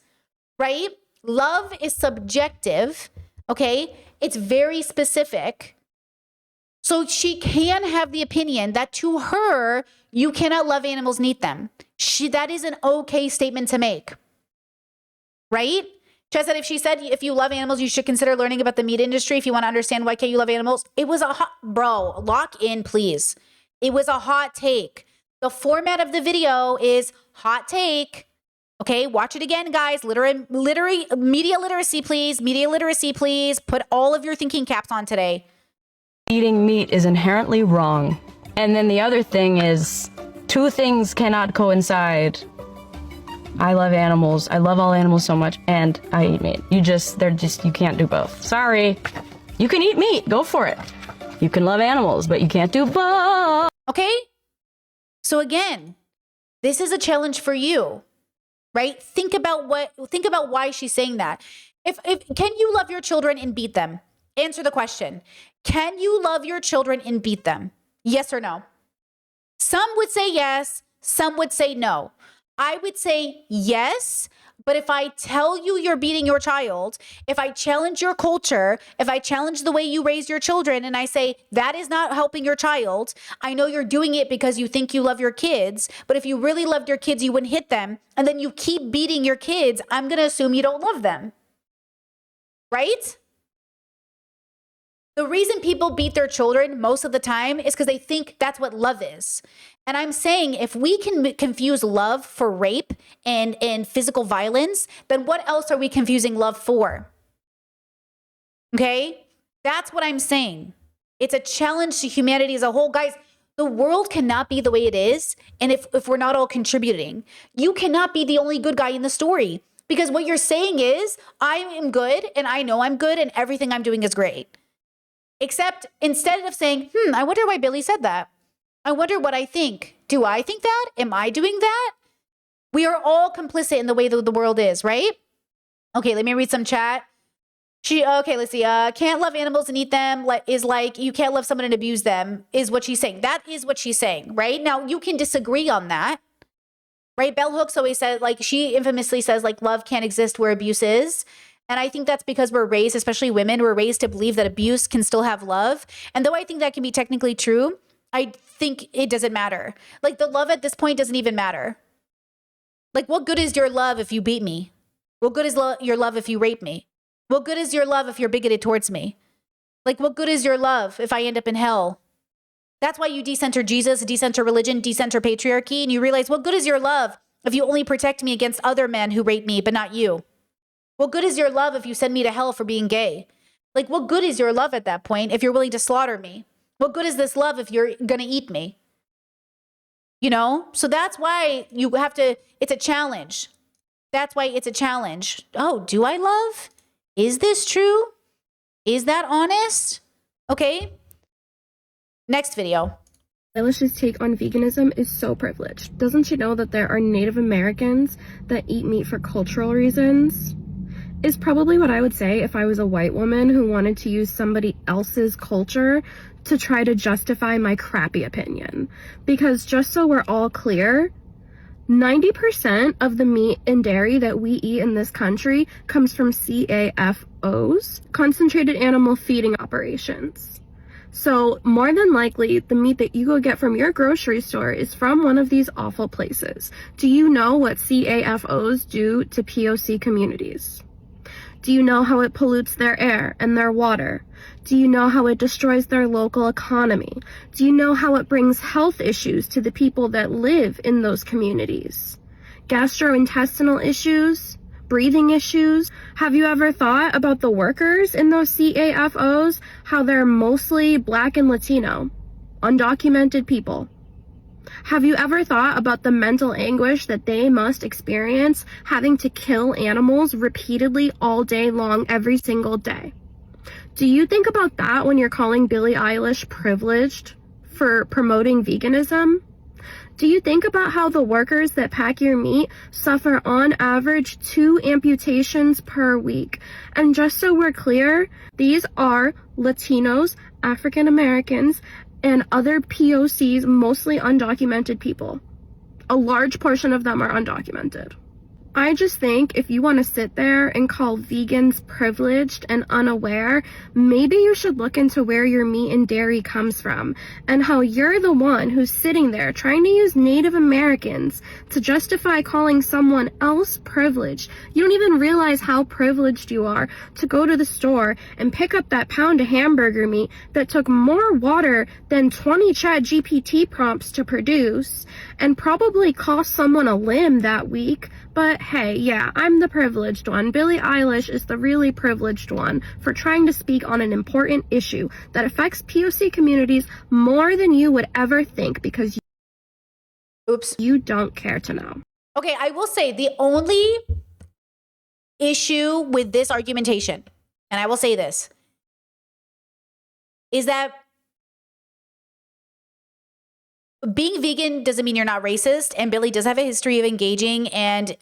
right? Love is subjective, okay? It's very specific. So she can have the opinion that to her, you cannot love animals and eat them. That is an okay statement to make, right? Chad said if you love animals, you should consider learning about the meat industry if you want to understand why can't you love animals. It was bro, lock in, please. It was a hot take. The format of the video is hot take. Okay, watch it again, guys. Media literacy, please. Media literacy, please. Put all of your thinking caps on today. Eating meat is inherently wrong. And then the other thing is, two things cannot coincide. I love animals. I love all animals so much, and I eat meat. You can't do both. Sorry. You can eat meat. Go for it. You can love animals, but you can't do both. Okay? So again, this is a challenge for you, right? Think about why she's saying that. If can you love your children and beat them Answer the question. Can you love your children and beat them? Yes or no? Some would say yes. Some would say no. I would say yes. But if I tell you you're beating your child, if I challenge your culture, if I challenge the way you raise your children and I say that is not helping your child, I know you're doing it because you think you love your kids, but if you really loved your kids, you wouldn't hit them. And then you keep beating your kids, I'm going to assume you don't love them. Right? The reason people beat their children most of the time is because they think that's what love is. And I'm saying if we can confuse love for rape and physical violence, then what else are we confusing love for? Okay? That's what I'm saying. It's a challenge to humanity as a whole. Guys, the world cannot be the way it is. And if we're not all contributing, you cannot be the only good guy in the story. Because what you're saying is, I am good and I know I'm good and everything I'm doing is great. Except instead of saying, I wonder why Billy said that. I wonder what I think. Do I think that? Am I doing that? We are all complicit in the way that the world is, right? Okay, let me read some chat. Okay, let's see. Can't love animals and eat them is like you can't love someone and abuse them is what she's saying. That is what she's saying, right? Now, you can disagree on that, right? Bell Hooks always said, like, she infamously says, like, love can't exist where abuse is. And I think that's because we're raised, especially women, we're raised to believe that abuse can still have love. And though I think that can be technically true, I think it doesn't matter. Like, the love at this point doesn't even matter. Like, what good is your love if you beat me? What good is your love if you rape me? What good is your love if you're bigoted towards me? Like, what good is your love if I end up in hell? That's why you decenter Jesus, decenter religion, decenter patriarchy, and you realize, what good is your love if you only protect me against other men who rape me, but not you? What good is your love if you send me to hell for being gay? Like, what good is your love at that point if you're willing to slaughter me? What good is this love if you're going to eat me? You know? So that's why you have to, it's a challenge. That's why it's a challenge. Oh, do I love? Is this true? Is that honest? Okay. Next video. Eilish's take on veganism is so privileged. Doesn't she know that there are Native Americans that eat meat for cultural reasons? Is probably what I would say if I was a white woman who wanted to use somebody else's culture to try to justify my crappy opinion. Because just so we're all clear, 90% of the meat and dairy that we eat in this country comes from CAFOs, concentrated animal feeding operations. So more than likely, the meat that you go get from your grocery store is from one of these awful places. Do you know what CAFOs do to POC communities? Do you know how it pollutes their air and their water? Do you know how it destroys their local economy? Do you know how it brings health issues to the people that live in those communities? Gastrointestinal issues? Breathing issues? Have you ever thought about the workers in those CAFOs? How they're mostly Black and Latino, undocumented people. Have you ever thought about the mental anguish that they must experience having to kill animals repeatedly all day long, every single day? Do you think about that when you're calling Billie Eilish privileged for promoting veganism? Do you think about how the workers that pack your meat suffer on average 2 amputations per week? And just so we're clear, these are Latinos, African Americans, and other POCs, mostly undocumented people. A large portion of them are undocumented. I just think if you want to sit there and call vegans privileged and unaware, maybe you should look into where your meat and dairy comes from and how you're the one who's sitting there trying to use Native Americans to justify calling someone else privileged. You don't even realize how privileged you are to go to the store and pick up that pound of hamburger meat that took more water than 20 ChatGPT prompts to produce and probably cost someone a limb that week. But hey, yeah, I'm the privileged one. Billie Eilish is the really privileged one for trying to speak on an important issue that affects POC communities more than you would ever think because you don't care to know. Okay, I will say the only issue with this argumentation, and I will say this, is that being vegan doesn't mean you're not racist, and Billie does have a history of engaging and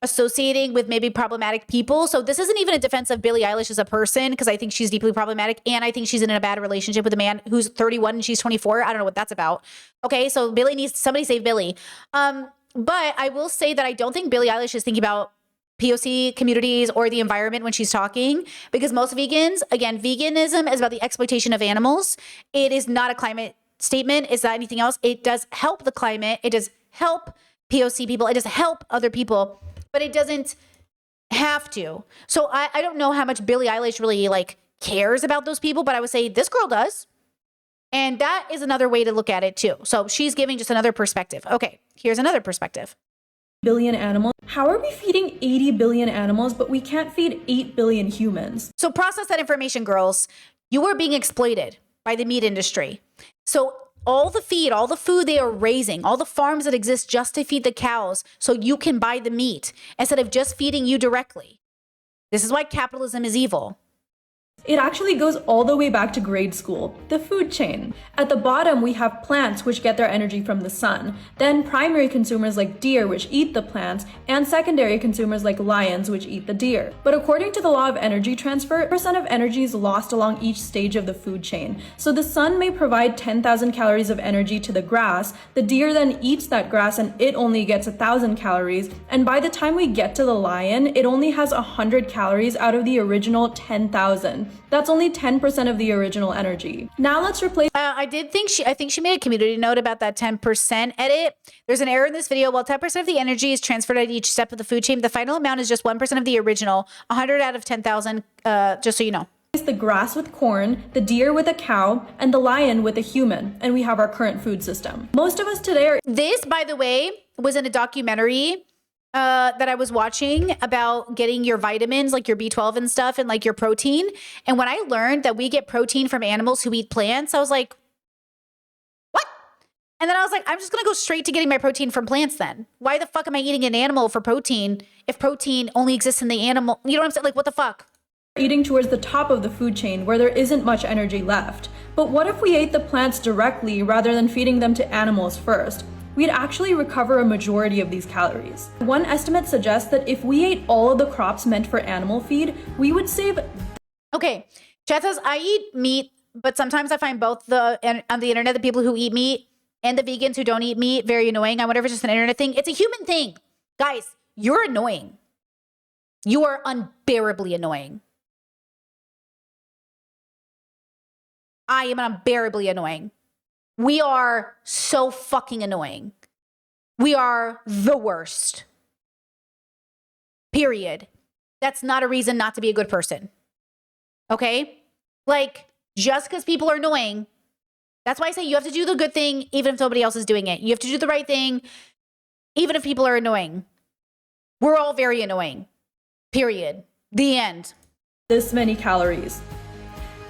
associating with maybe problematic people. So this isn't even a defense of Billie Eilish as a person, because I think she's deeply problematic, and I think she's in a bad relationship with a man who's 31 and she's 24. I don't know what that's about. Okay, so Billie needs somebody save Billie. But I will say that I don't think Billie Eilish is thinking about POC communities or the environment when she's talking, because most vegans, again, veganism is about the exploitation of animals. It is not a climate statement. It's not anything else. It does help the climate. It does help POC people. It does help other people, but it doesn't have to. So I don't know how much Billie Eilish really like cares about those people, but I would say this girl does. And that is another way to look at it too. So she's giving just another perspective. Okay, here's another perspective. Billion animals. How are we feeding 80 billion animals, but we can't feed 8 billion humans? So process that information, girls. You are being exploited by the meat industry. So all the feed, all the food they are raising, all the farms that exist just to feed the cows so you can buy the meat instead of just feeding you directly. This is why capitalism is evil. It actually goes all the way back to grade school, the food chain. At the bottom, we have plants which get their energy from the sun, then primary consumers like deer which eat the plants, and secondary consumers like lions which eat the deer. But according to the law of energy transfer, percent of energy is lost along each stage of the food chain. So the sun may provide 10,000 calories of energy to the grass, the deer then eats that grass and it only gets 1,000 calories, and by the time we get to the lion, it only has 100 calories out of the original 10,000. That's only 10% of the original energy. Now let's replace. I think she made a community note about that 10% edit. There's an error in this video. While 10% of the energy is transferred at each step of the food chain, the final amount is just 1% of the original, 100 out of 10,000, just so you know. The grass with corn, the deer with a cow, and the lion with a human, and we have our current food system. Most of us today are. This, by the way, was in a documentary that I was watching about getting your vitamins, like your B12 and stuff, and like your protein. And when I learned that we get protein from animals who eat plants, I was like, what? And then I was like, I'm just going to go straight to getting my protein from plants then. Why the fuck am I eating an animal for protein if protein only exists in the animal? You know what I'm saying? Like, what the fuck? Eating towards the top of the food chain where there isn't much energy left. But what if we ate the plants directly rather than feeding them to animals first? We'd actually recover a majority of these calories. One estimate suggests that if we ate all of the crops meant for animal feed, we would save. Okay, chat says, I eat meat, but sometimes I find both on the internet, the people who eat meat and the vegans who don't eat meat very annoying. I wonder if it's just an internet thing. It's a human thing. Guys, you're annoying. You are unbearably annoying. I am unbearably annoying. We are so fucking annoying. We are the worst. Period. That's not a reason not to be a good person. Okay? Like, just because people are annoying, that's why I say you have to do the good thing even if nobody else is doing it. You have to do the right thing even if people are annoying. We're all very annoying. Period. The end. This many calories.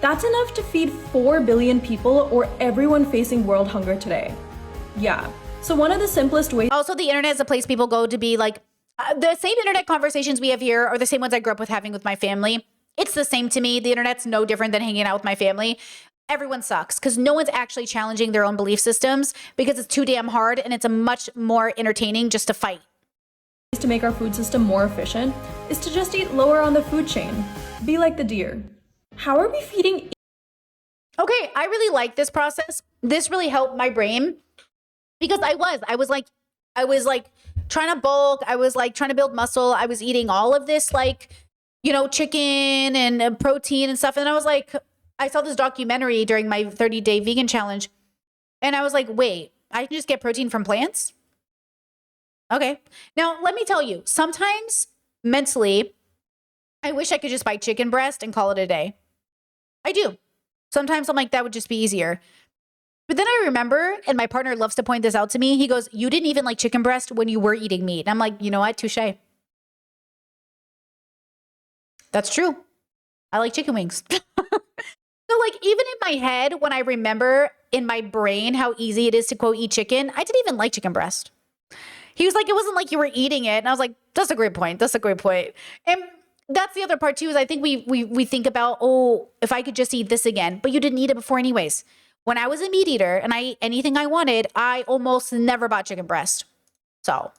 That's enough to feed 4 billion people or everyone facing world hunger today. Yeah. So one of the simplest ways. Also, the internet is a place people go to be like, the same internet conversations we have here are the same ones I grew up with having with my family. It's the same to me. The internet's no different than hanging out with my family. Everyone sucks because no one's actually challenging their own belief systems because it's too damn hard and it's a much more entertaining just to fight. To make our food system more efficient is to just eat lower on the food chain. Be like the deer. How are we feeding? Okay, I really like this process. This really helped my brain because I was like trying to bulk. I was like trying to build muscle. I was eating all of this like, you know, chicken and protein and stuff. And I was like, I saw this documentary during my 30-day vegan challenge. And I was like, wait, I can just get protein from plants? Okay. Now, let me tell you, sometimes mentally, I wish I could just buy chicken breast and call it a day. I do. Sometimes I'm like, that would just be easier. But then I remember, and my partner loves to point this out to me. He goes, you didn't even like chicken breast when you were eating meat. And I'm like, you know what? Touche. That's true. I like chicken wings. So like, even in my head, when I remember in my brain how easy it is to quote eat chicken, I didn't even like chicken breast. He was like, it wasn't like you were eating it. And I was like, that's a great point. That's a great point. And that's the other part too, is I think we think about, oh, if I could just eat this again, but you didn't eat it before anyways. When I was a meat eater and I ate anything I wanted, I almost never bought chicken breast. So,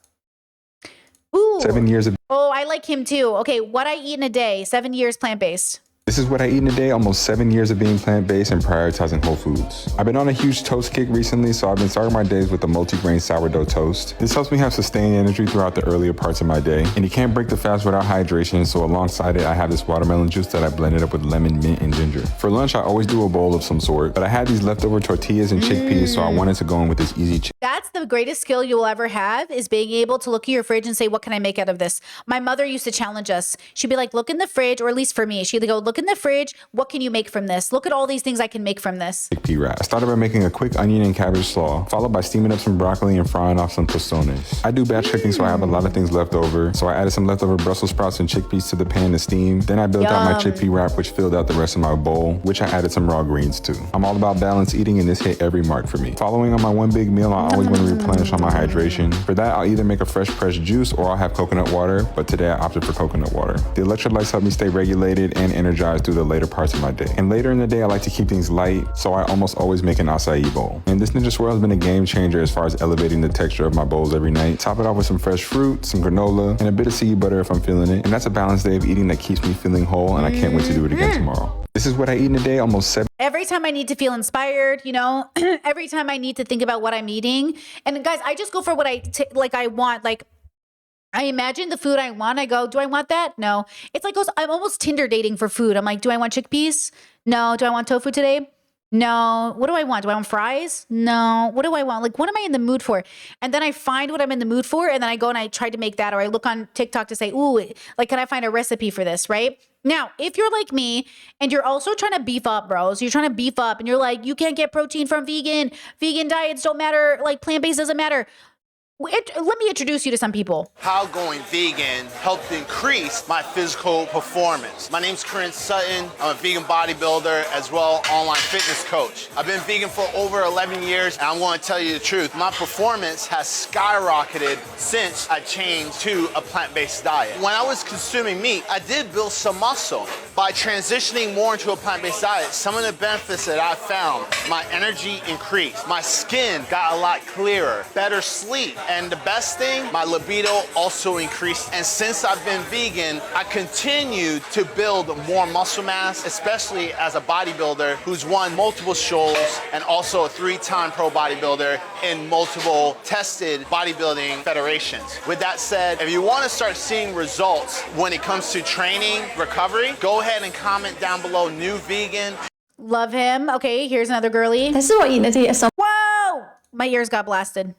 Ooh. 7 years of Oh, I like him too. Okay, what I eat in a day, 7 years plant-based. This is what I eat in a day, almost 7 years of being plant-based and prioritizing whole foods. I've been on a huge toast kick recently, so I've been starting my days with a multi-grain sourdough toast. This helps me have sustained energy throughout the earlier parts of my day. And you can't break the fast without hydration, so alongside it, I have this watermelon juice that I blended up with lemon, mint, and ginger. For lunch, I always do a bowl of some sort, but I had these leftover tortillas and chickpeas, so I wanted to go in with this easy That's the greatest skill you will ever have, is being able to look at your fridge and say, what can I make out of this? My mother used to challenge us. She'd be like, look in the fridge, or at least for me, she'd go, look in the fridge. What can you make from this? Look at all these things I can make from this. chickpea wrap. I started by making a quick onion and cabbage slaw, followed by steaming up some broccoli and frying off some tostones. I do batch cooking, so I have a lot of things left over. So I added some leftover Brussels sprouts and chickpeas to the pan to steam. Then I built out my chickpea wrap, which filled out the rest of my bowl, which I added some raw greens to. I'm all about balanced eating, and this hit every mark for me. Following on my one big meal, I always want to replenish on my hydration. For that, I'll either make a fresh pressed juice or I'll have coconut water, but today I opted for coconut water. The electrolytes help me stay regulated and energized through the later parts of my day. And later in the day, I like to keep things light, so I almost always make an acai bowl. And this Ninja Swirl has been a game changer as far as elevating the texture of my bowls every night. Top it off with some fresh fruit, some granola, and a bit of seed butter if I'm feeling it. And that's a balanced day of eating that keeps me feeling whole, and I can't wait to do it again tomorrow. This is what I eat in a day, almost 7. Every time I need to feel inspired, you know, every time I need to think about what I'm eating. And guys, I just go for what I want. Like, I imagine the food I want. I go, do I want that? No. It's like I'm almost Tinder dating for food. I'm like, do I want chickpeas? No. Do I want tofu today? No. What do I want? Do I want fries? No. What do I want? Like, what am I in the mood for? And then I find what I'm in the mood for, and then I go and I try to make that, or I look on TikTok to say, ooh, like, can I find a recipe for this, right? Now, if you're like me and you're also trying to beef up, bros, you're trying to beef up and you're like, you can't get protein from vegan diets don't matter, like plant-based doesn't matter. Let me introduce you to some people. How going vegan helped increase my physical performance. My name's Corinne Sutton. I'm a vegan bodybuilder as well online fitness coach. I've been vegan for over 11 years, and I'm going to tell you the truth. My performance has skyrocketed since I changed to a plant-based diet. When I was consuming meat, I did build some muscle. By transitioning more into a plant-based diet, some of the benefits that I found, my energy increased, my skin got a lot clearer, better sleep. And the best thing, my libido also increased. And since I've been vegan, I continue to build more muscle mass, especially as a bodybuilder who's won multiple shows and also a 3-time pro bodybuilder in multiple tested bodybuilding federations. With that said, if you want to start seeing results when it comes to training, recovery, go ahead and comment down below, new vegan. Love him. Okay, here's another girly. This is what eating a day is. Whoa! My ears got blasted.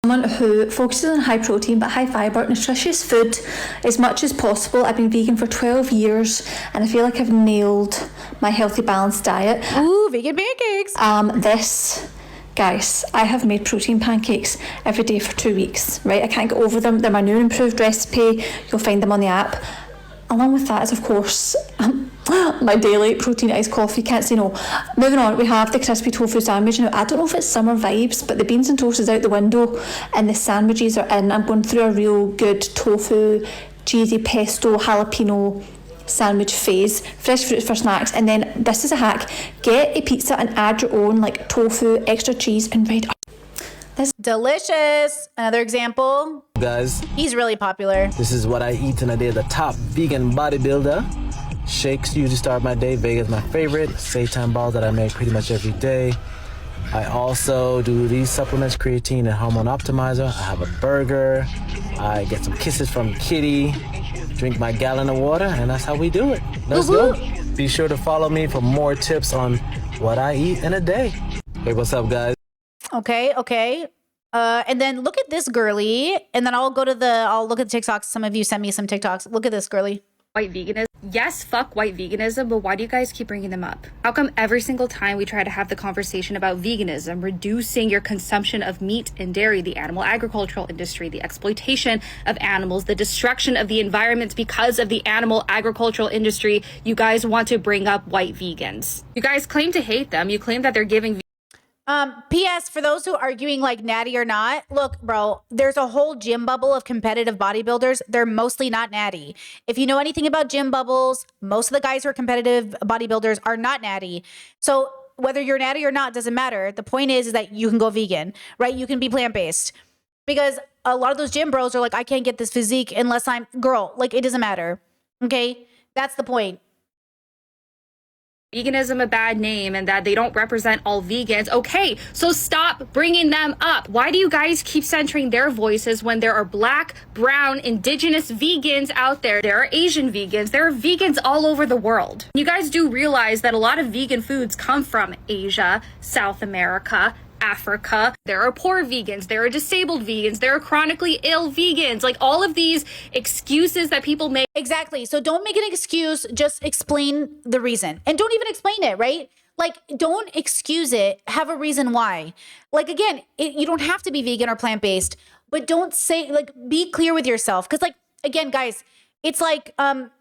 Someone who focuses on high protein but high fibre, nutritious food as much as possible. I've been vegan for 12 years and I feel like I've nailed my healthy balanced diet. Ooh, vegan pancakes. Guys, I have made protein pancakes every day for 2 weeks, right? I can't get over them. They're my new improved recipe. You'll find them on the app. Along with that is, of course, my daily protein iced coffee. Can't say no. Moving on, we have the crispy tofu sandwich. Now, I don't know if it's summer vibes, but the beans and toast is out the window and the sandwiches are in. I'm going through a real good tofu, cheesy pesto, jalapeno sandwich phase. Fresh fruits for snacks. And then this is a hack. Get a pizza and add your own, like tofu, extra cheese and red. That's delicious. Another example. Guys, he's really popular. This is what I eat in a day. The top vegan bodybuilder. Shakes usually start my day. Vega's my favorite. Seitan balls that I make pretty much every day. I also do these supplements, creatine and hormone optimizer. I have a burger. I get some kisses from Kitty. Drink my gallon of water, and that's how we do it. Let's go. Be sure to follow me for more tips on what I eat in a day. Hey, what's up, guys? Okay. And then look at this girly, and then I'll look at the TikToks. Some of you sent me some TikToks. Look at this girly. White veganism. Yes, fuck white veganism, but why do you guys keep bringing them up? How come every single time we try to have the conversation about veganism, reducing your consumption of meat and dairy, the animal agricultural industry, the exploitation of animals, the destruction of the environment because of the animal agricultural industry, you guys want to bring up white vegans? You guys claim to hate them. You claim that they're giving P.S. for those who are arguing like natty or not, look, bro, there's a whole gym bubble of competitive bodybuilders. They're mostly not natty. If you know anything about gym bubbles, most of the guys who are competitive bodybuilders are not natty. So whether you're natty or not doesn't matter. The point is that you can go vegan, right? You can be plant-based. because a lot of those gym bros are like, I can't get this physique unless I'm girl. Like, it doesn't matter. Okay. That's the point. Veganism a bad name and that they don't represent all vegans. Okay, so stop bringing them up. Why do you guys keep centering their voices when there are black, brown, indigenous vegans out there? There are Asian vegans. There are vegans all over the world. You guys do realize that a lot of vegan foods come from Asia, South America, Africa. There are poor vegans, there are disabled vegans, there are chronically ill vegans. Like, all of these excuses that people make. Exactly. So don't make an excuse, just explain the reason. And don't even explain it, right? Like, don't excuse it, have a reason why. Like, again, you don't have to be vegan or plant-based, but don't say, like, be clear with yourself. Because, like, again, guys, it's like when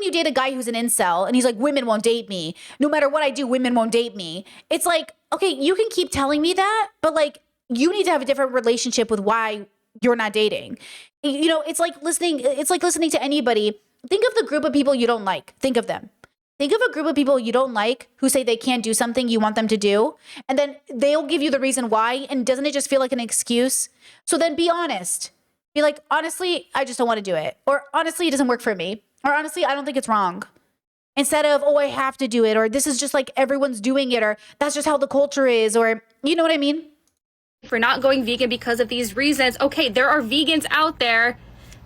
you date a guy who's an incel and he's like, women won't date me. No matter what I do, women won't date me. It's like, okay, you can keep telling me that, but like, you need to have a different relationship with why you're not dating. You know, it's like listening to anybody. Think of the group of people you don't like. Think of them. Think of a group of people you don't like who say they can't do something you want them to do, and then they'll give you the reason why. And doesn't it just feel like an excuse? So then be honest. Be like, honestly, I just don't want to do it. Or honestly, it doesn't work for me. Or honestly, I don't think it's wrong. Instead of, oh, I have to do it. Or this is just like everyone's doing it. Or that's just how the culture is. Or you know what I mean? For not going vegan because of these reasons. Okay, there are vegans out there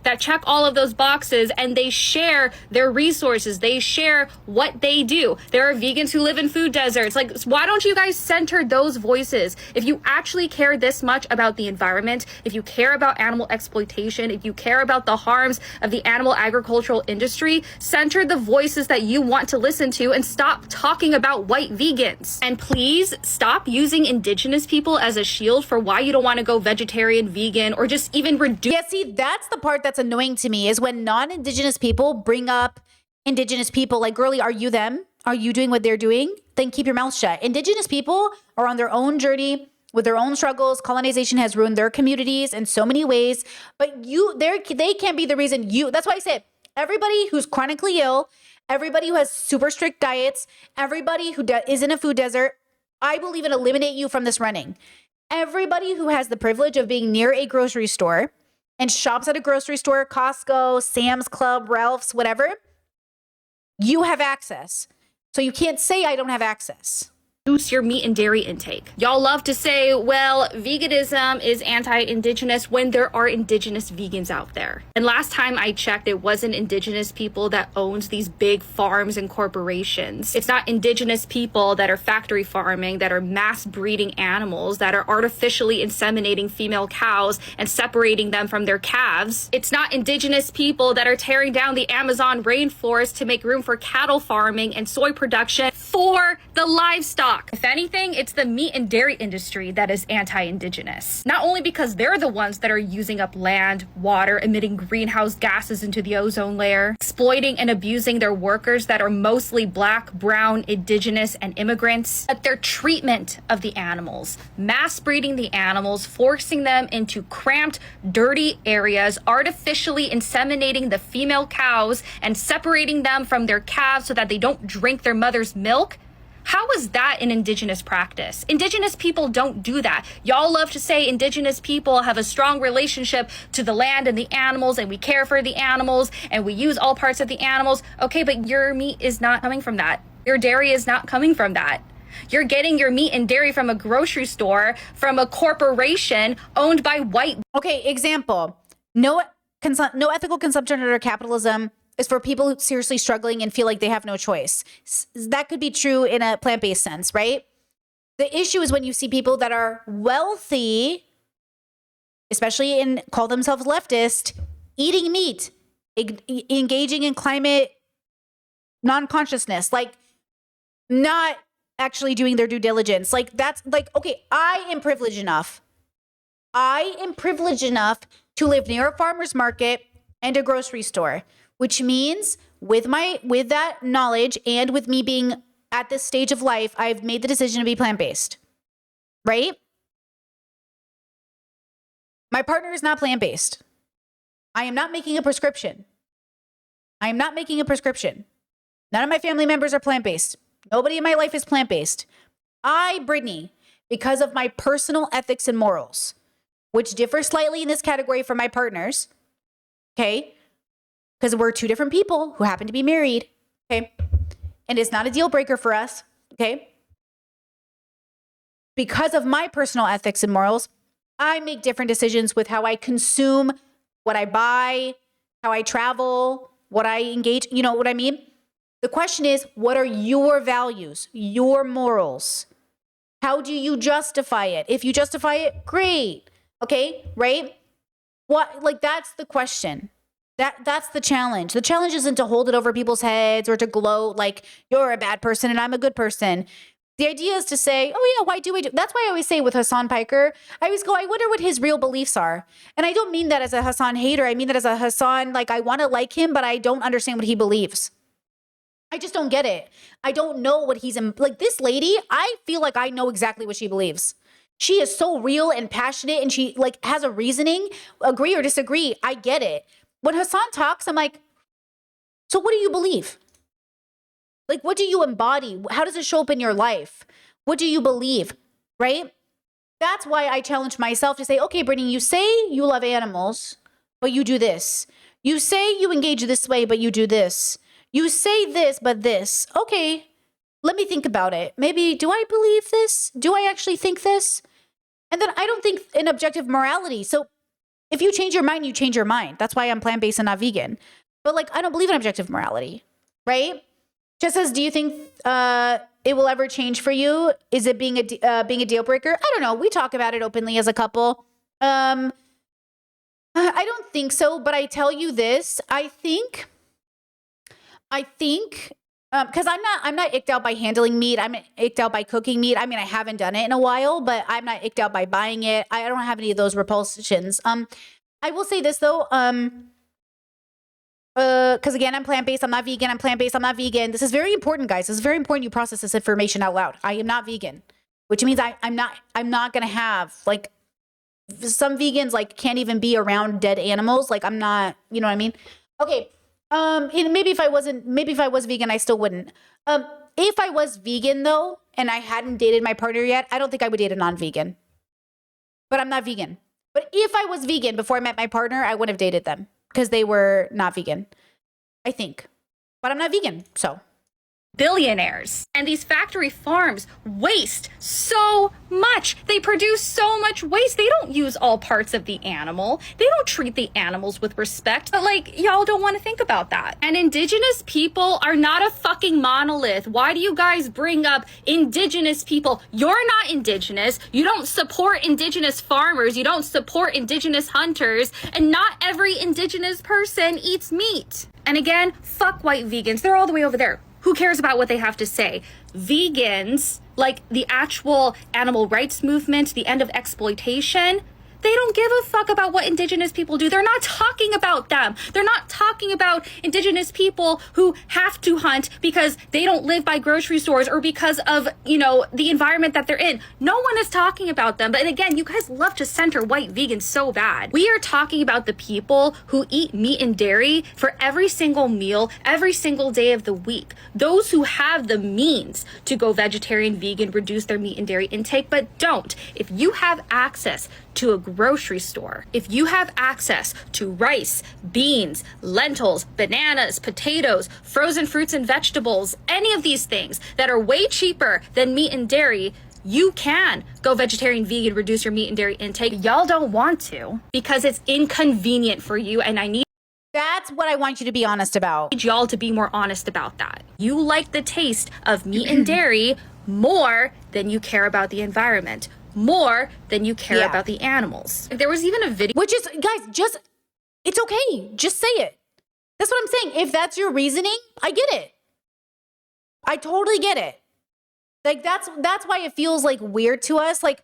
that check all of those boxes and they share their resources. They share what they do. There are vegans who live in food deserts. Like, why don't you guys center those voices? If you actually care this much about the environment, if you care about animal exploitation, if you care about the harms of the animal agricultural industry, center the voices that you want to listen to and stop talking about white vegans. And please stop using indigenous people as a shield for why you don't want to go vegetarian, vegan, or just even reduce. Yeah, see, that's the part that's annoying to me, is when non-indigenous people bring up indigenous people. Like, girly, are you them? Are you doing what they're doing? Then keep your mouth shut. Indigenous people are on their own journey with their own struggles. Colonization has ruined their communities in so many ways, but they can't be the reason that's why I said everybody who's chronically ill, everybody who has super strict diets, everybody who is in a food desert, I will even eliminate you from this running. Everybody who has the privilege of being near a grocery store and shops at a grocery store, Costco, Sam's Club, Ralph's, whatever, you have access. So you can't say I don't have access. Reduce your meat and dairy intake. Y'all love to say, well, veganism is anti-indigenous when there are indigenous vegans out there. And last time I checked, it wasn't indigenous people that owns these big farms and corporations. It's not indigenous people that are factory farming, that are mass breeding animals, that are artificially inseminating female cows and separating them from their calves. It's not indigenous people that are tearing down the Amazon rainforest to make room for cattle farming and soy production for the livestock. If anything, it's the meat and dairy industry that is anti-indigenous. Not only because they're the ones that are using up land, water, emitting greenhouse gases into the ozone layer, exploiting and abusing their workers that are mostly black, brown, indigenous, and immigrants, but their treatment of the animals, mass breeding the animals, forcing them into cramped, dirty areas, artificially inseminating the female cows and separating them from their calves so that they don't drink their mother's milk. How is that an indigenous practice? Indigenous people don't do that. Y'all love to say indigenous people have a strong relationship to the land and the animals, and we care for the animals and we use all parts of the animals. Okay, but your meat is not coming from that. Your dairy is not coming from that. You're getting your meat and dairy from a grocery store, from a corporation owned by white. Okay, example. No ethical consumption under capitalism is for people who seriously struggling and feel like they have no choice. That could be true in a plant-based sense, right? The issue is when you see people that are wealthy, especially call themselves leftist, eating meat, engaging in climate non-consciousness, like not actually doing their due diligence. Like, that's like, okay, I am privileged enough to live near a farmer's market and a grocery store, which means with that knowledge and with me being at this stage of life, I've made the decision to be plant-based, right? My partner is not plant-based. I am not making a prescription. None of my family members are plant-based. Nobody in my life is plant-based. I, Brittany, because of my personal ethics and morals, which differ slightly in this category from my partners, okay? Because we're two different people who happen to be married, okay? And it's not a deal breaker for us, okay? Because of my personal ethics and morals, I make different decisions with how I consume, what I buy, how I travel, what I engage, you know what I mean? The question is, what are your values, your morals? How do you justify it? If you justify it, great. Okay, right? What, like, that's the question. That's the challenge. The challenge isn't to hold it over people's heads or to gloat like you're a bad person and I'm a good person. The idea is to say, oh yeah, why do we do? That's why I always say with Hassan Piker, I always go, I wonder what his real beliefs are. And I don't mean that as a Hassan hater. I mean that as a Hassan, like, I want to like him, but I don't understand what he believes. I just don't get it. I don't know what he's in. Like, this lady, I feel like I know exactly what she believes. She is so real and passionate, and she like has a reasoning, agree or disagree. I get it. When Hassan talks, I'm like, so what do you believe? Like, what do you embody? How does it show up in your life? What do you believe? Right? That's why I challenge myself to say, okay, Brittany, you say you love animals, but you do this. You say you engage this way, but you do this. You say this, but this. Okay, let me think about it. Maybe, do I believe this? Do I actually think this? And then I don't think in objective morality. So if you change your mind, you change your mind. That's why I'm plant-based and not vegan. But like, I don't believe in objective morality, right? Just as, do you think it will ever change for you? Is it being a deal breaker? I don't know. We talk about it openly as a couple. I don't think so, but I tell you this. I think, because I'm not icked out by handling meat. I'm icked out by cooking meat. I mean, I haven't done it in a while, but I'm not icked out by buying it. I don't have any of those repulsions. I will say this though. Because again, I'm plant-based, I'm not vegan, I'm plant-based, I'm not vegan. This is very important, guys. This is very important you process this information out loud. I am not vegan, which means I'm not gonna have, like, some vegans like can't even be around dead animals. Like, I'm not, you know what I mean? Okay. Maybe if I was vegan, I still wouldn't. If I was vegan though, and I hadn't dated my partner yet, I don't think I would date a non-vegan. But I'm not vegan. But if I was vegan before I met my partner, I wouldn't have dated them because they were not vegan, I think. But I'm not vegan, so. Billionaires. And these factory farms waste so much. They produce so much waste. They don't use all parts of the animal. They don't treat the animals with respect. But like, y'all don't want to think about that. And indigenous people are not a fucking monolith. Why do you guys bring up indigenous people? You're not indigenous. You don't support indigenous farmers. You don't support indigenous hunters. And not every indigenous person eats meat. And again, fuck white vegans. They're all the way over there. Who cares about what they have to say? Vegans, like the actual animal rights movement, the end of exploitation, they don't give a fuck about what indigenous people do. They're not talking about them. They're not talking about indigenous people who have to hunt because they don't live by grocery stores or because of, you know, the environment that they're in. No one is talking about them. But again, you guys love to center white vegans so bad. We are talking about the people who eat meat and dairy for every single meal, every single day of the week. Those who have the means to go vegetarian, vegan, reduce their meat and dairy intake, but don't. If you have access to a grocery store, if you have access to rice, beans, lentils, bananas, potatoes, frozen fruits and vegetables, any of these things that are way cheaper than meat and dairy, you can go vegetarian, vegan, reduce your meat and dairy intake. Y'all don't want to because it's inconvenient for you, and I need That's what I want you to be honest about. Y'all to be more honest about that. You like the taste of meat and dairy more than you care about the environment, more than you care about the animals. There was even a video. Which is, guys, just, it's okay. Just say it. That's what I'm saying. If that's your reasoning, I get it. I totally get it. Like, that's why it feels like weird to us. Like,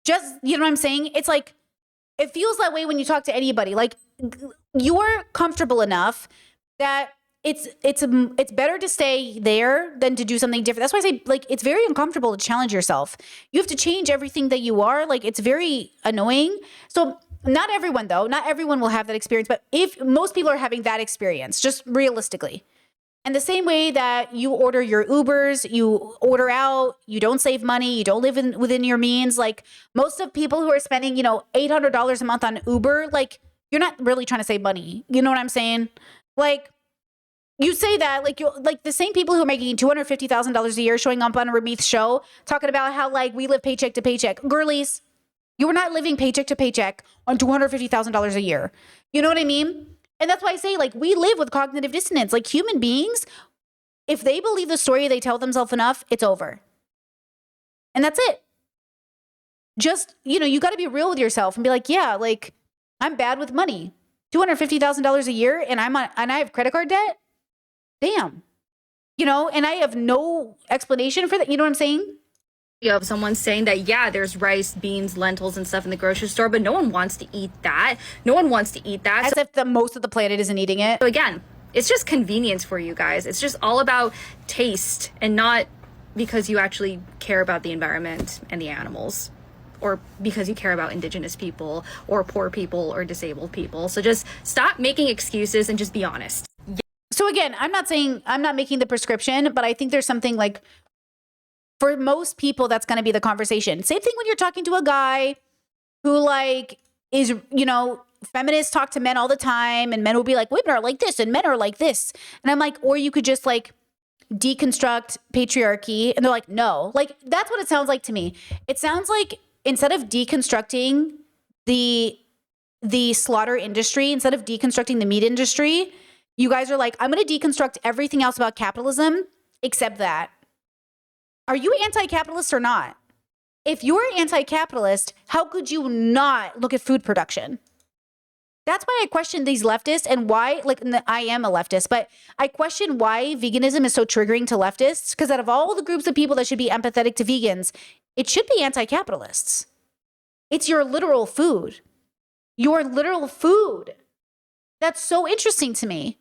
just, you know what I'm saying? It's like, it feels that way when you talk to anybody. Like, you're comfortable enough that it's better to stay there than to do something different. That's why I say, like, it's very uncomfortable to challenge yourself. You have to change everything that you are. Like, it's very annoying. So not everyone, though, not everyone will have that experience. But if most people are having that experience, just realistically, And the same way that you order your Ubers, you order out, you don't save money, you don't live within your means. Like most of people who are spending, $800 a month on Uber, like you're not really trying to save money. You know what I'm saying? Like you say that like the same people who are making $250,000 a year showing up on a Ramith's show talking about how like we live paycheck to paycheck. Girlies, you are not living paycheck to paycheck on $250,000 a year. You know what I mean? And that's why I say, like, we live with cognitive dissonance. Like, human beings, if they believe the story they tell themselves enough, it's over. And that's it. Just, you got to be real with yourself and be like, yeah, like, I'm bad with money. $250,000 a year and I have credit card debt? Damn. And I have no explanation for that. You know what I'm saying? You have someone saying that, yeah, there's rice, beans, lentils, and stuff in the grocery store, but no one wants to eat that. No one wants to eat that. As if most of the planet isn't eating it. So again, it's just convenience for you guys. It's just all about taste and not because you actually care about the environment and the animals, or because you care about indigenous people or poor people or disabled people. So just stop making excuses and just be honest. So again, I'm not making the prescription, but I think there's something like, for most people, that's going to be the conversation. Same thing when you're talking to a guy who like is, feminists talk to men all the time and men will be like, women are like this and men are like this. And I'm like, or you could just like deconstruct patriarchy. And they're like, no, like that's what it sounds like to me. It sounds like instead of deconstructing the slaughter industry, instead of deconstructing the meat industry, you guys are like, I'm going to deconstruct everything else about capitalism except that. Are you anti-capitalist or not? If you're anti-capitalist, how could you not look at food production? That's why I question these leftists and why, I am a leftist, but I question why veganism is so triggering to leftists, because out of all the groups of people that should be empathetic to vegans, it should be anti-capitalists. It's your literal food. Your literal food. That's so interesting to me.